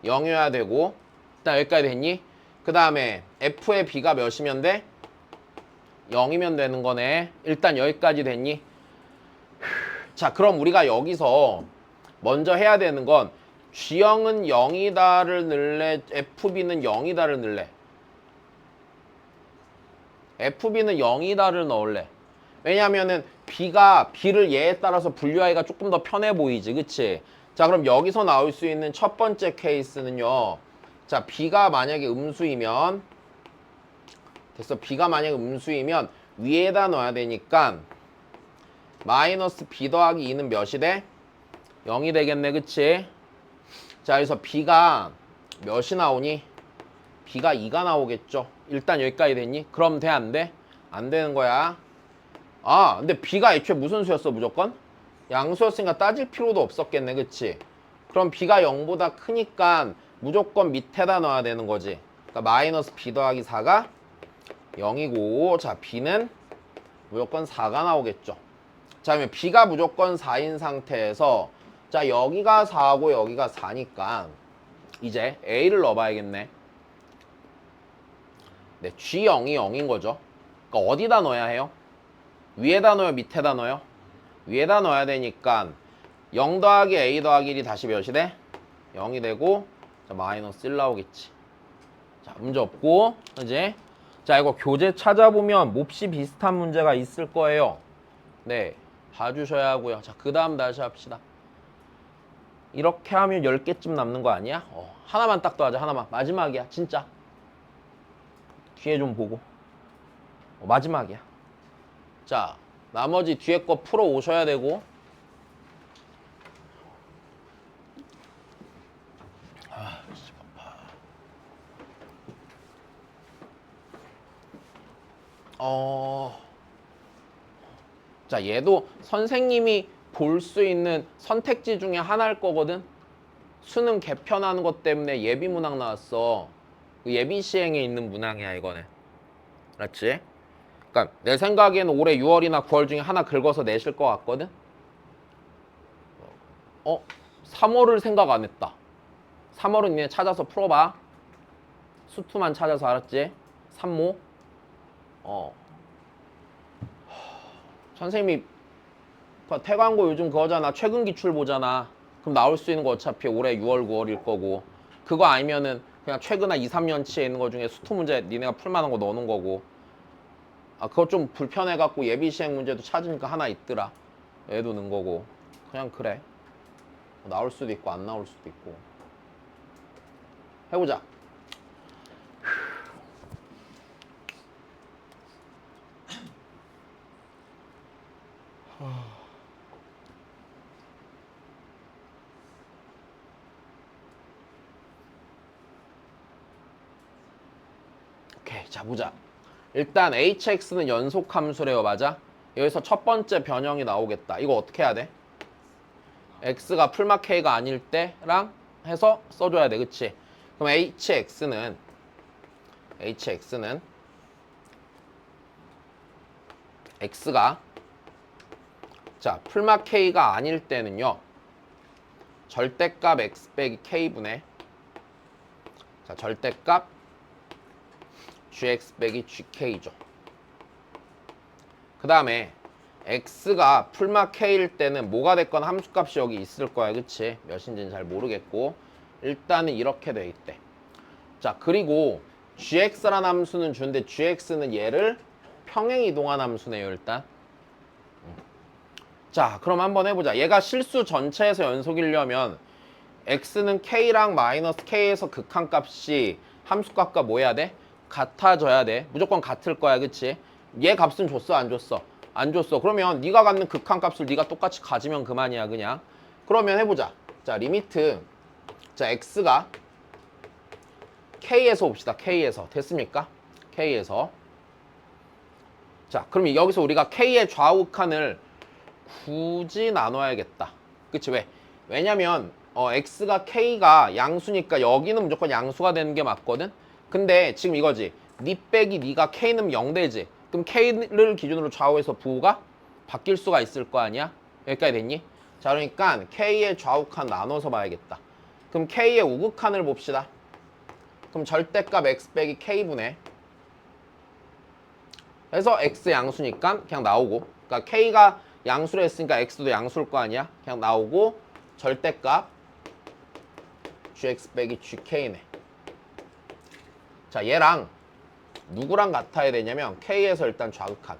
0이어야 되고. 일단 여기까지 됐니? 그 다음에 f의 b가 몇이면 돼? 0이면 되는 거네. 일단 여기까지 됐니? 자, 그럼 우리가 여기서 먼저 해야 되는 건 G형은 0이다를 넣을래? FB는 0이다를 넣을래? FB는 0이다를 넣을래? 왜냐면은 B를 얘에 따라서 분류하기가 조금 더 편해 보이지, 그치? 자, 그럼 여기서 나올 수 있는 첫 번째 케이스는요, 자, B가 만약에 음수이면 됐어. B가 만약에 음수이면 위에다 넣어야 되니까 마이너스 B 더하기 2는 몇이 돼? 0이 되겠네, 그치? 자, 그래서 B가 몇이 나오니? B가 2가 나오겠죠. 일단 여기까지 됐니? 그럼 돼, 안 돼? 안 되는 거야. 아, 근데 B가 애초에 무슨 수였어, 무조건? 양수였으니까 따질 필요도 없었겠네, 그치? 그럼 b가 0보다 크니까 무조건 밑에다 넣어야 되는 거지. 그러니까 마이너스 b 더하기 4가 0이고, 자, b는 무조건 4가 나오겠죠. 자, 그러면 b가 무조건 4인 상태에서, 자, 여기가 4고 여기가 4니까 이제 a를 넣어봐야겠네. 네, g0이 0인 거죠. 그러니까 어디다 넣어야 해요? 위에다 넣어요, 밑에다 넣어요? 위에다 넣어야 되니까 0 더하기 a 더하기 1이 다시 몇이 돼? 0이 되고, 자, 마이너스 1 나오겠지. 자, 문제 없고, 그지? 자, 이거 교재 찾아보면 몹시 비슷한 문제가 있을 거예요. 네, 봐주셔야 하고요. 자, 그 다음 다시 합시다. 이렇게 하면 10개쯤 남는 거 아니야? 하나만 딱 더 하자, 하나만. 마지막이야, 진짜. 뒤에 좀 보고. 마지막이야. 자, 나머지 뒤에 거 풀어 오셔야 되고. 자, 얘도 선생님이 볼 수 있는 선택지 중에 하나일 거거든. 수능 개편하는 것 때문에 예비 문항 나왔어. 그 예비 시행에 있는 문항이야, 이거는. 그렇지? 그러니까 내 생각에는 올해 6월이나 9월 중에 하나 긁어서 내실 것 같거든. 3월을 생각 안 했다. 3월은 니네 찾아서 풀어봐. 수투만 찾아서, 알았지? 3모. 선생님이 태광고 요즘 그거잖아. 최근 기출 보잖아. 그럼 나올 수 있는 거 어차피 올해 6월, 9월일 거고. 그거 아니면은 그냥 최근 한 2, 3년치에 있는 거 중에 수투 문제 니네가 풀만한 거 넣는 거고. 그거 좀 불편해갖고 예비 시행 문제도 찾으니까 하나 있더라. 얘도 넣은 거고. 그냥 그래. 나올 수도 있고 안 나올 수도 있고. 해보자. 오케이, 자 보자. 일단 hx는 연속함수래요, 맞아? 여기서 첫 번째 변형이 나오겠다. 이거 어떻게 해야 돼? x가 풀마 k가 아닐 때랑 해서 써줘야 돼, 그치? 그럼 hx는 x가, 자, 풀마 k가 아닐 때는요, 절대값 x 빼기 k분의, 자, 절대값 gx 빼기 gk죠. 그 다음에 x가 풀마 k일 때는 뭐가 됐건 함수값이 여기 있을 거야, 그치? 몇인지는 잘 모르겠고 일단은 이렇게 돼 있대. 자, 그리고 gx라는 함수는 주는데 gx는 얘를 평행이동한 함수네요, 일단. 자, 그럼 한번 해보자. 얘가 실수 전체에서 연속이려면 x는 k랑 마이너스 k에서 극한값이 함수값과 뭐 해야 돼? 같아져야 돼. 무조건 같을 거야, 그치? 얘 값은 줬어, 안 줬어? 안 줬어. 그러면 네가 갖는 극한값을 네가 똑같이 가지면 그만이야, 그냥. 그러면 해보자. 자, 리미트, 자, x가 k에서 봅시다. k에서. 됐습니까? k에서. 자, 그럼 여기서 우리가 k의 좌우 칸을 굳이 나눠야겠다. 그치? 왜? 왜냐면 x가 k가 양수니까 여기는 무조건 양수가 되는 게 맞거든? 근데 지금 이거지. 니 빼기 니가 k는 0 되지. 그럼 k를 기준으로 좌우에서 부호가 바뀔 수가 있을 거 아니야? 여기까지 됐니? 자, 그러니까 k의 좌우 칸 나눠서 봐야겠다. 그럼 k의 우극 칸을 봅시다. 그럼 절대값 x 빼기 k분의, 그래서 x 양수니까 그냥 나오고, 그러니까 k가 양수로 했으니까 x도 양수일 거 아니야? 그냥 나오고, 절대값 gx 빼기 gk네. 자, 얘랑 누구랑 같아야 되냐면 k에서 일단 좌극한.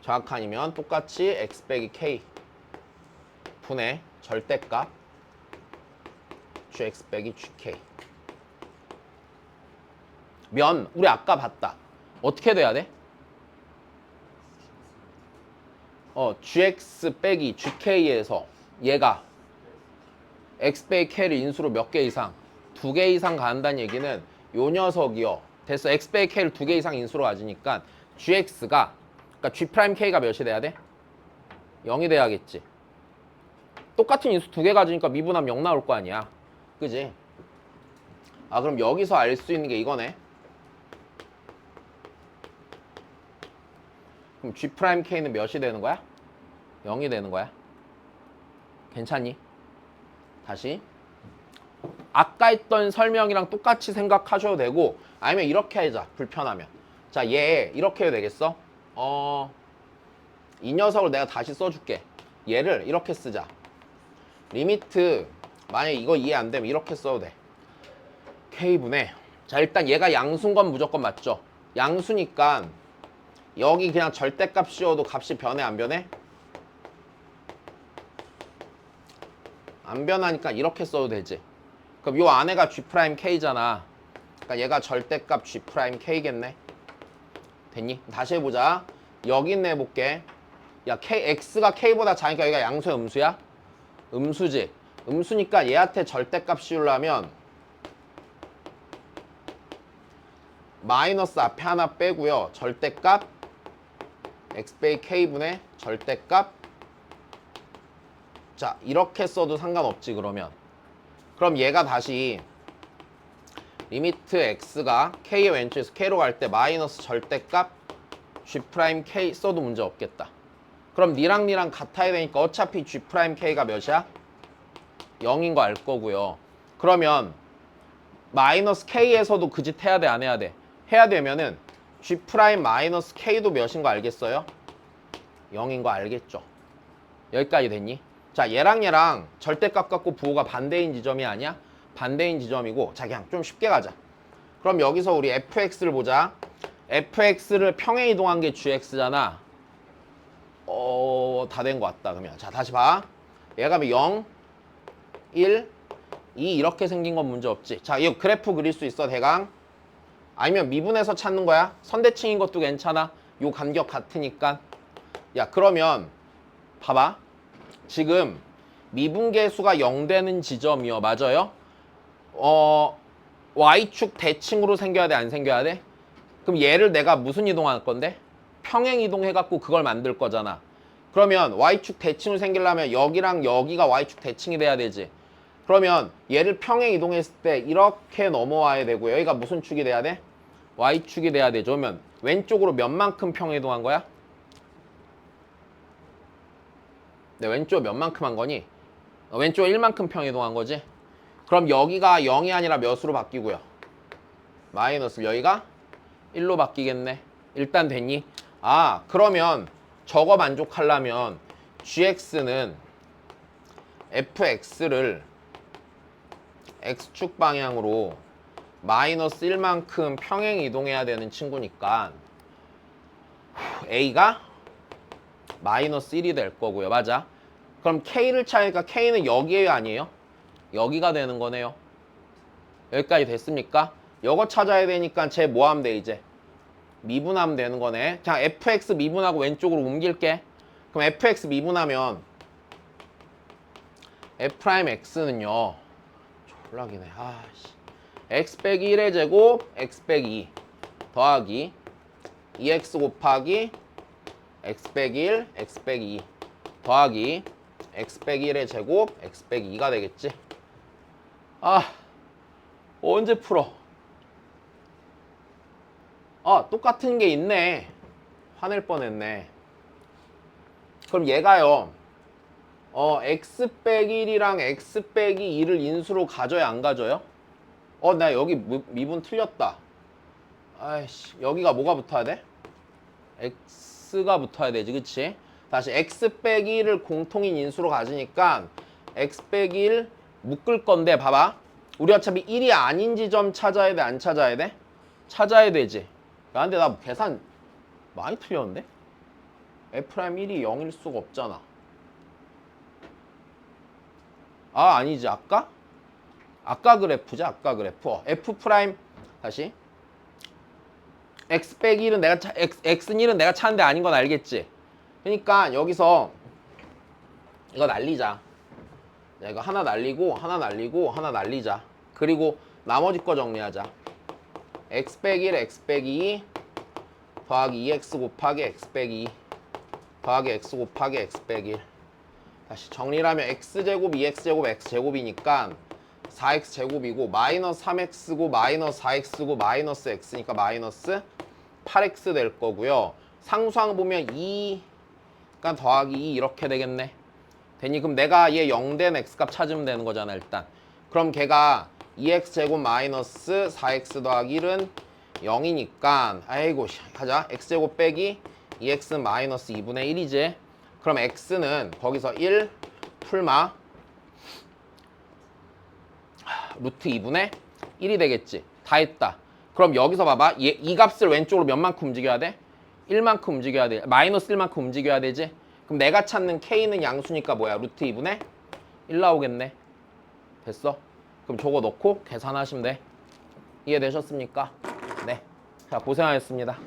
좌극한이면 똑같이 x 빼기 k 분의 절대값 gx 빼기 gk. 면 우리 아까 봤다. 어떻게 돼야 돼? gx 빼기 gk에서 얘가 x 빼기 k를 인수로 몇 개 이상? 2개 이상 간다는 얘기는 요 녀석이요. 됐어. x 빼기 k를 2개 이상 인수로 가지니까 gx가, 그러니까 g'k가 몇이 돼야 돼? 0이 돼야겠지. 똑같은 인수 두 개 가지니까 미분하면 0 나올 거 아니야. 그지? 아, 그럼 여기서 알 수 있는 게 이거네. 그럼 G'K는 몇이 되는 거야? 0이 되는 거야. 괜찮니? 다시. 아까 했던 설명이랑 똑같이 생각하셔도 되고, 아니면 이렇게 하자. 불편하면. 자, 얘 이렇게 해도 되겠어? 이 녀석을 내가 다시 써줄게. 얘를 이렇게 쓰자. 리미트, 만약에 이거 이해 안 되면 이렇게 써도 돼. K분의, 자, 일단 얘가 양수인 건 무조건 맞죠? 양수니까 여기 그냥 절대값 씌워도 값이 변해, 안 변해? 안 변하니까 이렇게 써도 되지. 그럼 요 안에가 G'K잖아. 그러니까 얘가 절대값 G'K겠네. 됐니? 다시 해보자. 여기 내볼게. 야, X가 K보다 작으니까 여기가 양수야, 음수야? 음수지. 음수니까 얘한테 절대값 씌우려면 마이너스 앞에 하나 빼고요. 절대값 X 빼기 K분의 절대값. 자, 이렇게 써도 상관없지, 그러면. 그럼 얘가 다시 리미트 X가 K의 왼쪽에서 K로 갈 때 마이너스 절대값 G'K 써도 문제 없겠다. 그럼 니랑 니랑 같아야 되니까 어차피 G'K가 몇이야? 0인 거 알 거고요. 그러면 마이너스 K에서도 그 짓 해야 돼, 안 해야 돼? 해야 되면은 G' 마이너스 K도 몇인 거 알겠어요? 0인 거 알겠죠? 여기까지 됐니? 자, 얘랑 절대값 갖고 부호가 반대인 지점이 아니야? 반대인 지점이고. 자, 그냥 좀 쉽게 가자. 그럼 여기서 우리 fx를 보자. fx를 평행 이동한 게 gx잖아. 다 된 거 같다, 그러면. 자, 다시 봐. 얘가 0, 1, 2 이렇게 생긴 건 문제 없지. 자, 이 그래프 그릴 수 있어, 대강? 아니면 미분해서 찾는 거야? 선대칭인 것도 괜찮아. 요 간격 같으니까. 야, 그러면 봐봐. 지금 미분계수가 0 되는 지점이요. 맞아요? Y축 대칭으로 생겨야 돼, 안 생겨야 돼? 그럼 얘를 내가 무슨 이동할 건데? 평행 이동해갖고 그걸 만들 거잖아. 그러면 Y축 대칭으로 생기려면 여기랑 여기가 Y축 대칭이 돼야 되지. 그러면 얘를 평행 이동했을 때 이렇게 넘어와야 되고, 여기가 무슨 축이 돼야 돼? Y축이 돼야 되죠. 그러면 왼쪽으로 몇 만큼 평행 이동한 거야? 네, 왼쪽 몇 만큼 한 거니? 왼쪽 1만큼 평행 이동한 거지? 그럼 여기가 0이 아니라 몇으로 바뀌고요? 마이너스. 여기가 1로 바뀌겠네. 일단 됐니? 아, 그러면 저거 만족하려면 gx는 fx를 x축 방향으로 마이너스 1만큼 평행 이동해야 되는 친구니까 a가 마이너스 1이 될 거고요. 맞아? 그럼 K를 찾으니까 K는 여기에요, 아니에요? 여기가 되는 거네요. 여기까지 됐습니까? 이거 찾아야 되니까 쟤 뭐 하면 돼, 이제? 미분하면 되는 거네. 그냥 fx 미분하고 왼쪽으로 옮길게. 그럼 fx 미분하면 f'x는요. 졸라기네. 아씨. x 빼기 1의 제곱 x 빼기 2 더하기 2x 곱하기 x 빼기 1, x 빼기 2 더하기 x 빼기 1의 제곱 x 빼기 2가 되겠지. 아, 언제 풀어? 아, 똑같은 게 있네. 화낼 뻔했네. 그럼 얘가요, x 빼기 1이랑 x 빼기 2를 인수로 가져야 안 가져요? 나 여기 미분 틀렸다. 아이씨, 여기가 뭐가 붙어야 돼? x가 붙어야 되지, 그치? 다시 x 빼기 1을 공통인 인수로 가지니까 x 빼기 1 묶을 건데, 봐봐. 우리 어차피 1이 아닌 지점 찾아야 돼, 안 찾아야 돼? 찾아야 되지. 야, 근데 나 계산 많이 틀렸는데? F'1이 0일 수가 없잖아. 아, 아니지. 아까 그래프지, 아까 그래프. F' 다시 x 빼기 1은 x는 1은 내가 찾는데 아닌 건 알겠지? 그러니까 여기서 이거 날리자. 이거 하나 날리고 하나 날리고 하나 날리자. 그리고 나머지 거 정리하자. x 빼기 1 x 빼기 2 더하기 2x 곱하기 x 빼기 2 더하기 x 곱하기 x 빼기 1. 다시 정리를 하면 x제곱, 2x제곱, x제곱이니까 4x제곱이고 마이너스 3x고 마이너스 4x고 마이너스 x니까 마이너스 8x 될 거고요. 상수항 보면 2가 더하기 2 이렇게 되겠네. 되니 그럼 내가 얘 0된 x값 찾으면 되는 거잖아 일단. 그럼 걔가 2x제곱 마이너스 4x 더하기 1은 0이니까 아이고 하자. x제곱 빼기 2x는 마이너스 2분의 1이지. 그럼 x는 거기서 1 풀마 루트 2분의 1이 되겠지. 다 했다. 그럼 여기서 봐봐. 이 값을 왼쪽으로 몇만큼 움직여야 돼? 1만큼 움직여야 돼. 마이너스 1만큼 움직여야 되지. 그럼 내가 찾는 k는 양수니까 뭐야? 루트 2분의 1 나오겠네. 됐어? 그럼 저거 넣고 계산하시면 돼. 이해되셨습니까? 네. 자, 고생하셨습니다.